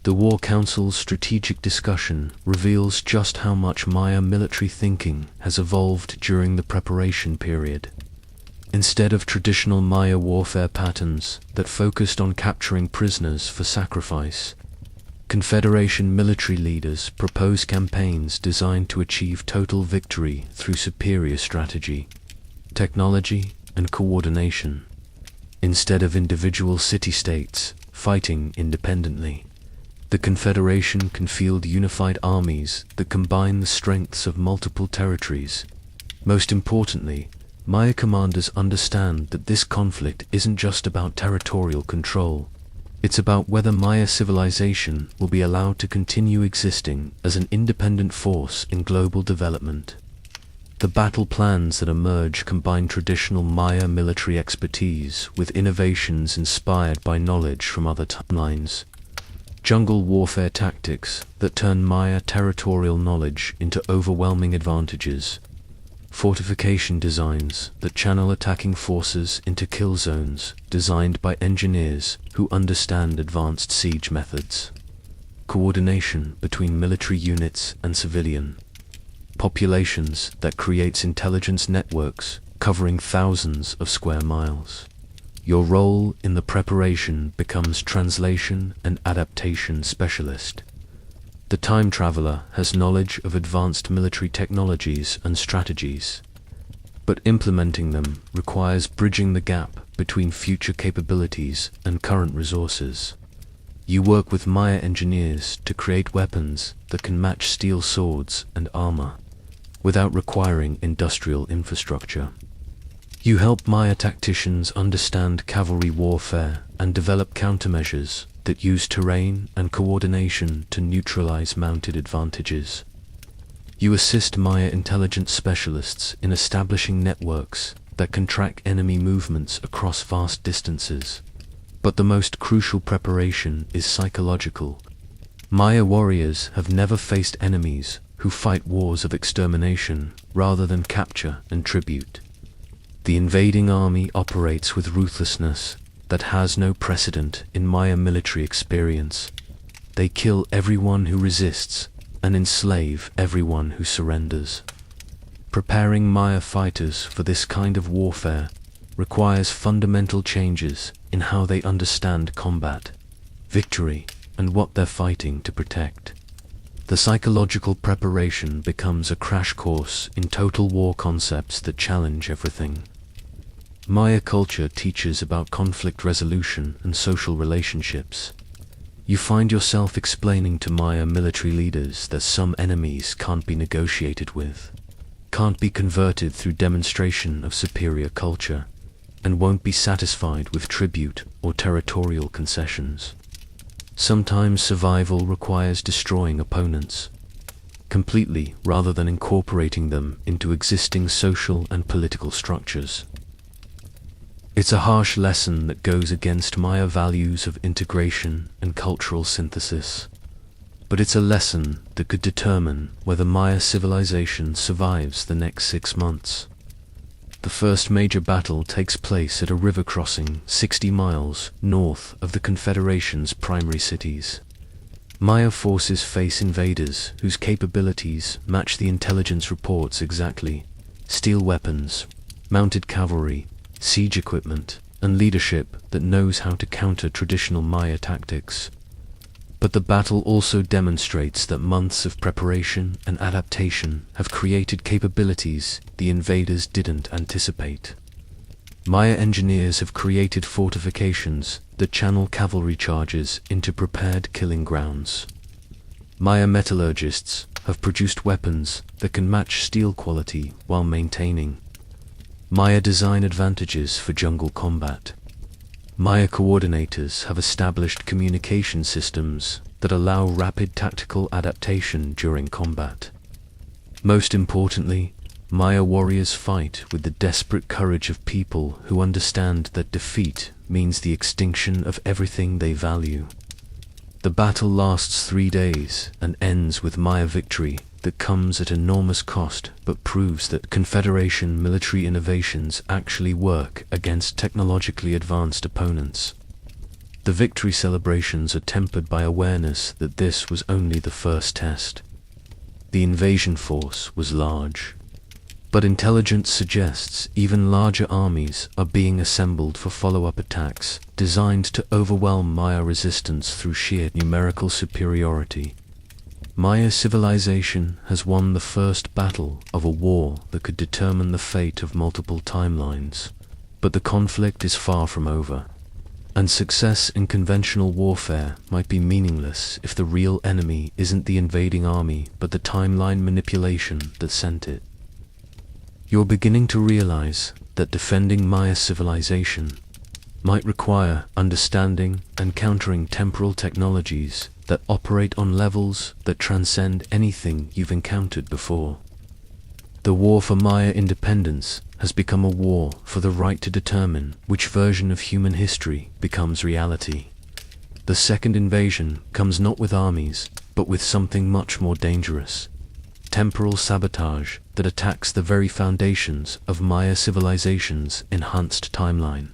Speaker 1: The War Council's strategic discussion reveals just how much Maya military thinking has evolved during the preparation period. Instead of traditional Maya warfare patterns that focused on capturing prisoners for sacrifice, Confederation military leaders propose campaigns designed to achieve total victory through superior strategy, technology, and coordination, instead of individual city-states fighting independently. The Confederation can field unified armies that combine the strengths of multiple territories. Most importantly, Maya commanders understand that this conflict isn't just about territorial control. It's about whether Maya civilization will be allowed to continue existing as an independent force in global development. The battle plans that emerge combine traditional Maya military expertise with innovations inspired by knowledge from other timelines. Jungle warfare tactics that turn Maya territorial knowledge into overwhelming advantages. Fortification designs that channel attacking forces into kill zones designed by engineers who understand advanced siege methods. Coordination between military units and civilian populations that creates intelligence networks covering thousands of square miles. Your role in the preparation becomes translation and adaptation specialist. The time traveler has knowledge of advanced military technologies and strategies, but implementing them requires bridging the gap between future capabilities and current resources. You work with Maya engineers to create weapons that can match steel swords and armor, without requiring industrial infrastructure. You help Maya tacticians understand cavalry warfare and develop countermeasures that use terrain and coordination to neutralize mounted advantages. You assist Maya intelligence specialists in establishing networks that can track enemy movements across vast distances. But the most crucial preparation is psychological. Maya warriors have never faced enemies who fight wars of extermination rather than capture and tribute. The invading army operates with ruthlessness that has no precedent in Maya military experience. They kill everyone who resists and enslave everyone who surrenders. Preparing Maya fighters for this kind of warfare requires fundamental changes in how they understand combat, victory, and what they're fighting to protect. The psychological preparation becomes a crash course in total war concepts that challenge everything. Maya culture teaches about conflict resolution and social relationships. You find yourself explaining to Maya military leaders that some enemies can't be negotiated with, can't be converted through demonstration of superior culture, and won't be satisfied with tribute or territorial concessions. Sometimes survival requires destroying opponents completely rather than incorporating them into existing social and political structures. It's a harsh lesson that goes against Maya values of integration and cultural synthesis, but it's a lesson that could determine whether Maya civilization survives the next 6 months. The first major battle takes place at a river crossing 60 miles north of the Confederation's primary cities. Maya forces face invaders whose capabilities match the intelligence reports exactly: steel weapons, mounted cavalry, siege equipment, and leadership that knows how to counter traditional Maya tactics. But the battle also demonstrates that months of preparation and adaptation have created capabilities the invaders didn't anticipate. Maya engineers have created fortifications that channel cavalry charges into prepared killing grounds. Maya metallurgists have produced weapons that can match steel quality while maintaining Maya design advantages for jungle combat. Maya coordinators have established communication systems that allow rapid tactical adaptation during combat. Most importantly, Maya warriors fight with the desperate courage of people who understand that defeat means the extinction of everything they value. The battle lasts 3 days and ends with Maya victory that comes at enormous cost but proves that Confederation military innovations actually work against technologically advanced opponents. The victory celebrations are tempered by awareness that this was only the first test. The invasion force was large, but intelligence suggests even larger armies are being assembled for follow-up attacks designed to overwhelm Maya resistance through sheer numerical superiority. Maya civilization has won the first battle of a war that could determine the fate of multiple timelines, but the conflict is far from over, and success in conventional warfare might be meaningless if the real enemy isn't the invading army but the timeline manipulation that sent it. You're beginning to realize that defending Maya civilization might require understanding and countering temporal technologies that operate on levels that transcend anything you've encountered before. The war for Maya independence has become a war for the right to determine which version of human history becomes reality. The second invasion comes not with armies, but with something much more dangerous: temporal sabotage that attacks the very foundations of Maya civilization's enhanced timeline.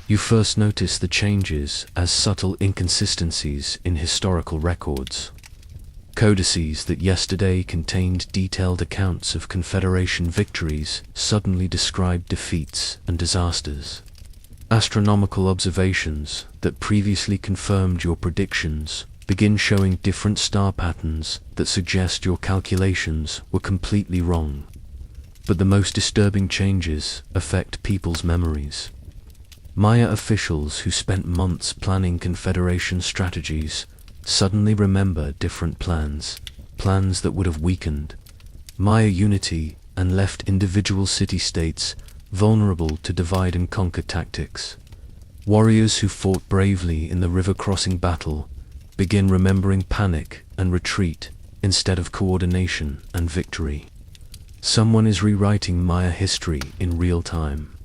Speaker 1: You first notice the changes as subtle inconsistencies in historical records. Codices that yesterday contained detailed accounts of Confederation victories suddenly describe defeats and disasters. Astronomical observations that previously confirmed your predictions begin showing different star patterns that suggest your calculations were completely wrong. But the most disturbing changes affect people's memories. Maya officials who spent months planning Confederation strategies suddenly remember different plans that would have weakened Maya unity and left individual city-states vulnerable to divide-and-conquer tactics. Warriors who fought bravely in the river-crossing battle begin remembering panic and retreat instead of coordination and victory. Someone is rewriting Maya history in real time,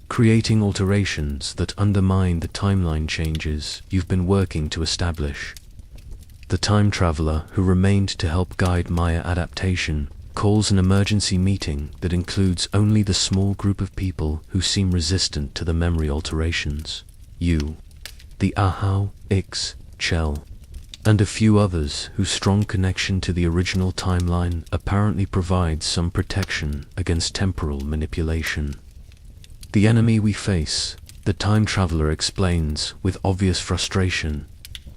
Speaker 1: creating alterations that undermine the timeline changes you've been working to establish. The time traveler who remained to help guide Maya adaptation calls an emergency meeting that includes only the small group of people who seem resistant to the memory alterations. You, the Ahau, Ix, Chell, and a few others whose strong connection to the original timeline apparently provides some protection against temporal manipulation. The enemy we face, the time traveler explains with obvious frustration,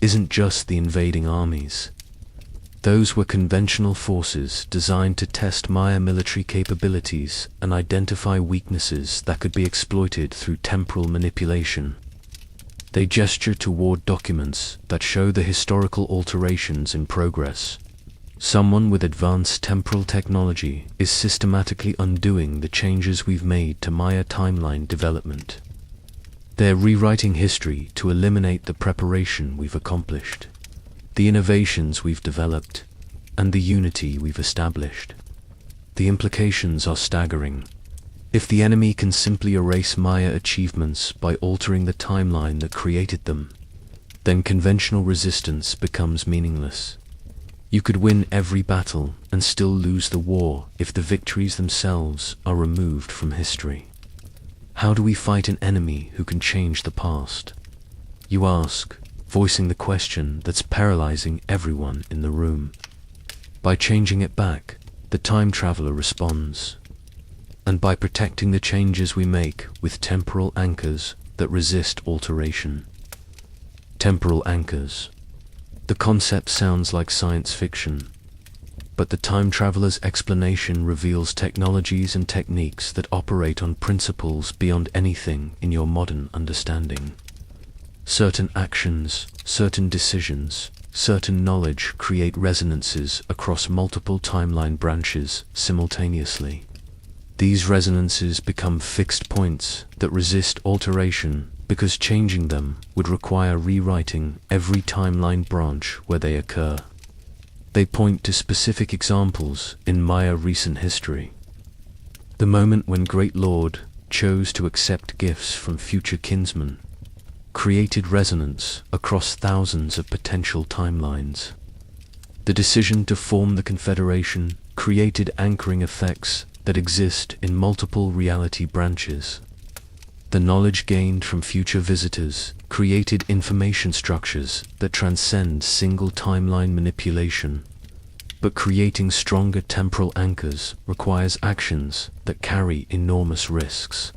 Speaker 1: isn't just the invading armies. Those were conventional forces designed to test Maya military capabilities and identify weaknesses that could be exploited through temporal manipulation. They gesture toward documents that show the historical alterations in progress. Someone with advanced temporal technology is systematically undoing the changes we've made to Maya timeline development. They're rewriting history to eliminate the preparation we've accomplished, the innovations we've developed, and the unity we've established. The implications are staggering. If the enemy can simply erase Maya achievements by altering the timeline that created them, then conventional resistance becomes meaningless. You could win every battle and still lose the war if the victories themselves are removed from history. How do we fight an enemy who can change the past? You ask, voicing the question that's paralyzing everyone in the room. By changing it back, the time traveler responds. And by protecting the changes we make with temporal anchors that resist alteration. Temporal anchors. The concept sounds like science fiction, but the time traveler's explanation reveals technologies and techniques that operate on principles beyond anything in your modern understanding. Certain actions, certain decisions, certain knowledge create resonances across multiple timeline branches simultaneously. These resonances become fixed points that resist alteration because changing them would require rewriting every timeline branch where they occur. They point to specific examples in Maya recent history. The moment when Great Lord chose to accept gifts from future kinsmen created resonance across thousands of potential timelines. The decision to form the Confederation created anchoring effects that exist in multiple reality branches. The knowledge gained from future visitors created information structures that transcend single timeline manipulation. But creating stronger temporal anchors requires actions that carry enormous risks.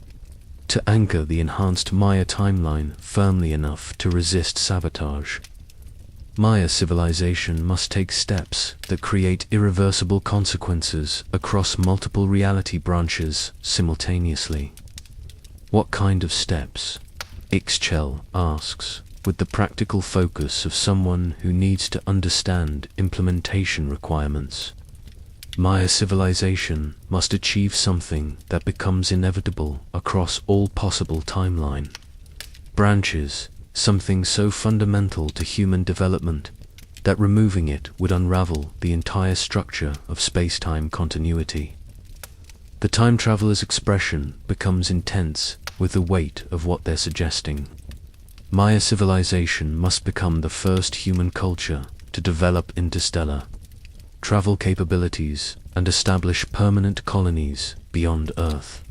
Speaker 1: To anchor the enhanced Maya timeline firmly enough to resist sabotage, Maya civilization must take steps that create irreversible consequences across multiple reality branches simultaneously. What kind of steps? Ixchel asks, with the practical focus of someone who needs to understand implementation requirements. Maya civilization must achieve something that becomes inevitable across all possible timeline branches, something so fundamental to human development that removing it would unravel the entire structure of space-time continuity. The time traveler's expression becomes intense with the weight of what they're suggesting. Maya civilization must become the first human culture to develop interstellar travel capabilities and establish permanent colonies beyond Earth.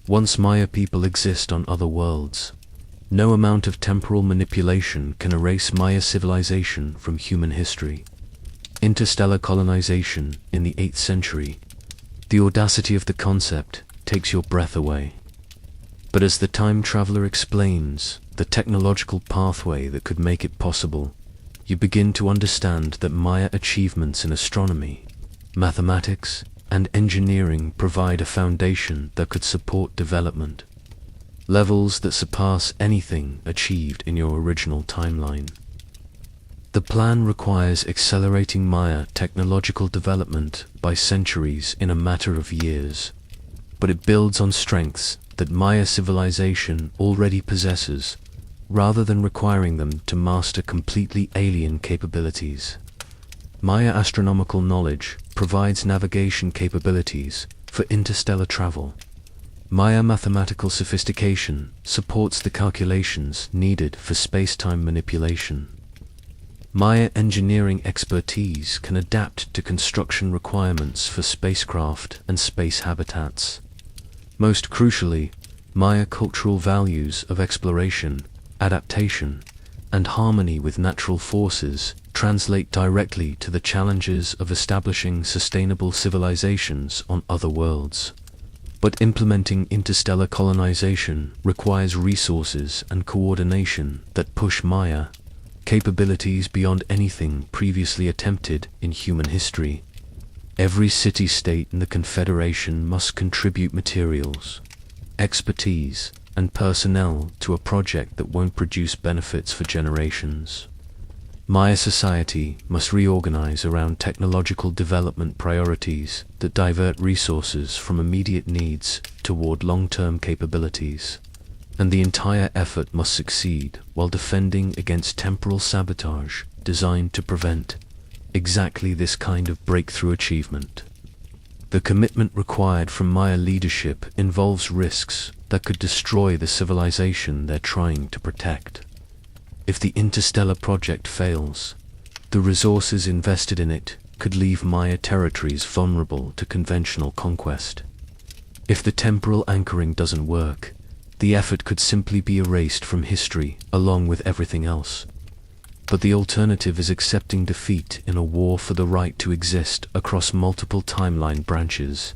Speaker 1: Once Maya people exist on other worlds, no amount of temporal manipulation can erase Maya civilization from human history. Interstellar colonization in the 8th century. The audacity of the concept takes your breath away. But as the time traveler explains the technological pathway that could make it possible, you begin to understand that Maya achievements in astronomy, mathematics, and engineering provide a foundation that could support development, levels that surpass anything achieved in your original timeline. The plan requires accelerating Maya technological development by centuries in a matter of years, but it builds on strengths that Maya civilization already possesses, rather than requiring them to master completely alien capabilities. Maya astronomical knowledge provides navigation capabilities for interstellar travel. Maya mathematical sophistication supports the calculations needed for space-time manipulation. Maya engineering expertise can adapt to construction requirements for spacecraft and space habitats. Most crucially, Maya cultural values of exploration, adaptation, and harmony with natural forces translate directly to the challenges of establishing sustainable civilizations on other worlds. But implementing interstellar colonization requires resources and coordination that push Maya capabilities beyond anything previously attempted in human history. Every city-state in the Confederation must contribute materials, expertise, and personnel to a project that won't produce benefits for generations. Maya society must reorganize around technological development priorities that divert resources from immediate needs toward long-term capabilities, and the entire effort must succeed while defending against temporal sabotage designed to prevent exactly this kind of breakthrough achievement. The commitment required from Maya leadership involves risks that could destroy the civilization they're trying to protect. If the interstellar project fails, the resources invested in it could leave Maya territories vulnerable to conventional conquest. If the temporal anchoring doesn't work, the effort could simply be erased from history along with everything else. But the alternative is accepting defeat in a war for the right to exist across multiple timeline branches.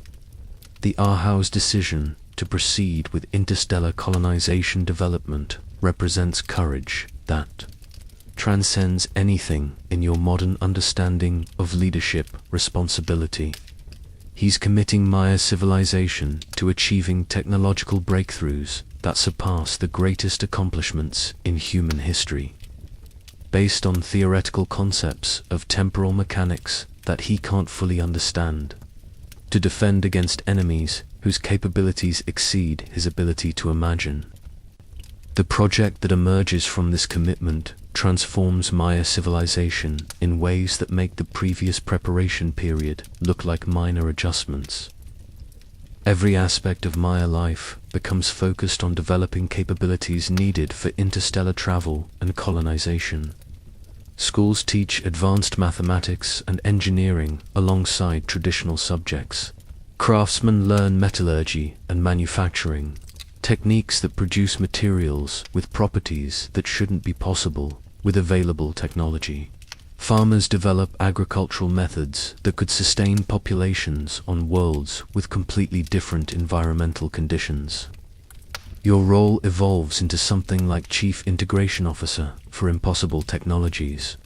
Speaker 1: The Ahau's decision to proceed with interstellar colonization development represents courage that transcends anything in your modern understanding of leadership responsibility. He's committing Maya civilization to achieving technological breakthroughs that surpass the greatest accomplishments in human history, based on theoretical concepts of temporal mechanics that he can't fully understand, to defend against enemies whose capabilities exceed his ability to imagine. The project that emerges from this commitment transforms Maya civilization in ways that make the previous preparation period look like minor adjustments. Every aspect of Maya life becomes focused on developing capabilities needed for interstellar travel and colonization. Schools teach advanced mathematics and engineering alongside traditional subjects. Craftsmen learn metallurgy and manufacturing, techniques that produce materials with properties that shouldn't be possible with available technology. Farmers develop agricultural methods that could sustain populations on worlds with completely different environmental conditions. Your role evolves into something like Chief Integration Officer for impossible technologies.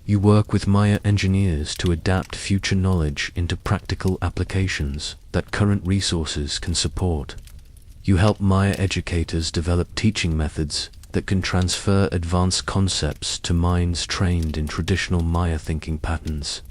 Speaker 1: You work with Maya engineers to adapt future knowledge into practical applications that current resources can support. You help Maya educators develop teaching methods that can transfer advanced concepts to minds trained in traditional Maya thinking patterns.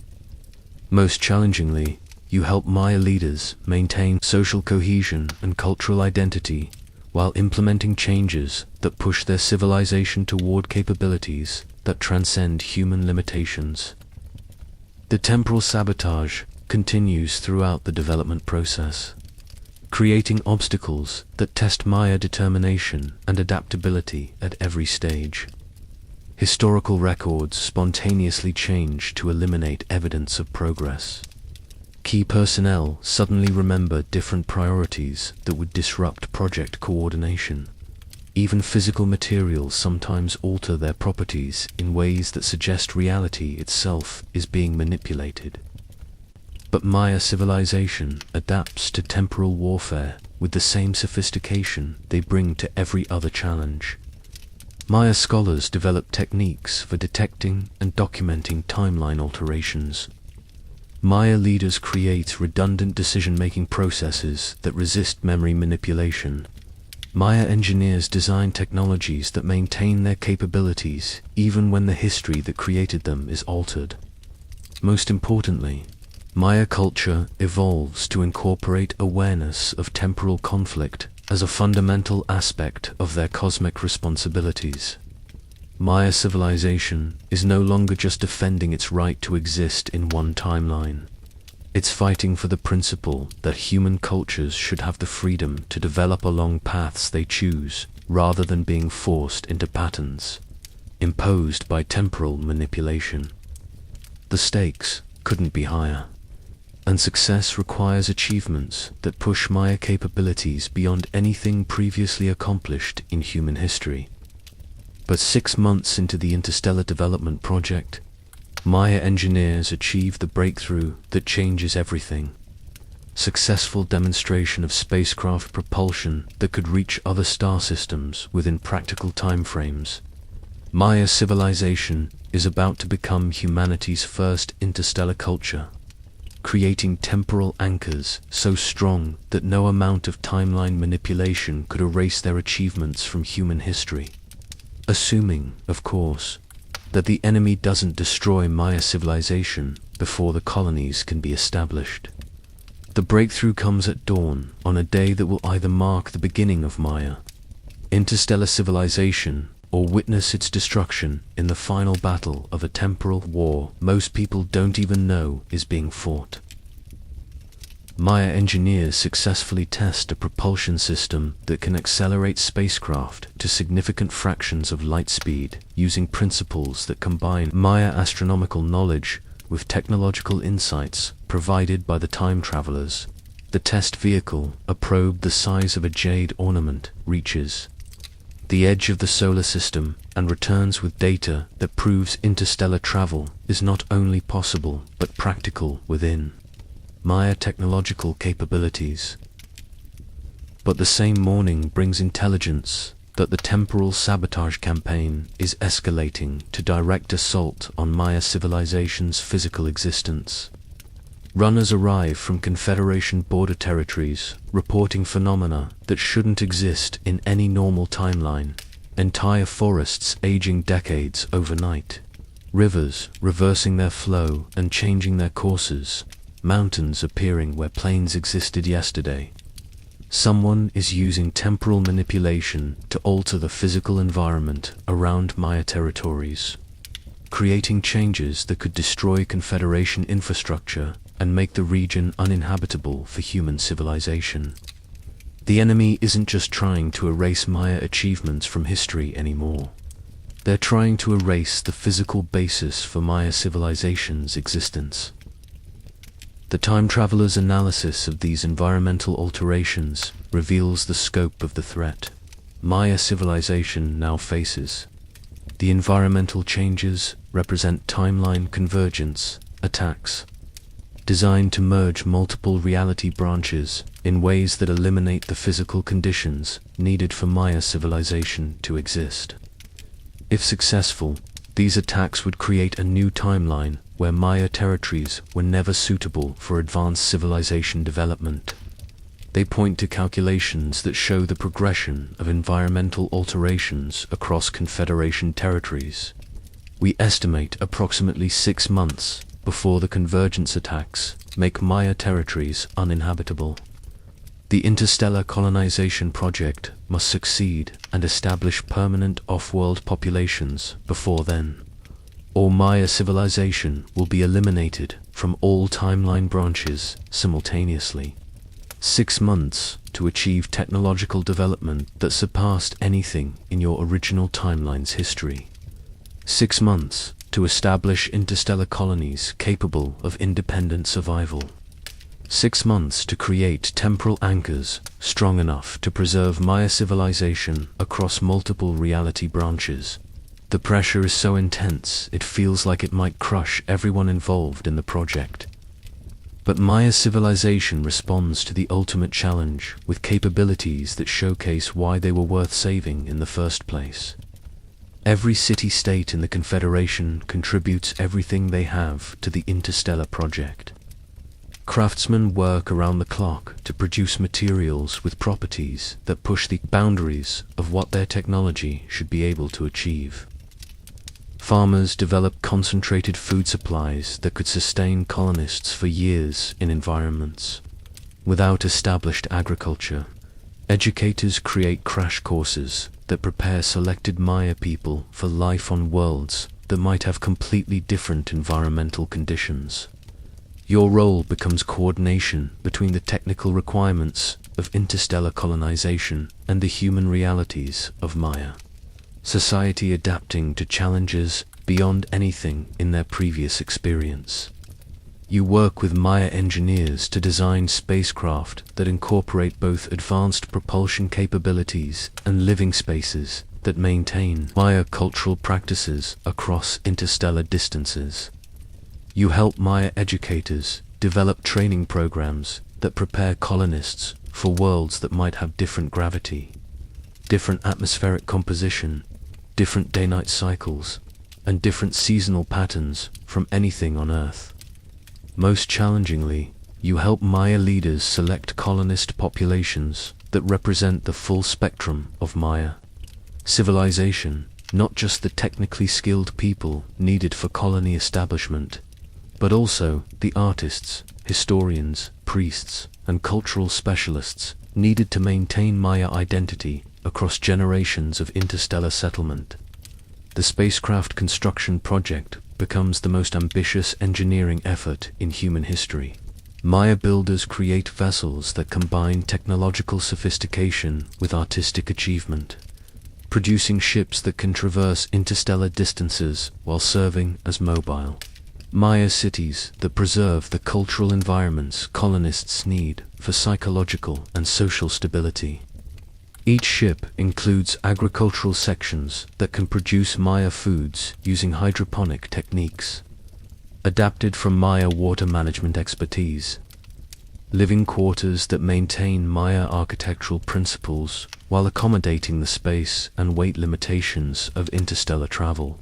Speaker 1: Most challengingly, you help Maya leaders maintain social cohesion and cultural identity while implementing changes that push their civilization toward capabilities that transcend human limitations. The temporal sabotage continues throughout the development process, creating obstacles that test Maya determination and adaptability at every stage. Historical records spontaneously change to eliminate evidence of progress. Key personnel suddenly remember different priorities that would disrupt project coordination. Even physical materials sometimes alter their properties in ways that suggest reality itself is being manipulated. But Maya civilization adapts to temporal warfare with the same sophistication they bring to every other challenge. Maya scholars develop techniques for detecting and documenting timeline alterations. Maya leaders create redundant decision-making processes that resist memory manipulation. Maya engineers design technologies that maintain their capabilities even when the history that created them is altered. Most importantly, Maya culture evolves to incorporate awareness of temporal conflict as a fundamental aspect of their cosmic responsibilities. Maya civilization is no longer just defending its right to exist in one timeline. It's fighting for the principle that human cultures should have the freedom to develop along paths they choose, rather than being forced into patterns imposed by temporal manipulation. The stakes couldn't be higher, and success requires achievements that push Maya capabilities beyond anything previously accomplished in human history. But 6 months into the interstellar development project, Maya engineers achieve the breakthrough that changes everything. Successful demonstration of spacecraft propulsion that could reach other star systems within practical timeframes. Maya civilization is about to become humanity's first interstellar culture, creating temporal anchors so strong that no amount of timeline manipulation could erase their achievements from human history. Assuming, of course, that the enemy doesn't destroy Maya civilization before the colonies can be established. The breakthrough comes at dawn on a day that will either mark the beginning of Maya interstellar civilization or witness its destruction in the final battle of a temporal war most people don't even know is being fought. Maya engineers successfully test a propulsion system that can accelerate spacecraft to significant fractions of light speed using principles that combine Maya astronomical knowledge with technological insights provided by the time travelers. The test vehicle, a probe the size of a jade ornament, reaches the edge of the solar system and returns with data that proves interstellar travel is not only possible but practical within Maya technological capabilities. But the same morning brings intelligence that the temporal sabotage campaign is escalating to direct assault on Maya civilization's physical existence. Runners arrive from Confederation border territories, reporting phenomena that shouldn't exist in any normal timeline. Entire forests aging decades overnight, rivers reversing their flow and changing their courses, mountains appearing where plains existed yesterday. Someone is using temporal manipulation to alter the physical environment around Maya territories, creating changes that could destroy Confederation infrastructure and make the region uninhabitable for human civilization. The enemy isn't just trying to erase Maya achievements from history anymore. They're trying to erase the physical basis for Maya civilization's existence. The time traveler's analysis of these environmental alterations reveals the scope of the threat Maya civilization now faces. The environmental changes represent timeline convergence attacks, designed to merge multiple reality branches in ways that eliminate the physical conditions needed for Maya civilization to exist. If successful, these attacks would create a new timeline where Maya territories were never suitable for advanced civilization development. They point to calculations that show the progression of environmental alterations across Confederation territories. We estimate approximately 6 months before the convergence attacks make Maya territories uninhabitable. The interstellar colonization project must succeed and establish permanent off-world populations before then, or Maya civilization will be eliminated from all timeline branches simultaneously. 6 months to achieve technological development that surpassed anything in your original timeline's history. 6 months to establish interstellar colonies capable of independent survival. 6 months to create temporal anchors strong enough to preserve Maya civilization across multiple reality branches. The pressure is so intense it feels like it might crush everyone involved in the project. But Maya civilization responds to the ultimate challenge with capabilities that showcase why they were worth saving in the first place. Every city-state in the Confederation contributes everything they have to the interstellar project. Craftsmen work around the clock to produce materials with properties that push the boundaries of what their technology should be able to achieve. Farmers develop concentrated food supplies that could sustain colonists for years in environments without established agriculture. Educators create crash courses that prepare selected Maya people for life on worlds that might have completely different environmental conditions. Your role becomes coordination between the technical requirements of interstellar colonization and the human realities of Maya. Society adapting to challenges beyond anything in their previous experience. You work with Maya engineers to design spacecraft that incorporate both advanced propulsion capabilities and living spaces that maintain Maya cultural practices across interstellar distances. You help Maya educators develop training programs that prepare colonists for worlds that might have different gravity, different atmospheric composition, different day-night cycles, and different seasonal patterns from anything on Earth. Most challengingly, you help Maya leaders select colonist populations that represent the full spectrum of Maya civilization, not just the technically skilled people needed for colony establishment, but also the artists, historians, priests, and cultural specialists needed to maintain Maya identity across generations of interstellar settlement. The spacecraft construction project becomes the most ambitious engineering effort in human history. Maya builders create vessels that combine technological sophistication with artistic achievement, producing ships that can traverse interstellar distances while serving as mobile Maya cities that preserve the cultural environments colonists need for psychological and social stability. Each ship includes agricultural sections that can produce Maya foods using hydroponic techniques, adapted from Maya water management expertise. Living quarters that maintain Maya architectural principles while accommodating the space and weight limitations of interstellar travel.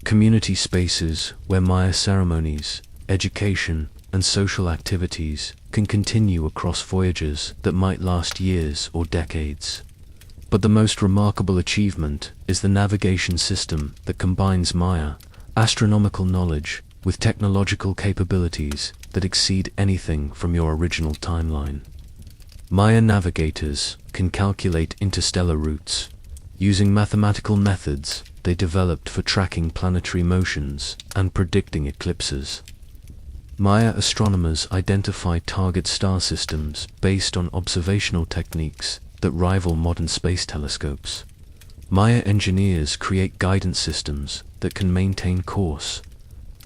Speaker 1: Community spaces where Maya ceremonies, education, and social activities can continue across voyages that might last years or decades. But the most remarkable achievement is the navigation system that combines Maya astronomical knowledge with technological capabilities that exceed anything from your original timeline. Maya navigators can calculate interstellar routes using mathematical methods they developed for tracking planetary motions and predicting eclipses. Maya astronomers identify target star systems based on observational techniques that rival modern space telescopes. Maya engineers create guidance systems that can maintain course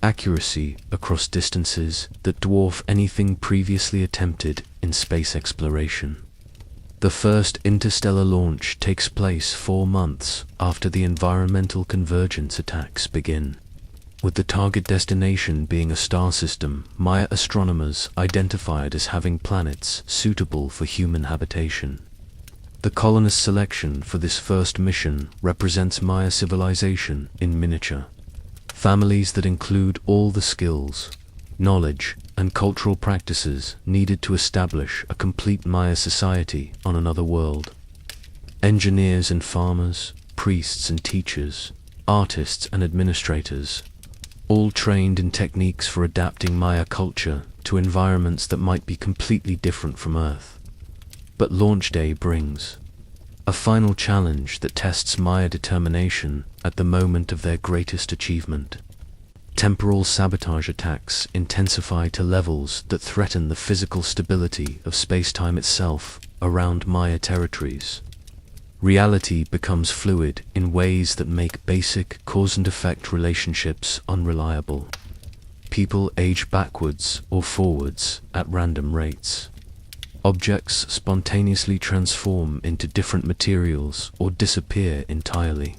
Speaker 1: accuracy across distances that dwarf anything previously attempted in space exploration. The first interstellar launch takes place 4 months after the environmental convergence attacks begin. With the target destination being a star system Maya astronomers identified as having planets suitable for human habitation. The colonist selection for this first mission represents Maya civilization in miniature. Families that include all the skills, knowledge, and cultural practices needed to establish a complete Maya society on another world. Engineers and farmers, priests and teachers, artists and administrators, all trained in techniques for adapting Maya culture to environments that might be completely different from Earth. But launch day brings a final challenge that tests Maya determination at the moment of their greatest achievement. Temporal sabotage attacks intensify to levels that threaten the physical stability of space-time itself around Maya territories. Reality becomes fluid in ways that make basic cause-and-effect relationships unreliable. People age backwards or forwards at random rates. Objects spontaneously transform into different materials or disappear entirely.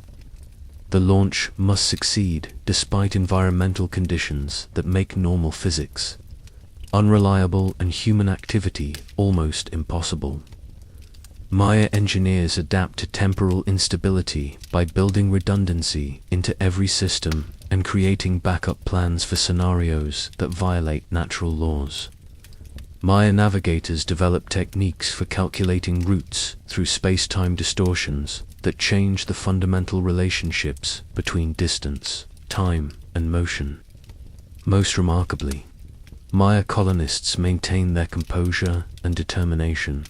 Speaker 1: The launch must succeed despite environmental conditions that make normal physics unreliable and human activity almost impossible. Maya engineers adapt to temporal instability by building redundancy into every system and creating backup plans for scenarios that violate natural laws. Maya navigators develop techniques for calculating routes through space-time distortions that change the fundamental relationships between distance, time, and motion. Most remarkably, Maya colonists maintain their composure and determination,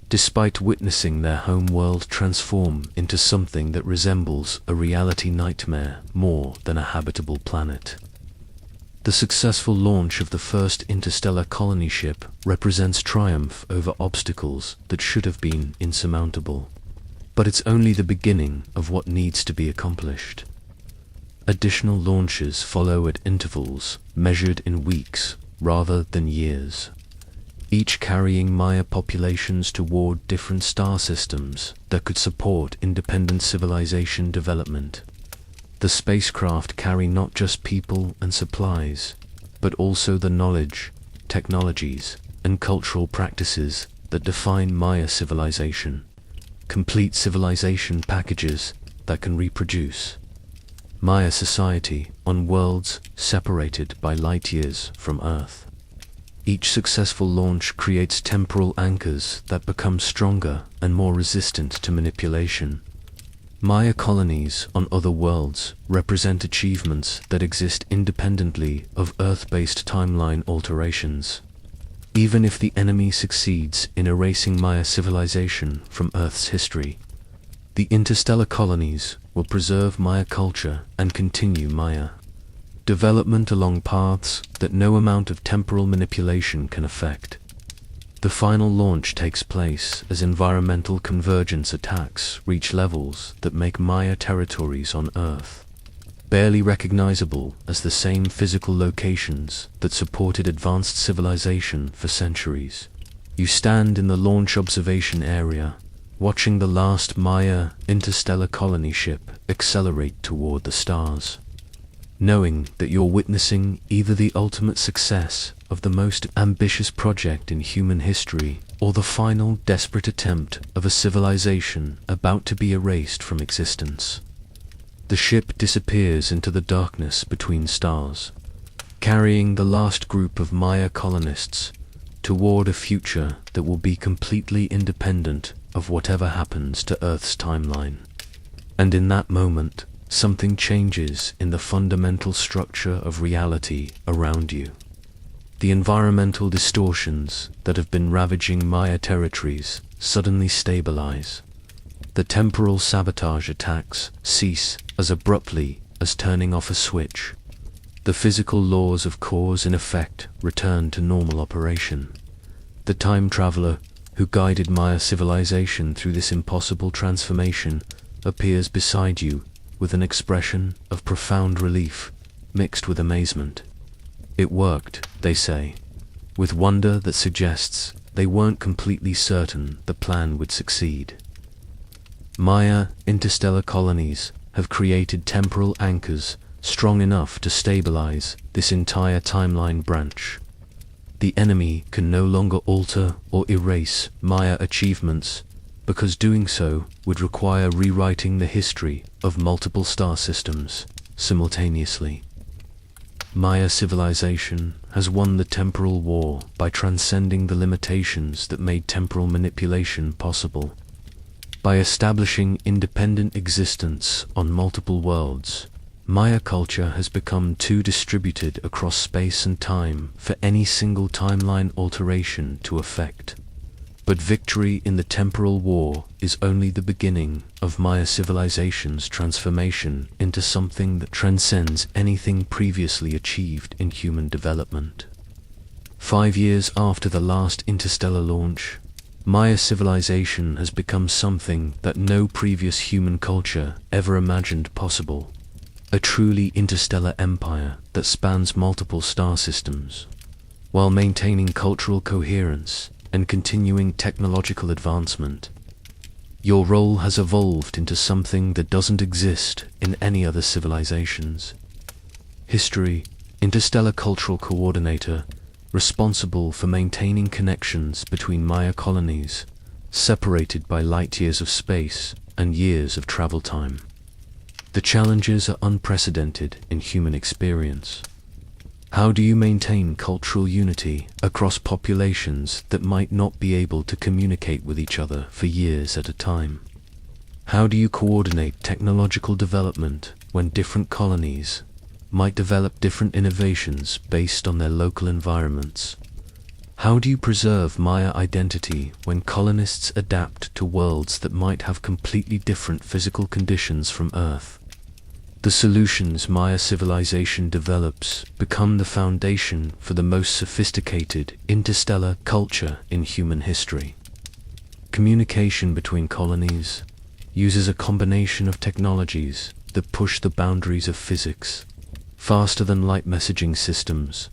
Speaker 1: despite witnessing their home world transform into something that resembles a reality nightmare more than a habitable planet. The successful launch of the first interstellar colony ship represents triumph over obstacles that should have been insurmountable. But it's only the beginning of what needs to be accomplished. Additional launches follow at intervals measured in weeks rather than years, each carrying Maya populations toward different star systems that could support independent civilization development. The spacecraft carry not just people and supplies, but also the knowledge, technologies, and cultural practices that define Maya civilization. Complete civilization packages that can reproduce Maya society on worlds separated by light years from Earth. Each successful launch creates temporal anchors that become stronger and more resistant to manipulation. Maya colonies on other worlds represent achievements that exist independently of Earth-based timeline alterations. Even if the enemy succeeds in erasing Maya civilization from Earth's history, the interstellar colonies will preserve Maya culture and continue Maya development along paths that no amount of temporal manipulation can affect. The final launch takes place as environmental convergence attacks reach levels that make Maya territories on Earth barely recognizable as the same physical locations that supported advanced civilization for centuries. You stand in the launch observation area, watching the last Maya interstellar colony ship accelerate toward the stars, knowing that you're witnessing either the ultimate success of the most ambitious project in human history or the final desperate attempt of a civilization about to be erased from existence. The ship disappears into the darkness between stars, carrying the last group of Maya colonists toward a future that will be completely independent of whatever happens to Earth's timeline. And in that moment, something changes in the fundamental structure of reality around you. The environmental distortions that have been ravaging Maya territories suddenly stabilize. The temporal sabotage attacks cease as abruptly as turning off a switch. The physical laws of cause and effect return to normal operation. The time traveler who guided Maya civilization through this impossible transformation appears beside you with an expression of profound relief mixed with amazement. It worked, they say, with wonder that suggests they weren't completely certain the plan would succeed. Maya interstellar colonies have created temporal anchors strong enough to stabilize this entire timeline branch. The enemy can no longer alter or erase Maya achievements, because doing so would require rewriting the history of multiple star systems simultaneously. Maya civilization has won the temporal war by transcending the limitations that made temporal manipulation possible. By establishing independent existence on multiple worlds, Maya culture has become too distributed across space and time for any single timeline alteration to affect. But victory in the temporal war is only the beginning of Maya civilization's transformation into something that transcends anything previously achieved in human development. 5 years after the last interstellar launch, Maya civilization has become something that no previous human culture ever imagined possible. A truly interstellar empire that spans multiple star systems, while maintaining cultural coherence and continuing technological advancement. Your role has evolved into something that doesn't exist in any other civilizations. History, Interstellar Cultural Coordinator, responsible for maintaining connections between Maya colonies, separated by light years of space and years of travel time. The challenges are unprecedented in human experience. How do you maintain cultural unity across populations that might not be able to communicate with each other for years at a time? How do you coordinate technological development when different colonies might develop different innovations based on their local environments? How do you preserve Maya identity when colonists adapt to worlds that might have completely different physical conditions from Earth? The solutions Maya civilization develops become the foundation for the most sophisticated interstellar culture in human history. Communication between colonies uses a combination of technologies that push the boundaries of physics, faster than light messaging systems,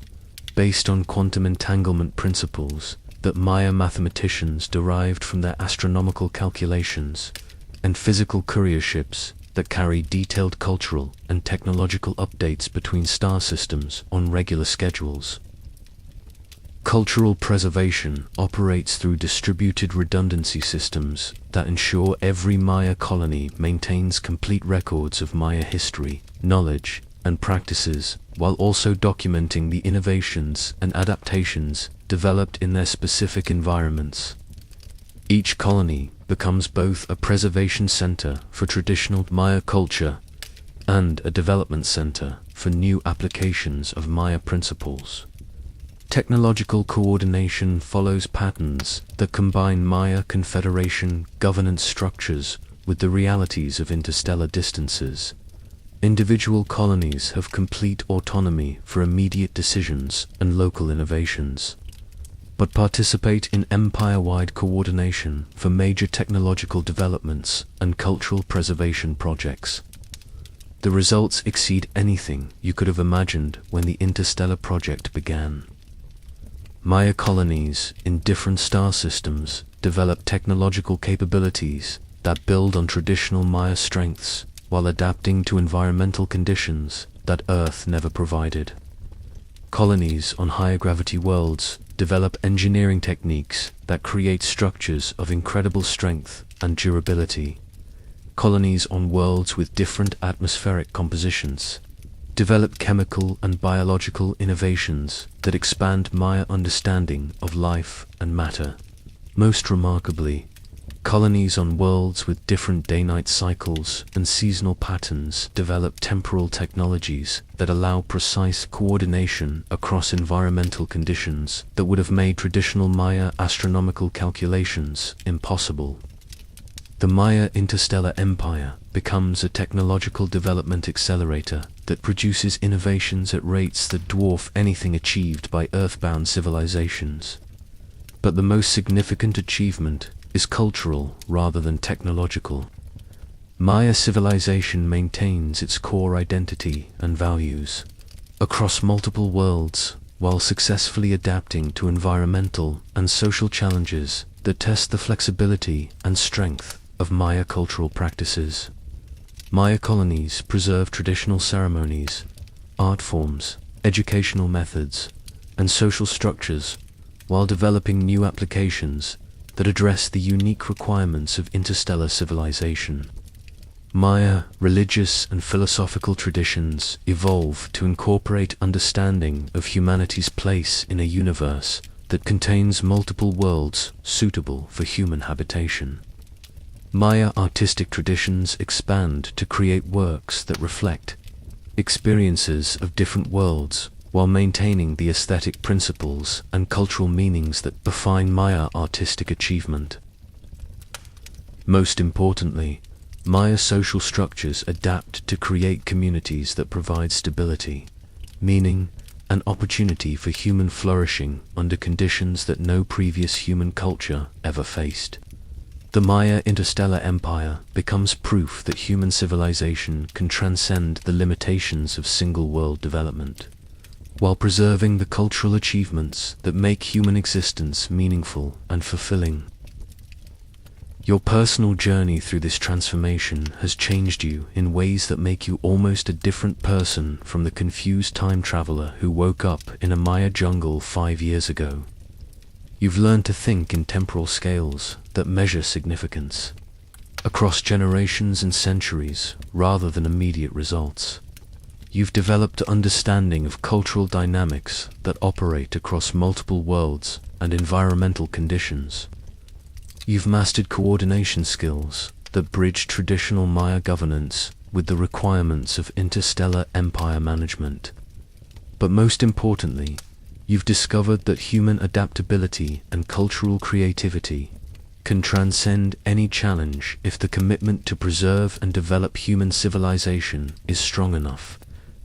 Speaker 1: based on quantum entanglement principles that Maya mathematicians derived from their astronomical calculations, and physical courier ships that carry detailed cultural and technological updates between star systems on regular schedules. Cultural preservation operates through distributed redundancy systems that ensure every Maya colony maintains complete records of Maya history, knowledge, and practices, while also documenting the innovations and adaptations developed in their specific environments. Each colony becomes both a preservation center for traditional Maya culture and a development center for new applications of Maya principles. Technological coordination follows patterns that combine Maya Confederation governance structures with the realities of interstellar distances. Individual colonies have complete autonomy for immediate decisions and local innovations, but participate in empire-wide coordination for major technological developments and cultural preservation projects. The results exceed anything you could have imagined when the interstellar project began. Maya colonies in different star systems develop technological capabilities that build on traditional Maya strengths while adapting to environmental conditions that Earth never provided. Colonies on higher gravity worlds develop engineering techniques that create structures of incredible strength and durability. Colonies on worlds with different atmospheric compositions develop chemical and biological innovations that expand Maya understanding of life and matter. Most remarkably, colonies on worlds with different day-night cycles and seasonal patterns develop temporal technologies that allow precise coordination across environmental conditions that would have made traditional Maya astronomical calculations impossible. The Maya interstellar empire becomes a technological development accelerator that produces innovations at rates that dwarf anything achieved by earthbound civilizations. But the most significant achievement is cultural rather than technological. Maya civilization maintains its core identity and values across multiple worlds while successfully adapting to environmental and social challenges that test the flexibility and strength of Maya cultural practices. Maya colonies preserve traditional ceremonies, art forms, educational methods, and social structures while developing new applications that address the unique requirements of interstellar civilization. Maya religious and philosophical traditions evolve to incorporate understanding of humanity's place in a universe that contains multiple worlds suitable for human habitation. Maya artistic traditions expand to create works that reflect experiences of different worlds, while maintaining the aesthetic principles and cultural meanings that define Maya artistic achievement. Most importantly, Maya social structures adapt to create communities that provide stability, meaning, and opportunity for human flourishing under conditions that no previous human culture ever faced. The Maya interstellar empire becomes proof that human civilization can transcend the limitations of single-world development, while preserving the cultural achievements that make human existence meaningful and fulfilling. Your personal journey through this transformation has changed you in ways that make you almost a different person from the confused time traveler who woke up in a Maya jungle 5 years ago. You've learned to think in temporal scales that measure significance across generations and centuries rather than immediate results. You've developed an understanding of cultural dynamics that operate across multiple worlds and environmental conditions. You've mastered coordination skills that bridge traditional Maya governance with the requirements of interstellar empire management. But most importantly, you've discovered that human adaptability and cultural creativity can transcend any challenge if the commitment to preserve and develop human civilization is strong enough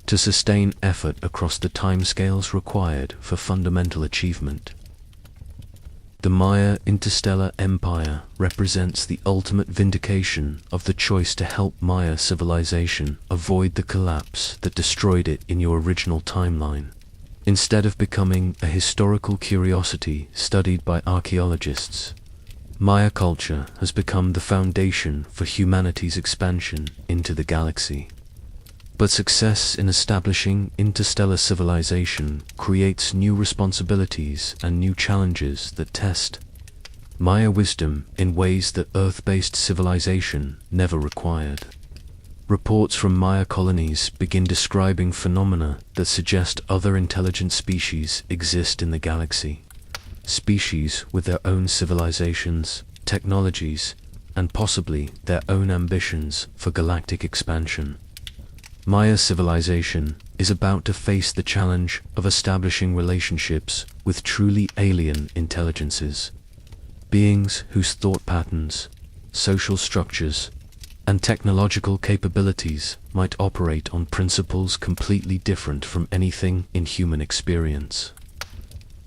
Speaker 1: to sustain effort across the timescales required for fundamental achievement. The Maya interstellar empire represents the ultimate vindication of the choice to help Maya civilization avoid the collapse that destroyed it in your original timeline. Instead of becoming a historical curiosity studied by archaeologists, Maya culture has become the foundation for humanity's expansion into the galaxy. But success in establishing interstellar civilization creates new responsibilities and new challenges that test Maya wisdom in ways that Earth-based civilization never required. Reports from Maya colonies begin describing phenomena that suggest other intelligent species exist in the galaxy. Species with their own civilizations, technologies, and possibly their own ambitions for galactic expansion. Maya civilization is about to face the challenge of establishing relationships with truly alien intelligences, beings whose thought patterns, social structures, and technological capabilities might operate on principles completely different from anything in human experience.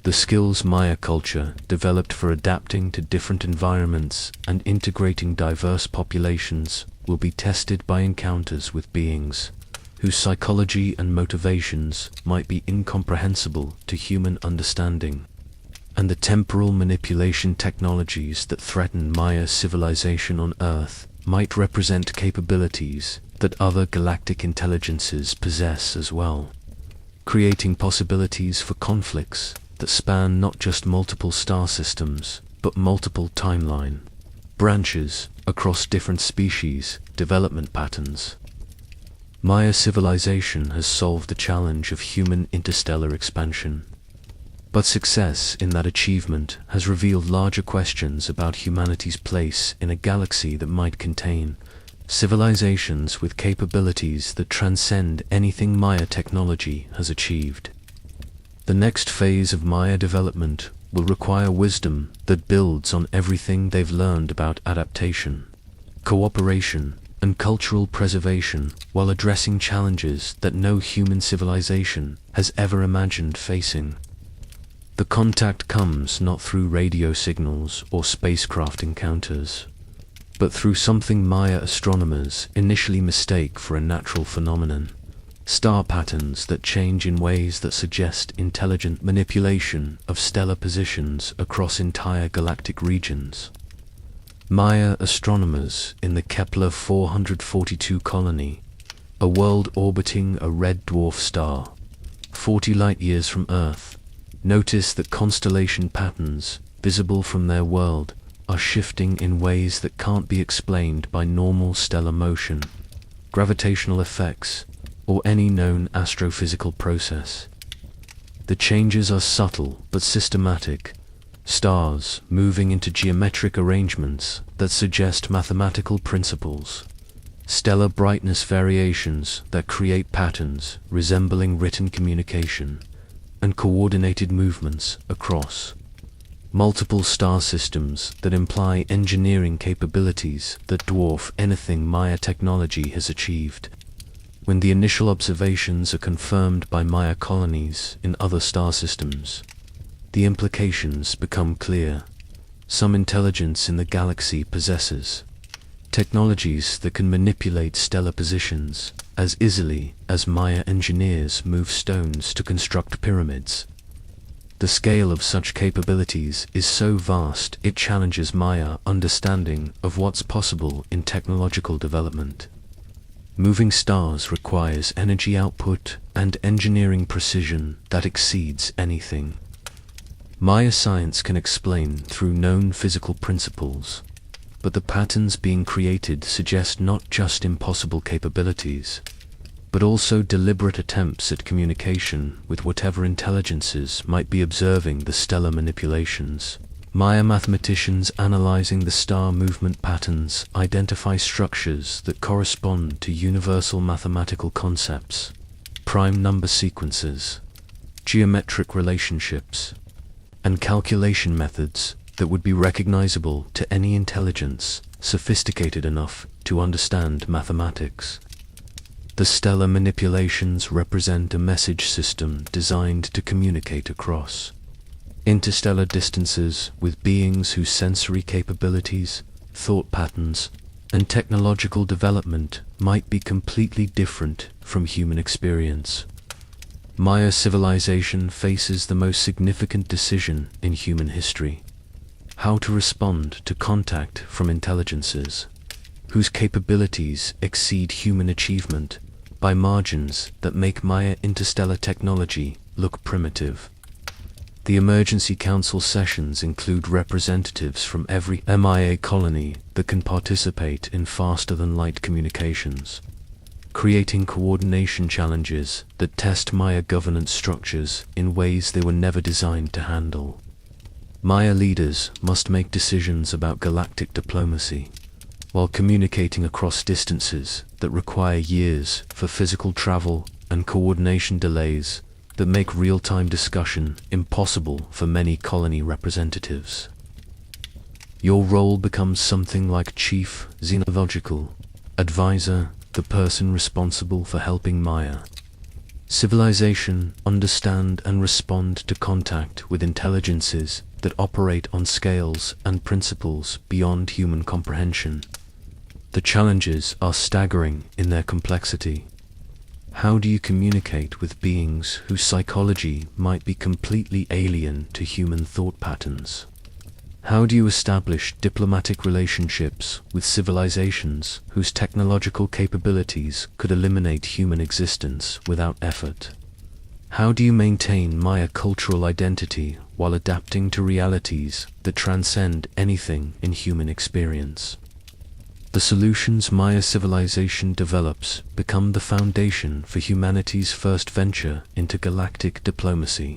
Speaker 1: The skills Maya culture developed for adapting to different environments and integrating diverse populations will be tested by encounters with beings whose psychology and motivations might be incomprehensible to human understanding, and the temporal manipulation technologies that threaten Maya civilization on Earth might represent capabilities that other galactic intelligences possess as well, creating possibilities for conflicts that span not just multiple star systems, but multiple timeline branches across different species development patterns. Maya civilization has solved the challenge of human interstellar expansion, but success in that achievement has revealed larger questions about humanity's place in a galaxy that might contain civilizations with capabilities that transcend anything Maya technology has achieved. The next phase of Maya development will require wisdom that builds on everything they've learned about adaptation, cooperation, and cultural preservation while addressing challenges that no human civilization has ever imagined facing. The contact comes not through radio signals or spacecraft encounters, but through something Maya astronomers initially mistake for a natural phenomenon: star patterns that change in ways that suggest intelligent manipulation of stellar positions across entire galactic regions. Maya astronomers in the Kepler 442 colony, a world orbiting a red dwarf star, 40 light-years from Earth, notice that constellation patterns visible from their world are shifting in ways that can't be explained by normal stellar motion, gravitational effects, or any known astrophysical process. The changes are subtle but systematic, stars moving into geometric arrangements that suggest mathematical principles, stellar brightness variations that create patterns resembling written communication, and coordinated movements across multiple star systems that imply engineering capabilities that dwarf anything Maya technology has achieved. When the initial observations are confirmed by Maya colonies in other star systems, the implications become clear. Some intelligence in the galaxy possesses technologies that can manipulate stellar positions as easily as Maya engineers move stones to construct pyramids. The scale of such capabilities is so vast it challenges Maya understanding of what's possible in technological development. Moving stars requires energy output and engineering precision that exceeds anything Maya science can explain through known physical principles, but the patterns being created suggest not just impossible capabilities, but also deliberate attempts at communication with whatever intelligences might be observing the stellar manipulations. Maya mathematicians analyzing the star movement patterns identify structures that correspond to universal mathematical concepts, prime number sequences, geometric relationships, and calculation methods that would be recognizable to any intelligence sophisticated enough to understand mathematics. The stellar manipulations represent a message system designed to communicate across interstellar distances with beings whose sensory capabilities, thought patterns, and technological development might be completely different from human experience. Maya civilization faces the most significant decision in human history: how to respond to contact from intelligences whose capabilities exceed human achievement by margins that make Maya interstellar technology look primitive. The emergency council sessions include representatives from every MIA colony that can participate in faster-than-light communications, creating coordination challenges that test Maya governance structures in ways they were never designed to handle. Maya leaders must make decisions about galactic diplomacy, while communicating across distances that require years for physical travel and coordination delays that make real-time discussion impossible for many colony representatives. Your role becomes something like Chief Xenological Advisor, the person responsible for helping Maya civilization understand and respond to contact with intelligences that operate on scales and principles beyond human comprehension. The challenges are staggering in their complexity. How do you communicate with beings whose psychology might be completely alien to human thought patterns? How do you establish diplomatic relationships with civilizations whose technological capabilities could eliminate human existence without effort? How do you maintain Maya cultural identity while adapting to realities that transcend anything in human experience? The solutions Maya civilization develops become the foundation for humanity's first venture into galactic diplomacy.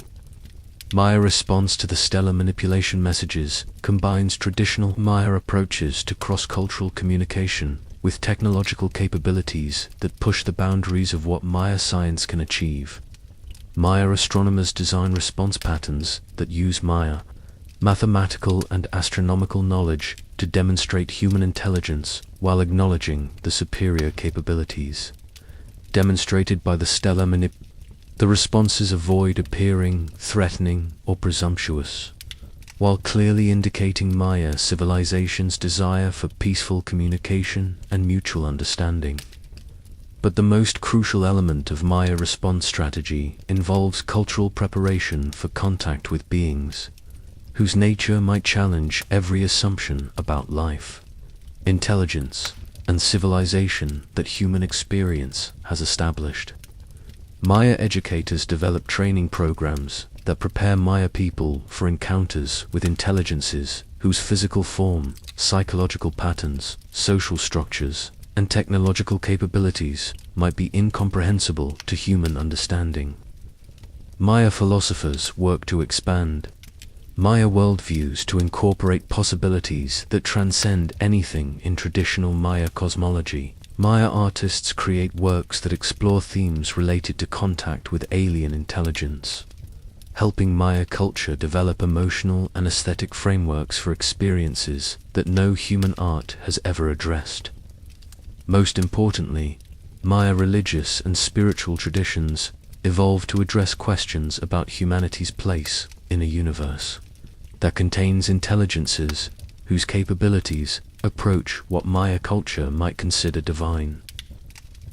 Speaker 1: Maya response to the stellar manipulation messages combines traditional Maya approaches to cross-cultural communication with technological capabilities that push the boundaries of what Maya science can achieve. Maya astronomers design response patterns that use Maya mathematical and astronomical knowledge to demonstrate human intelligence while acknowledging the superior capabilities demonstrated by the stellar manipulation. The responses avoid appearing threatening or presumptuous, while clearly indicating Maya civilization's desire for peaceful communication and mutual understanding. But the most crucial element of Maya response strategy involves cultural preparation for contact with beings whose nature might challenge every assumption about life, intelligence, and civilization that human experience has established. Maya educators develop training programs that prepare Maya people for encounters with intelligences whose physical form, psychological patterns, social structures, and technological capabilities might be incomprehensible to human understanding. Maya philosophers work to expand Maya worldviews to incorporate possibilities that transcend anything in traditional Maya cosmology. Maya artists create works that explore themes related to contact with alien intelligence, helping Maya culture develop emotional and aesthetic frameworks for experiences that no human art has ever addressed. Most importantly, Maya religious and spiritual traditions evolved to address questions about humanity's place in a universe that contains intelligences whose capabilities approach what Maya culture might consider divine.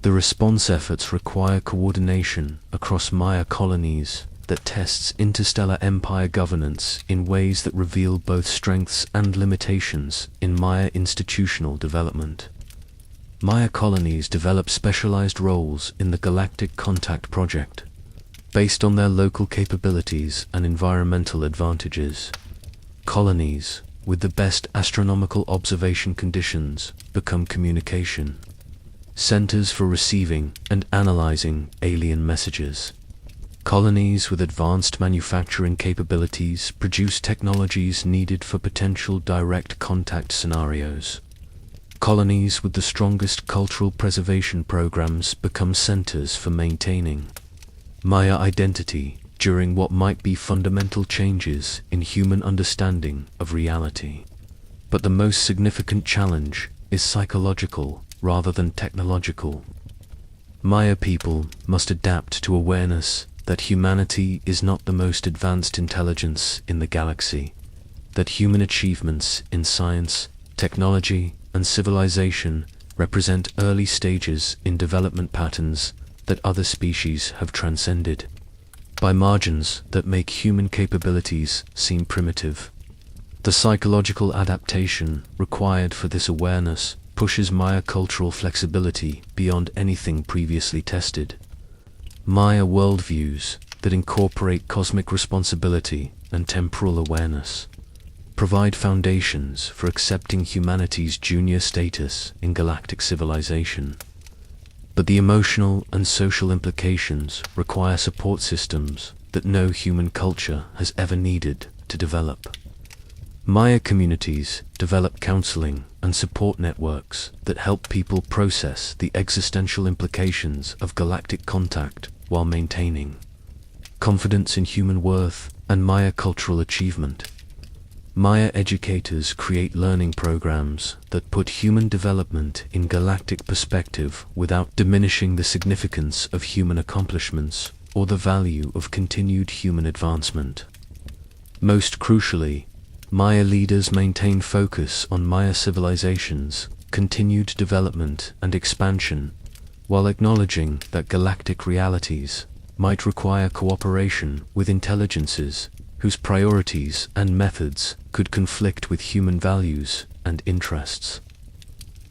Speaker 1: The response efforts require coordination across Maya colonies that tests interstellar empire governance in ways that reveal both strengths and limitations in Maya institutional development. Maya colonies develop specialized roles in the Galactic Contact Project, based on their local capabilities and environmental advantages. Colonies with the best astronomical observation conditions become communication centers for receiving and analyzing alien messages. Colonies with advanced manufacturing capabilities produce technologies needed for potential direct contact scenarios. Colonies with the strongest cultural preservation programs become centers for maintaining Maya identity during what might be fundamental changes in human understanding of reality. But the most significant challenge is psychological rather than technological. Maya people must adapt to awareness that humanity is not the most advanced intelligence in the galaxy, that human achievements in science, technology, and civilization represent early stages in development patterns that other species have transcended, by margins that make human capabilities seem primitive. The psychological adaptation required for this awareness pushes Maya cultural flexibility beyond anything previously tested. Maya worldviews that incorporate cosmic responsibility and temporal awareness provide foundations for accepting humanity's junior status in galactic civilization. But the emotional and social implications require support systems that no human culture has ever needed to develop. Maya communities develop counseling and support networks that help people process the existential implications of galactic contact while maintaining confidence in human worth and Maya cultural achievement. Maya educators create learning programs that put human development in galactic perspective without diminishing the significance of human accomplishments or the value of continued human advancement. Most crucially, Maya leaders maintain focus on Maya civilization's continued development and expansion, while acknowledging that galactic realities might require cooperation with intelligences whose priorities and methods could conflict with human values and interests.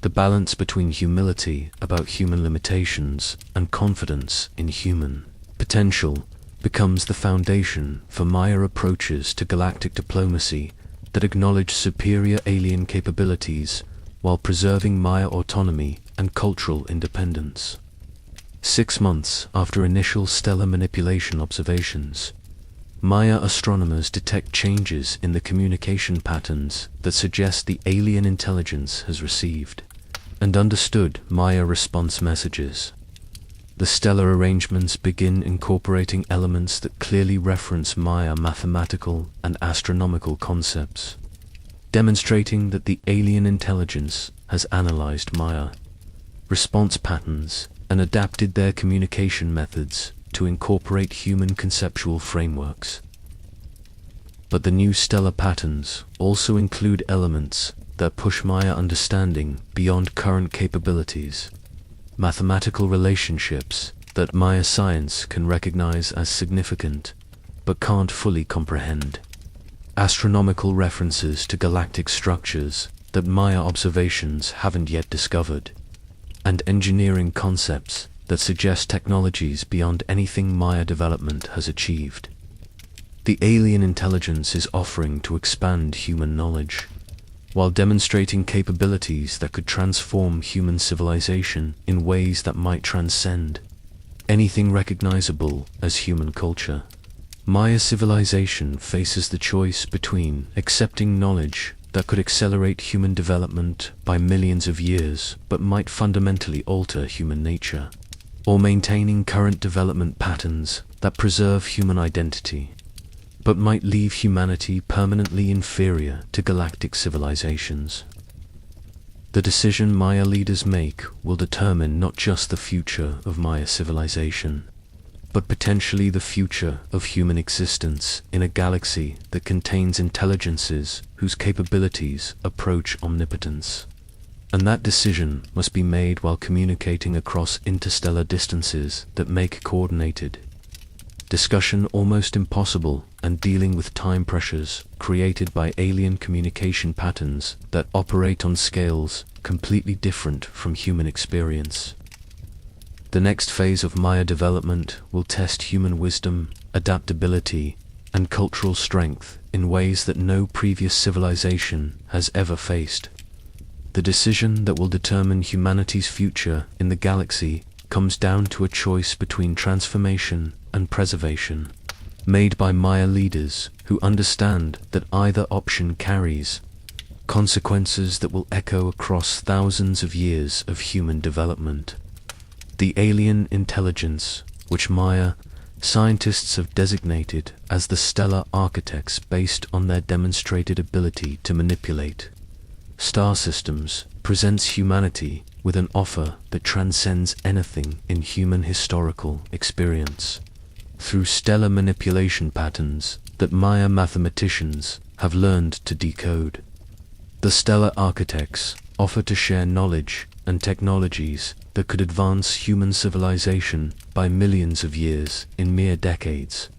Speaker 1: The balance between humility about human limitations and confidence in human potential becomes the foundation for Maya approaches to galactic diplomacy that acknowledge superior alien capabilities while preserving Maya autonomy and cultural independence. 6 months after initial stellar manipulation observations, Maya astronomers detect changes in the communication patterns that suggest the alien intelligence has received and understood Maya response messages. The stellar arrangements begin incorporating elements that clearly reference Maya mathematical and astronomical concepts, demonstrating that the alien intelligence has analyzed Maya response patterns and adapted their communication methods to incorporate human conceptual frameworks. But the new stellar patterns also include elements that push Maya understanding beyond current capabilities, mathematical relationships that Maya science can recognize as significant but can't fully comprehend, astronomical references to galactic structures that Maya observations haven't yet discovered, and engineering concepts that suggest technologies beyond anything Maya development has achieved. The alien intelligence is offering to expand human knowledge, while demonstrating capabilities that could transform human civilization in ways that might transcend anything recognizable as human culture. Maya civilization faces the choice between accepting knowledge that could accelerate human development by millions of years but might fundamentally alter human nature, or maintaining current development patterns that preserve human identity but might leave humanity permanently inferior to galactic civilizations. The decision Maya leaders make will determine not just the future of Maya civilization, but potentially the future of human existence in a galaxy that contains intelligences whose capabilities approach omnipotence. And that decision must be made while communicating across interstellar distances that make coordinated discussion almost impossible, and dealing with time pressures created by alien communication patterns that operate on scales completely different from human experience. The next phase of Maya development will test human wisdom, adaptability, and cultural strength in ways that no previous civilization has ever faced. The decision that will determine humanity's future in the galaxy comes down to a choice between transformation and preservation, made by Maya leaders who understand that either option carries consequences that will echo across thousands of years of human development. The alien intelligence, which Maya scientists have designated as the stellar architects based on their demonstrated ability to manipulate star systems, presents humanity with an offer that transcends anything in human historical experience. Through stellar manipulation patterns that Maya mathematicians have learned to decode, the stellar architects offer to share knowledge and technologies that could advance human civilization by millions of years in mere decades.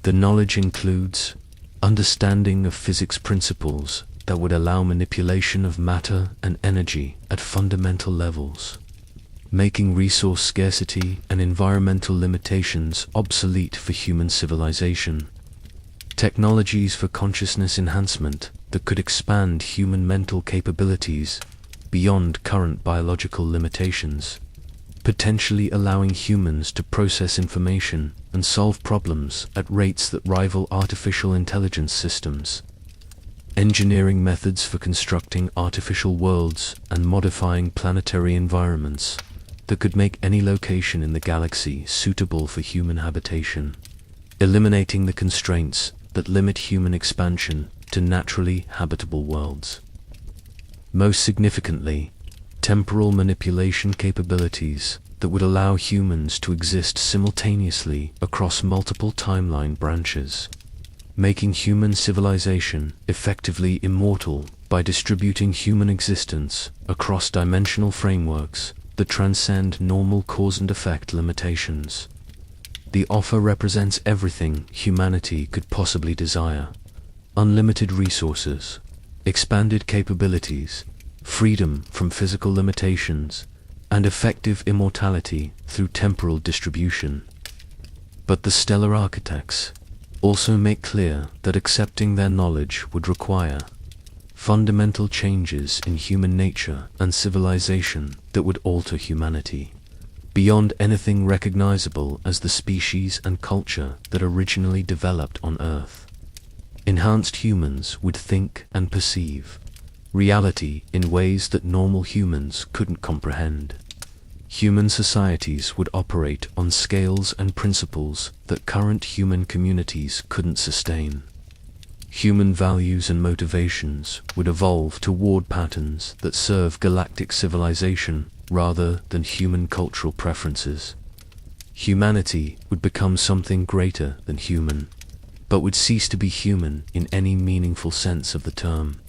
Speaker 1: The knowledge includes understanding of physics principles that would allow manipulation of matter and energy at fundamental levels, making resource scarcity and environmental limitations obsolete for human civilization. Technologies for consciousness enhancement that could expand human mental capabilities beyond current biological limitations, potentially allowing humans to process information and solve problems at rates that rival artificial intelligence systems. Engineering methods for constructing artificial worlds and modifying planetary environments that could make any location in the galaxy suitable for human habitation, eliminating the constraints that limit human expansion to naturally habitable worlds. Most significantly, temporal manipulation capabilities that would allow humans to exist simultaneously across multiple timeline branches, making human civilization effectively immortal by distributing human existence across dimensional frameworks that transcend normal cause and effect limitations. The offer represents everything humanity could possibly desire: unlimited resources, expanded capabilities, freedom from physical limitations, and effective immortality through temporal distribution. But the stellar architects also make clear that accepting their knowledge would require fundamental changes in human nature and civilization that would alter humanity beyond anything recognizable as the species and culture that originally developed on Earth. Enhanced humans would think and perceive reality in ways that normal humans couldn't comprehend. Human societies would operate on scales and principles that current human communities couldn't sustain. Human values and motivations would evolve toward patterns that serve galactic civilization rather than human cultural preferences. Humanity would become something greater than human, but would cease to be human in any meaningful sense of the term.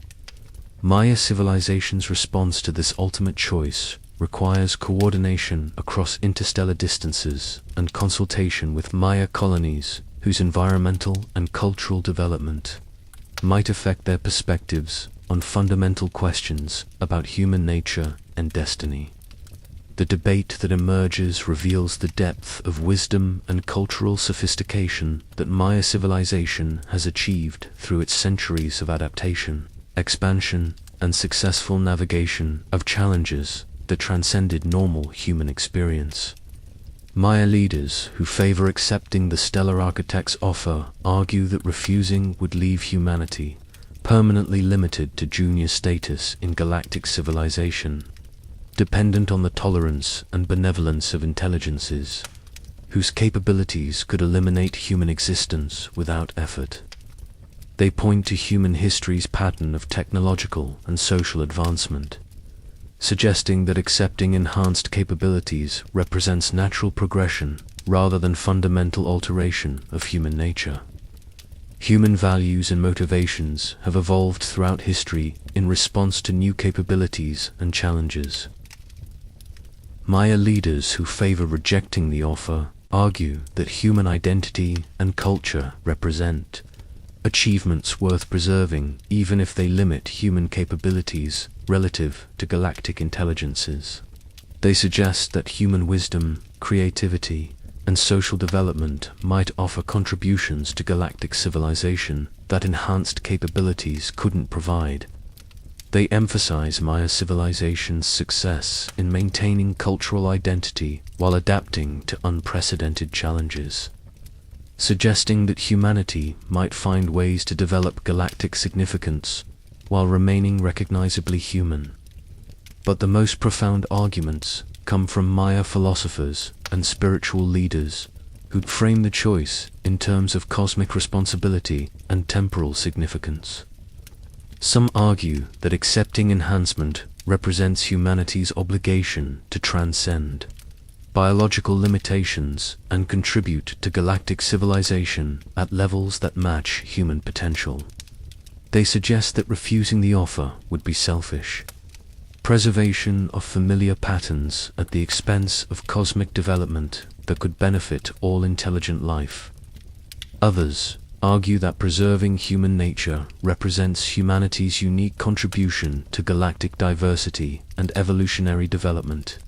Speaker 1: Maya civilization's response to this ultimate choice requires coordination across interstellar distances and consultation with Maya colonies whose environmental and cultural development might affect their perspectives on fundamental questions about human nature and destiny. The debate that emerges reveals the depth of wisdom and cultural sophistication that Maya civilization has achieved through its centuries of adaptation, expansion, and successful navigation of challenges that transcended normal human experience. Maya leaders who favor accepting the stellar architect's offer argue that refusing would leave humanity permanently limited to junior status in galactic civilization, dependent on the tolerance and benevolence of intelligences, whose capabilities could eliminate human existence without effort. They point to human history's pattern of technological and social advancement, suggesting that accepting enhanced capabilities represents natural progression rather than fundamental alteration of human nature. Human values and motivations have evolved throughout history in response to new capabilities and challenges. Maya leaders who favor rejecting the offer argue that human identity and culture represent achievements worth preserving even if they limit human capabilities relative to galactic intelligences. They suggest that human wisdom, creativity, and social development might offer contributions to galactic civilization that enhanced capabilities couldn't provide. They emphasize Maya civilization's success in maintaining cultural identity while adapting to unprecedented challenges, suggesting that humanity might find ways to develop galactic significance while remaining recognizably human. But the most profound arguments come from Maya philosophers and spiritual leaders who'd frame the choice in terms of cosmic responsibility and temporal significance. Some argue that accepting enhancement represents humanity's obligation to transcend biological limitations and contribute to galactic civilization at levels that match human potential. They suggest that refusing the offer would be selfish. Preservation of familiar patterns at the expense of cosmic development that could benefit all intelligent life. Others argue that preserving human nature represents humanity's unique contribution to galactic diversity and evolutionary development.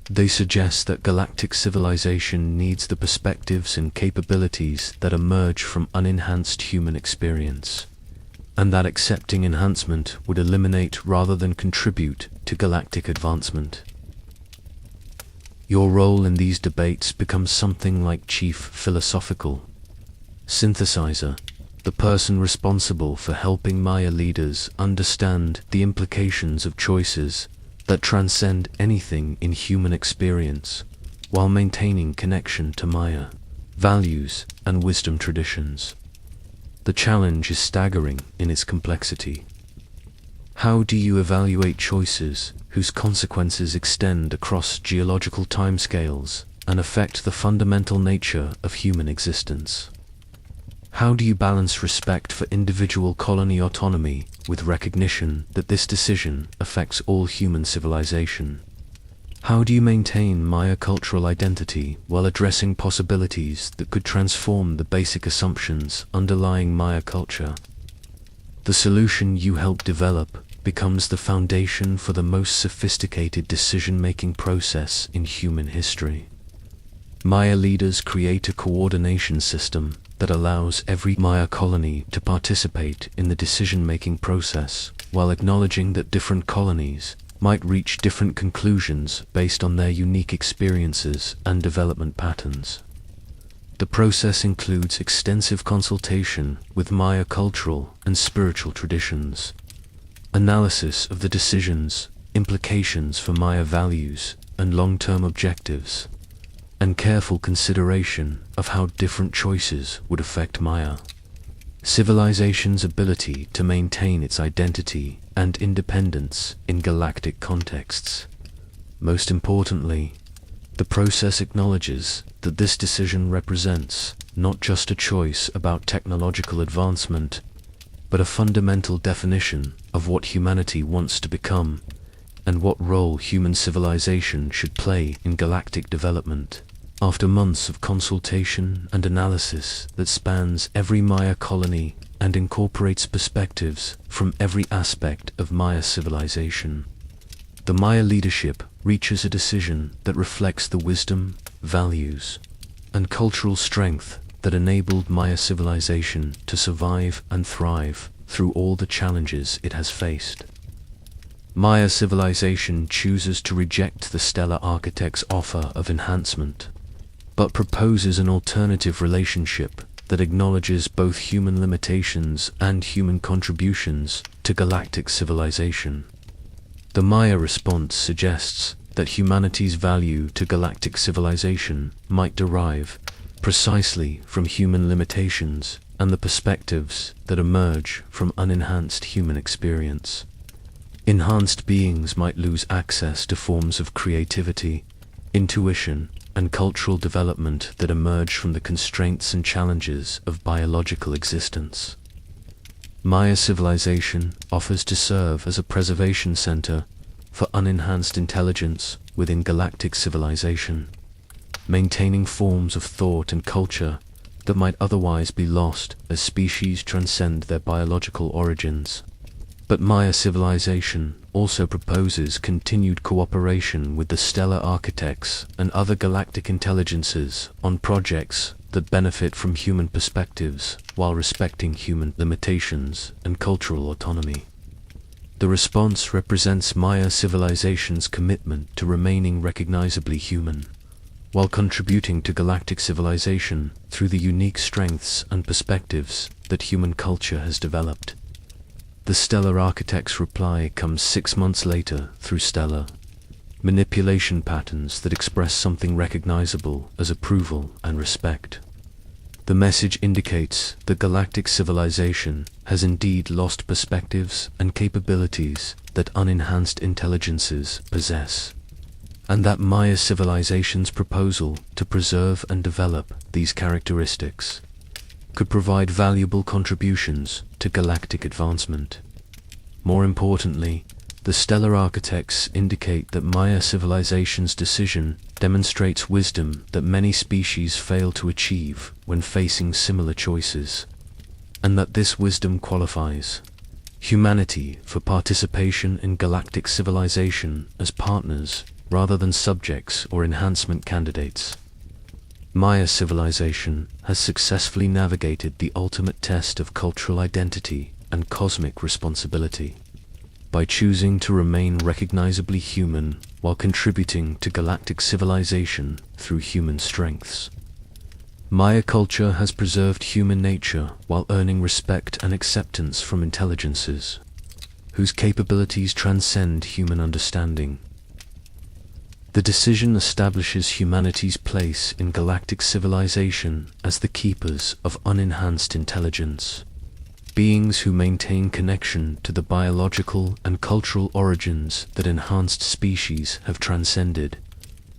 Speaker 1: They suggest that galactic civilization needs the perspectives and capabilities that emerge from unenhanced human experience, and that accepting enhancement would eliminate rather than contribute to galactic advancement. Your role in these debates becomes something like chief philosophical synthesizer, the person responsible for helping Maya leaders understand the implications of choices that transcend anything in human experience, while maintaining connection to Maya values and wisdom traditions. The challenge is staggering in its complexity. How do you evaluate choices whose consequences extend across geological timescales and affect the fundamental nature of human existence? How do you balance respect for individual colony autonomy with recognition that this decision affects all human civilization? How do you maintain Maya cultural identity while addressing possibilities that could transform the basic assumptions underlying Maya culture? The solution you help develop becomes the foundation for the most sophisticated decision-making process in human history. Maya leaders create a coordination system that allows every Maya colony to participate in the decision-making process, while acknowledging that different colonies might reach different conclusions based on their unique experiences and development patterns. The process includes extensive consultation with Maya cultural and spiritual traditions, analysis of the decisions, implications for Maya values and long-term objectives, and careful consideration of how different choices would affect Maya civilization's ability to maintain its identity and independence in galactic contexts. Most importantly, the process acknowledges that this decision represents not just a choice about technological advancement, but a fundamental definition of what humanity wants to become and what role human civilization should play in galactic development. After months of consultation and analysis that spans every Maya colony and incorporates perspectives from every aspect of Maya civilization, the Maya leadership reaches a decision that reflects the wisdom, values, and cultural strength that enabled Maya civilization to survive and thrive through all the challenges it has faced. Maya civilization chooses to reject the stellar architect's offer of enhancement, but proposes an alternative relationship that acknowledges both human limitations and human contributions to galactic civilization. The Maya response suggests that humanity's value to galactic civilization might derive precisely from human limitations and the perspectives that emerge from unenhanced human experience. Enhanced beings might lose access to forms of creativity, intuition, and cultural development that emerge from the constraints and challenges of biological existence. Maya civilization offers to serve as a preservation center for unenhanced intelligence within galactic civilization, maintaining forms of thought and culture that might otherwise be lost as species transcend their biological origins. But Maya civilization also proposes continued cooperation with the stellar architects and other galactic intelligences on projects that benefit from human perspectives while respecting human limitations and cultural autonomy. The response represents Maya civilization's commitment to remaining recognizably human, while contributing to galactic civilization through the unique strengths and perspectives that human culture has developed. The stellar architect's reply comes 6 months later through stellar manipulation patterns that express something recognizable as approval and respect. The message indicates that galactic civilization has indeed lost perspectives and capabilities that unenhanced intelligences possess, and that Maya civilization's proposal to preserve and develop these characteristics could provide valuable contributions to galactic advancement. More importantly, the stellar architects indicate that Maya civilization's decision demonstrates wisdom that many species fail to achieve when facing similar choices, and that this wisdom qualifies humanity for participation in galactic civilization as partners rather than subjects or enhancement candidates. Maya civilization has successfully navigated the ultimate test of cultural identity and cosmic responsibility by choosing to remain recognizably human while contributing to galactic civilization through human strengths. Maya culture has preserved human nature while earning respect and acceptance from intelligences whose capabilities transcend human understanding. The decision establishes humanity's place in galactic civilization as the keepers of unenhanced intelligence, beings who maintain connection to the biological and cultural origins that enhanced species have transcended,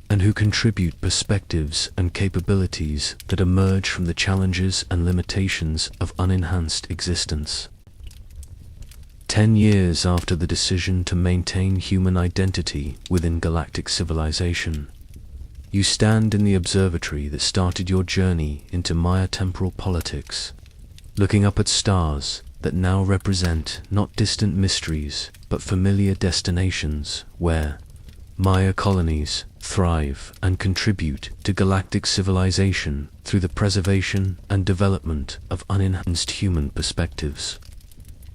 Speaker 1: and who contribute perspectives and capabilities that emerge from the challenges and limitations of unenhanced existence. 10 years after the decision to maintain human identity within galactic civilization, you stand in the observatory that started your journey into Maya temporal politics, looking up at stars that now represent not distant mysteries but familiar destinations where Maya colonies thrive and contribute to galactic civilization through the preservation and development of unenhanced human perspectives.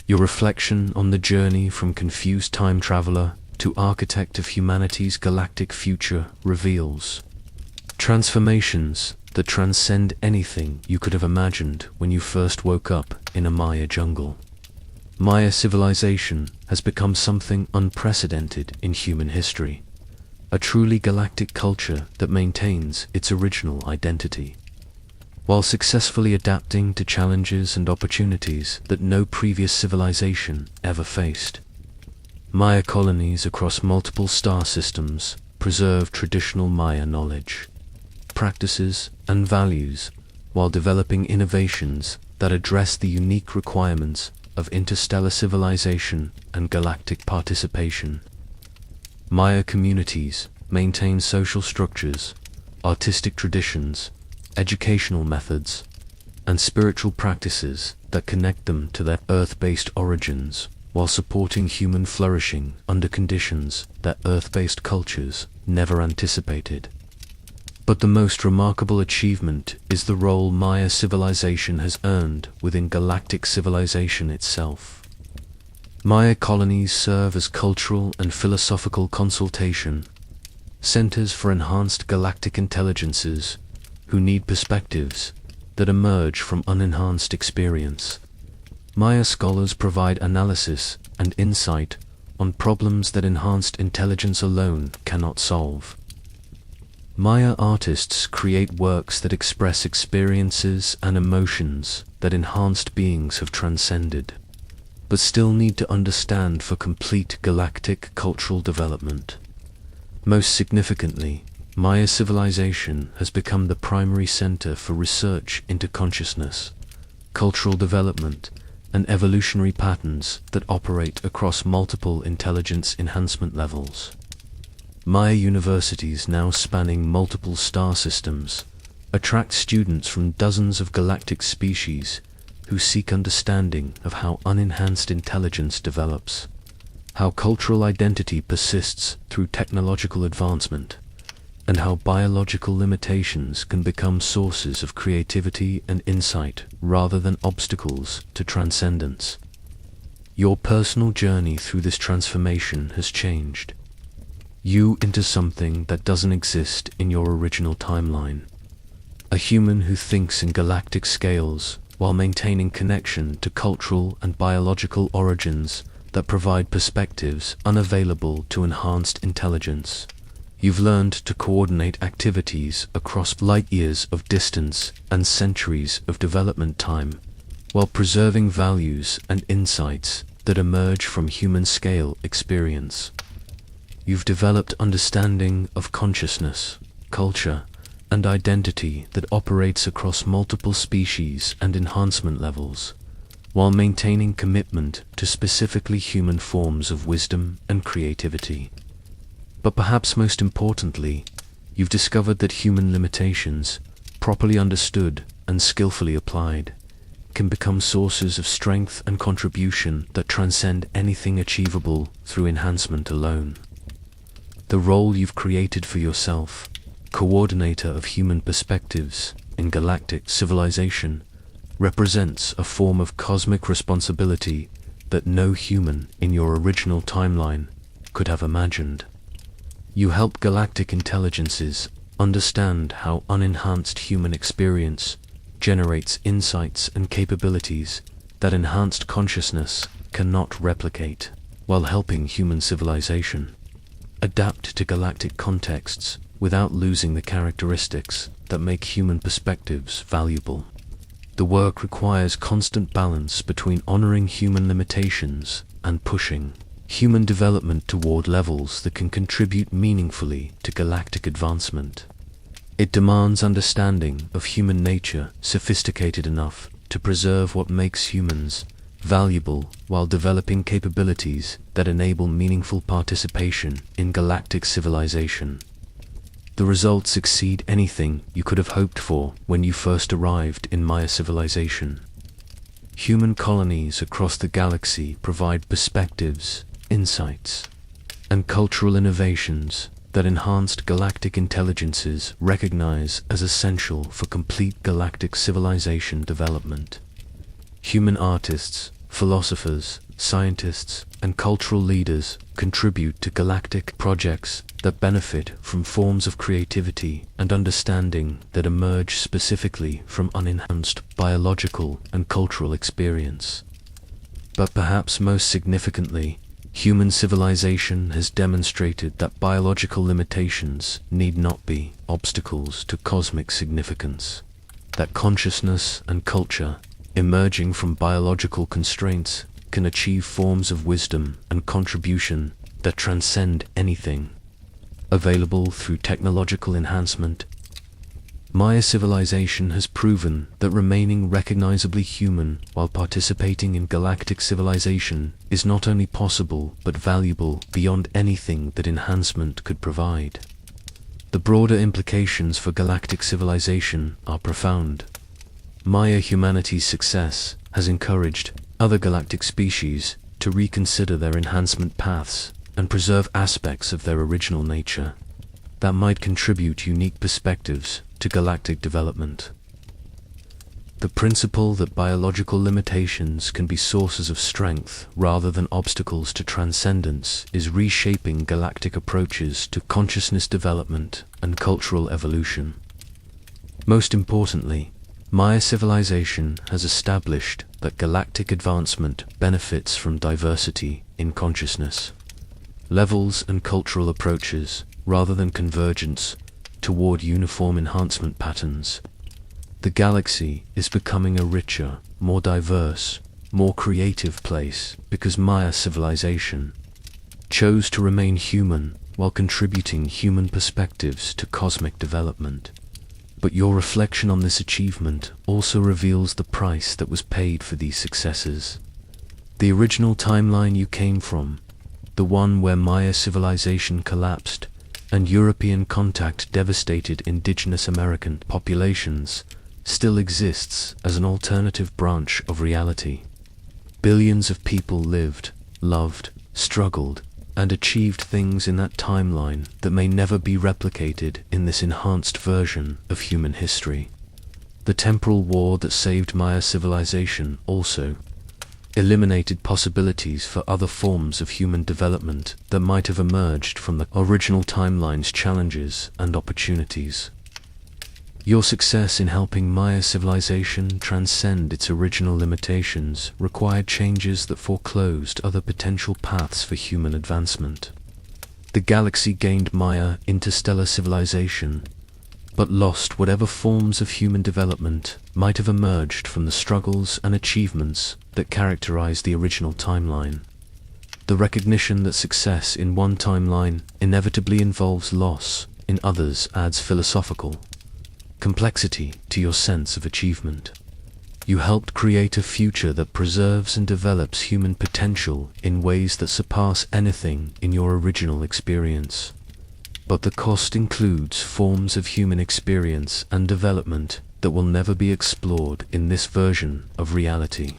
Speaker 1: Your reflection on the journey from confused time traveler to architect of humanity's galactic future reveals transformations that transcend anything you could have imagined when you first woke up in a Maya jungle. Maya civilization has become something unprecedented in human history, a truly galactic culture that maintains its original identity, while successfully adapting to challenges and opportunities that no previous civilization ever faced. Maya colonies across multiple star systems preserve traditional Maya knowledge, practices, and values, while developing innovations that address the unique requirements of interstellar civilization and galactic participation. Maya communities maintain social structures, artistic traditions, educational methods, and spiritual practices that connect them to their Earth-based origins, while supporting human flourishing under conditions that Earth-based cultures never anticipated. But the most remarkable achievement is the role Maya civilization has earned within galactic civilization itself. Maya colonies serve as cultural and philosophical consultation centers for enhanced galactic intelligences who need perspectives that emerge from unenhanced experience. Maya scholars provide analysis and insight on problems that enhanced intelligence alone cannot solve. Maya artists create works that express experiences and emotions that enhanced beings have transcended, but still need to understand for complete galactic cultural development. Most significantly, Maya civilization has become the primary center for research into consciousness, cultural development, and evolutionary patterns that operate across multiple intelligence enhancement levels. Maya universities, now spanning multiple star systems, attract students from dozens of galactic species who seek understanding of how unenhanced intelligence develops, how cultural identity persists through technological advancement, and how biological limitations can become sources of creativity and insight rather than obstacles to transcendence. Your personal journey through this transformation has changed you into something that doesn't exist in your original timeline. A human who thinks in galactic scales while maintaining connection to cultural and biological origins that provide perspectives unavailable to enhanced intelligence. You've learned to coordinate activities across light years of distance and centuries of development time, while preserving values and insights that emerge from human-scale experience. You've developed understanding of consciousness, culture, and identity that operates across multiple species and enhancement levels, while maintaining commitment to specifically human forms of wisdom and creativity. But perhaps most importantly, you've discovered that human limitations, properly understood and skillfully applied, can become sources of strength and contribution that transcend anything achievable through enhancement alone. The role you've created for yourself, coordinator of human perspectives in galactic civilization, represents a form of cosmic responsibility that no human in your original timeline could have imagined. You help galactic intelligences understand how unenhanced human experience generates insights and capabilities that enhanced consciousness cannot replicate, while helping human civilization adapt to galactic contexts without losing the characteristics that make human perspectives valuable. The work requires constant balance between honoring human limitations and pushing human development toward levels that can contribute meaningfully to galactic advancement. It demands understanding of human nature sophisticated enough to preserve what makes humans valuable while developing capabilities that enable meaningful participation in galactic civilization. The results exceed anything you could have hoped for when you first arrived in Maya civilization. Human colonies across the galaxy provide perspectives, insights, and cultural innovations that enhanced galactic intelligences recognize as essential for complete galactic civilization development. Human artists, philosophers, scientists, and cultural leaders contribute to galactic projects that benefit from forms of creativity and understanding that emerge specifically from unenhanced biological and cultural experience. But perhaps most significantly, human civilization has demonstrated that biological limitations need not be obstacles to cosmic significance, that consciousness and culture, emerging from biological constraints, can achieve forms of wisdom and contribution that transcend anything available through technological enhancement. Maya civilization has proven that remaining recognizably human while participating in galactic civilization is not only possible but valuable beyond anything that enhancement could provide. The broader implications for galactic civilization are profound. Maya humanity's success has encouraged other galactic species to reconsider their enhancement paths and preserve aspects of their original nature that might contribute unique perspectives to galactic development. The principle that biological limitations can be sources of strength rather than obstacles to transcendence is reshaping galactic approaches to consciousness development and cultural evolution. Most importantly, Maya civilization has established that galactic advancement benefits from diversity in consciousness, levels and cultural approaches, rather than convergence toward uniform enhancement patterns. The galaxy is becoming a richer, more diverse, more creative place because Maya civilization chose to remain human while contributing human perspectives to cosmic development. But your reflection on this achievement also reveals the price that was paid for these successes. The original timeline you came from, the one where Maya civilization collapsed and European contact devastated indigenous American populations, still exists as an alternative branch of reality. Billions of people lived, loved, struggled, and achieved things in that timeline that may never be replicated in this enhanced version of human history. The temporal war that saved Maya civilization also eliminated possibilities for other forms of human development that might have emerged from the original timeline's challenges and opportunities. Your success in helping Maya civilization transcend its original limitations required changes that foreclosed other potential paths for human advancement. The galaxy gained Maya interstellar civilization, but lost whatever forms of human development might have emerged from the struggles and achievements that characterized the original timeline. The recognition that success in one timeline inevitably involves loss in others adds philosophical complexity to your sense of achievement. You helped create a future that preserves and develops human potential in ways that surpass anything in your original experience. But the cost includes forms of human experience and development that will never be explored in this version of reality.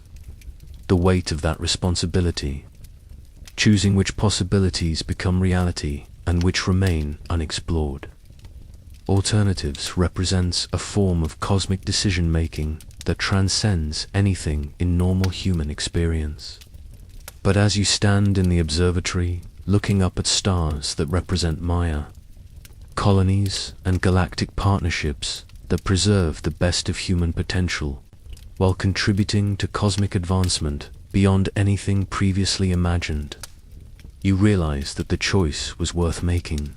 Speaker 1: The weight of that responsibility, choosing which possibilities become reality and which remain unexplored. Alternatives represents a form of cosmic decision-making that transcends anything in normal human experience. But as you stand in the observatory, looking up at stars that represent Maya, colonies and galactic partnerships that preserve the best of human potential, while contributing to cosmic advancement beyond anything previously imagined, you realize that the choice was worth making.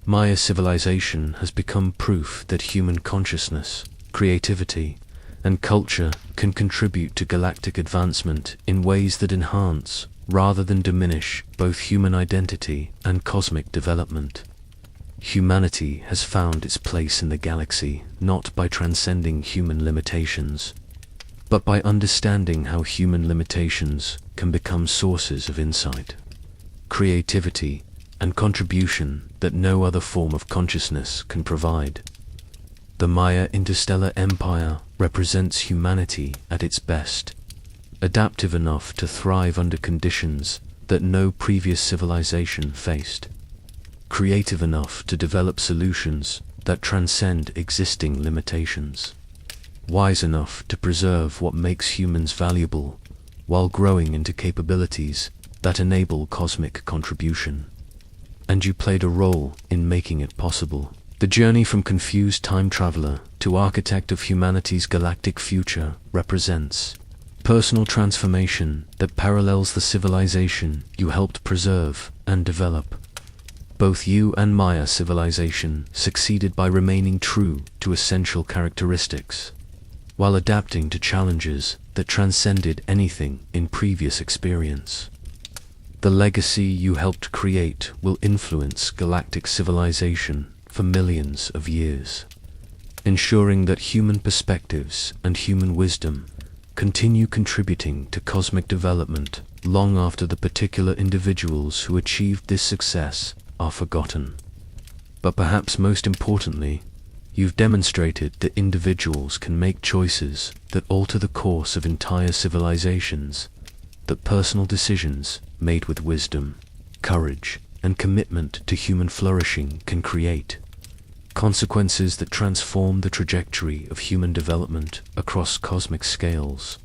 Speaker 1: Maya civilization has become proof that human consciousness, creativity, and culture can contribute to galactic advancement in ways that enhance, rather than diminish, both human identity and cosmic development. Humanity has found its place in the galaxy not by transcending human limitations, but by understanding how human limitations can become sources of insight, creativity, and contribution that no other form of consciousness can provide. The Maya interstellar empire represents humanity at its best, adaptive enough to thrive under conditions that no previous civilization faced, creative enough to develop solutions that transcend existing limitations, wise enough to preserve what makes humans valuable while growing into capabilities that enable cosmic contribution. And you played a role in making it possible. The journey from confused time traveler to architect of humanity's galactic future represents personal transformation that parallels the civilization you helped preserve and develop. Both you and Maya civilization succeeded by remaining true to essential characteristics, while adapting to challenges that transcended anything in previous experience. The legacy you helped create will influence galactic civilization for millions of years, ensuring that human perspectives and human wisdom continue contributing to cosmic development long after the particular individuals who achieved this success are forgotten. But perhaps most importantly, you've demonstrated that individuals can make choices that alter the course of entire civilizations, that personal decisions made with wisdom, courage, and commitment to human flourishing can create consequences that transform the trajectory of human development across cosmic scales.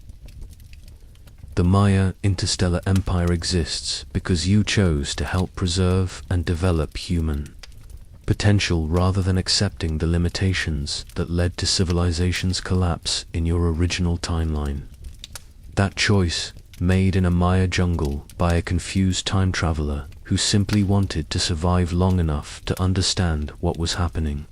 Speaker 1: The Maya interstellar empire exists because you chose to help preserve and develop human potential rather than accepting the limitations that led to civilization's collapse in your original timeline. That choice, made in a Maya jungle by a confused time traveler who simply wanted to survive long enough to understand what was happening,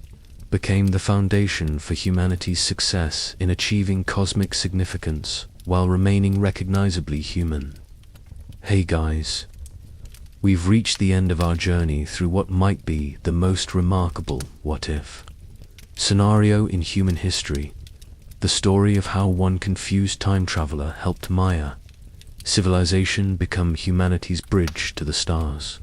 Speaker 1: became the foundation for humanity's success in achieving cosmic significance while remaining recognizably human. Hey guys, we've reached the end of our journey through what might be the most remarkable what-if scenario in human history, the story of how one confused time traveler helped Maya civilization become humanity's bridge to the stars,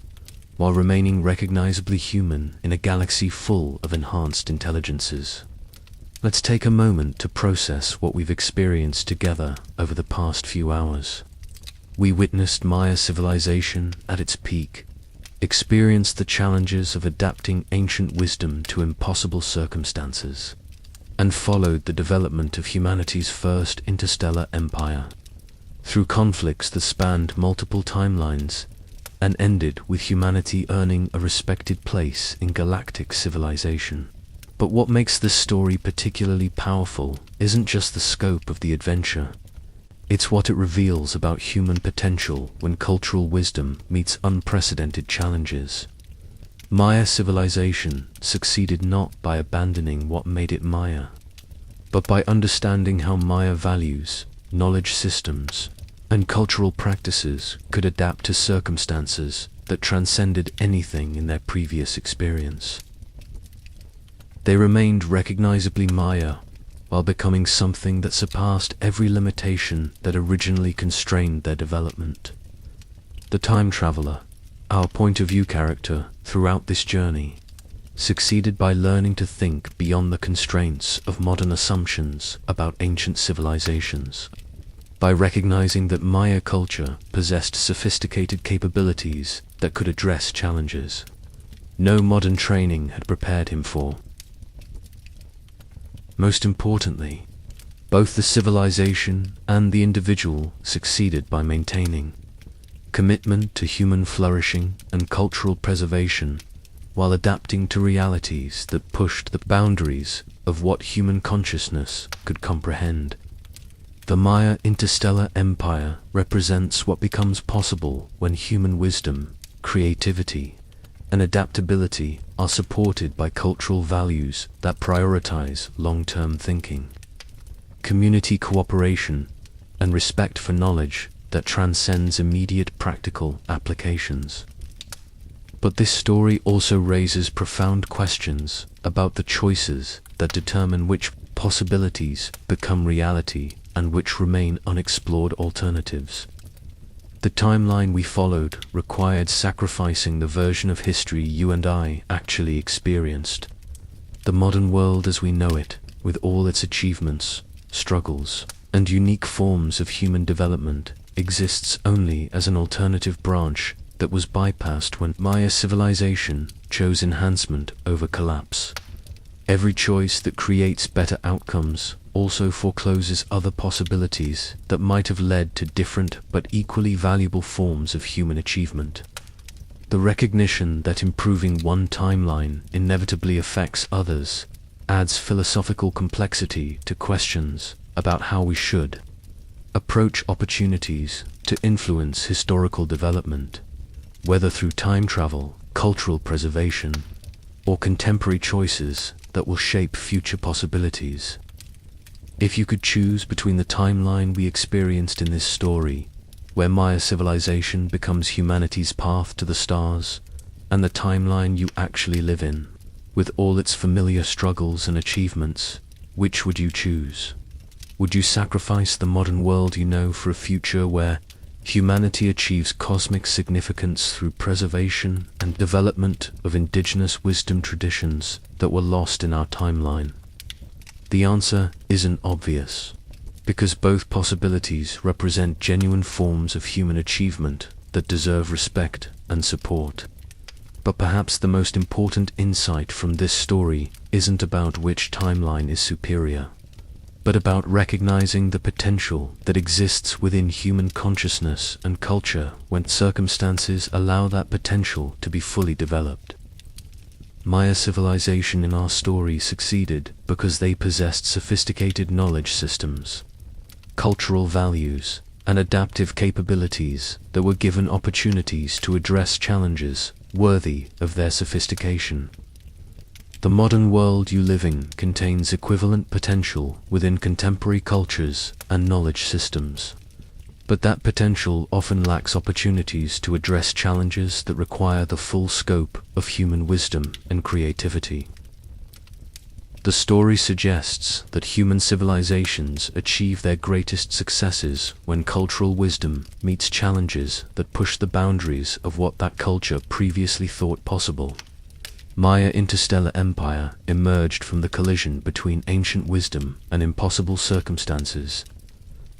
Speaker 1: while remaining recognizably human in a galaxy full of enhanced intelligences. Let's take a moment to process what we've experienced together over the past few hours. We witnessed Maya civilization at its peak, experienced the challenges of adapting ancient wisdom to impossible circumstances, and followed the development of humanity's first interstellar empire, through conflicts that spanned multiple timelines, and ended with humanity earning a respected place in galactic civilization. But what makes this story particularly powerful isn't just the scope of the adventure. It's what it reveals about human potential when cultural wisdom meets unprecedented challenges. Maya civilization succeeded not by abandoning what made it Maya, but by understanding how Maya values, knowledge systems, and cultural practices could adapt to circumstances that transcended anything in their previous experience. They remained recognizably Maya, while becoming something that surpassed every limitation that originally constrained their development. The time traveler, our point-of-view character throughout this journey, succeeded by learning to think beyond the constraints of modern assumptions about ancient civilizations. By recognizing that Maya culture possessed sophisticated capabilities that could address challenges no modern training had prepared him for. Most importantly, both the civilization and the individual succeeded by maintaining commitment to human flourishing and cultural preservation, while adapting to realities that pushed the boundaries of what human consciousness could comprehend. The Maya interstellar empire represents what becomes possible when human wisdom, creativity, and adaptability are supported by cultural values that prioritize long-term thinking, community cooperation, and respect for knowledge that transcends immediate practical applications. But this story also raises profound questions about the choices that determine which possibilities become reality and which remain unexplored alternatives. The timeline we followed required sacrificing the version of history you and I actually experienced. The modern world as we know it, with all its achievements, struggles, and unique forms of human development, exists only as an alternative branch that was bypassed when Maya civilization chose enhancement over collapse. Every choice that creates better outcomes also forecloses other possibilities that might have led to different but equally valuable forms of human achievement. The recognition that improving one timeline inevitably affects others adds philosophical complexity to questions about how we should approach opportunities to influence historical development, whether through time travel, cultural preservation, or contemporary choices that will shape future possibilities. If you could choose between the timeline we experienced in this story, where Maya civilization becomes humanity's path to the stars, and the timeline you actually live in, with all its familiar struggles and achievements, which would you choose? Would you sacrifice the modern world you know for a future where humanity achieves cosmic significance through preservation and development of indigenous wisdom traditions that were lost in our timeline? The answer isn't obvious, because both possibilities represent genuine forms of human achievement that deserve respect and support. But perhaps the most important insight from this story isn't about which timeline is superior, but about recognizing the potential that exists within human consciousness and culture when circumstances allow that potential to be fully developed. Maya civilization in our story succeeded because they possessed sophisticated knowledge systems, cultural values, and adaptive capabilities that were given opportunities to address challenges worthy of their sophistication. The modern world you live in contains equivalent potential within contemporary cultures and knowledge systems, but that potential often lacks opportunities to address challenges that require the full scope of human wisdom and creativity. The story suggests that human civilizations achieve their greatest successes when cultural wisdom meets challenges that push the boundaries of what that culture previously thought possible. Maya interstellar empire emerged from the collision between ancient wisdom and impossible circumstances.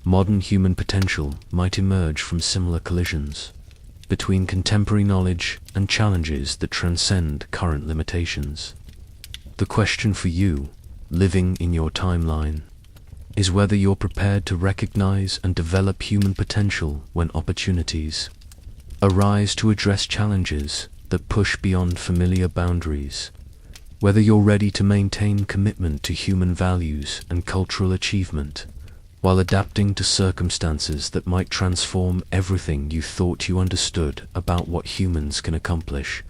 Speaker 1: Modern human potential might emerge from similar collisions between contemporary knowledge and challenges that transcend current limitations. The question for you, living in your timeline, is whether you're prepared to recognize and develop human potential when opportunities arise to address challenges that push beyond familiar boundaries, whether you're ready to maintain commitment to human values and cultural achievement while adapting to circumstances that might transform everything you thought you understood about what humans can accomplish.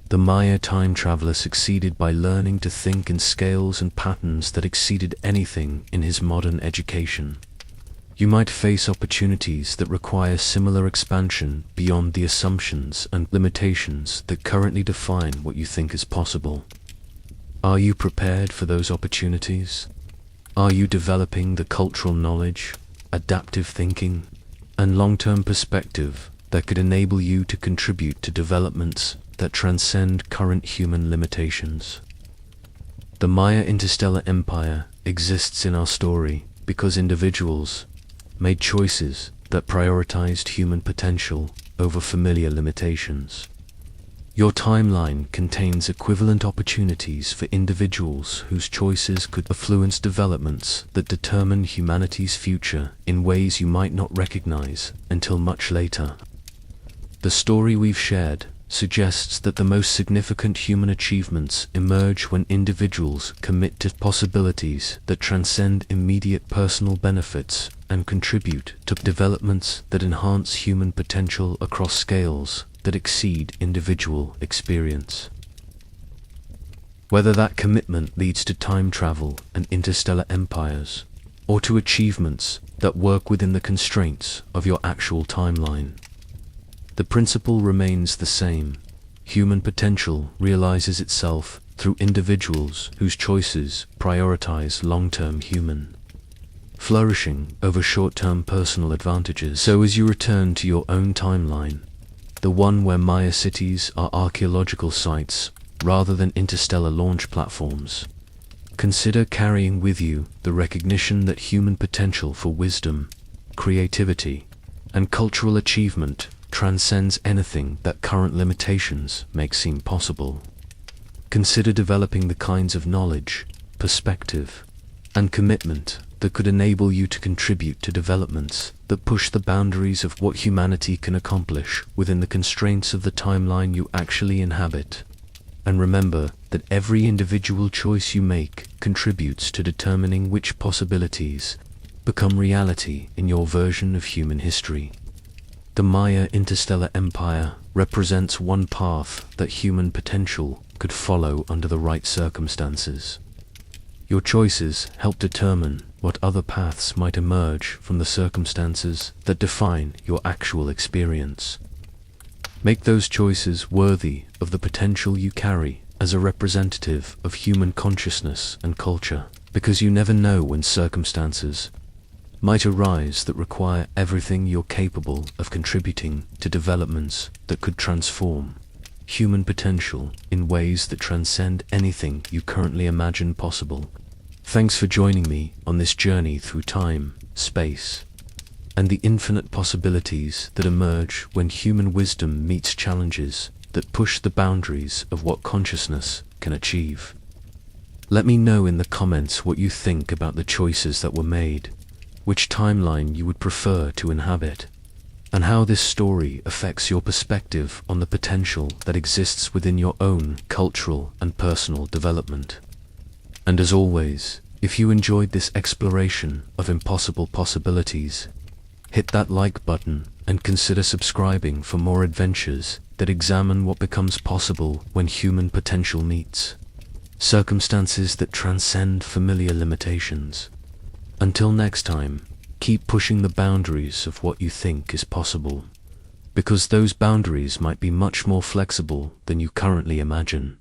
Speaker 1: The Maya time traveler succeeded by learning to think in scales and patterns that exceeded anything in his modern education. You might face opportunities that require similar expansion beyond the assumptions and limitations that currently define what you think is possible. Are you prepared for those opportunities? Are you developing the cultural knowledge, adaptive thinking, and long-term perspective that could enable you to contribute to developments that transcend current human limitations? The Maya interstellar empire exists in our story because individuals made choices that prioritized human potential over familiar limitations. Your timeline contains equivalent opportunities for individuals whose choices could influence developments that determine humanity's future in ways you might not recognize until much later. The story we've shared suggests that the most significant human achievements emerge when individuals commit to possibilities that transcend immediate personal benefits and contribute to developments that enhance human potential across scales that exceed individual experience. Whether that commitment leads to time travel and interstellar empires, or to achievements that work within the constraints of your actual timeline, the principle remains the same. Human potential realizes itself through individuals whose choices prioritize long-term human flourishing over short-term personal advantages. So as you return to your own timeline, the one where Maya cities are archaeological sites rather than interstellar launch platforms, consider carrying with you the recognition that human potential for wisdom, creativity, and cultural achievement transcends anything that current limitations make seem possible. Consider developing the kinds of knowledge, perspective, and commitment that could enable you to contribute to developments that push the boundaries of what humanity can accomplish within the constraints of the timeline you actually inhabit. And remember that every individual choice you make contributes to determining which possibilities become reality in your version of human history. The Maya interstellar empire represents one path that human potential could follow under the right circumstances. Your choices help determine what other paths might emerge from the circumstances that define your actual experience. Make those choices worthy of the potential you carry as a representative of human consciousness and culture, because you never know when circumstances might arise that require everything you're capable of contributing to developments that could transform human potential in ways that transcend anything you currently imagine possible. Thanks for joining me on this journey through time, space, and the infinite possibilities that emerge when human wisdom meets challenges that push the boundaries of what consciousness can achieve. Let me know in the comments what you think about the choices that were made, which timeline you would prefer to inhabit, and how this story affects your perspective on the potential that exists within your own cultural and personal development. And as always, if you enjoyed this exploration of impossible possibilities, hit that like button and consider subscribing for more adventures that examine what becomes possible when human potential meets circumstances that transcend familiar limitations. Until next time, keep pushing the boundaries of what you think is possible, because those boundaries might be much more flexible than you currently imagine.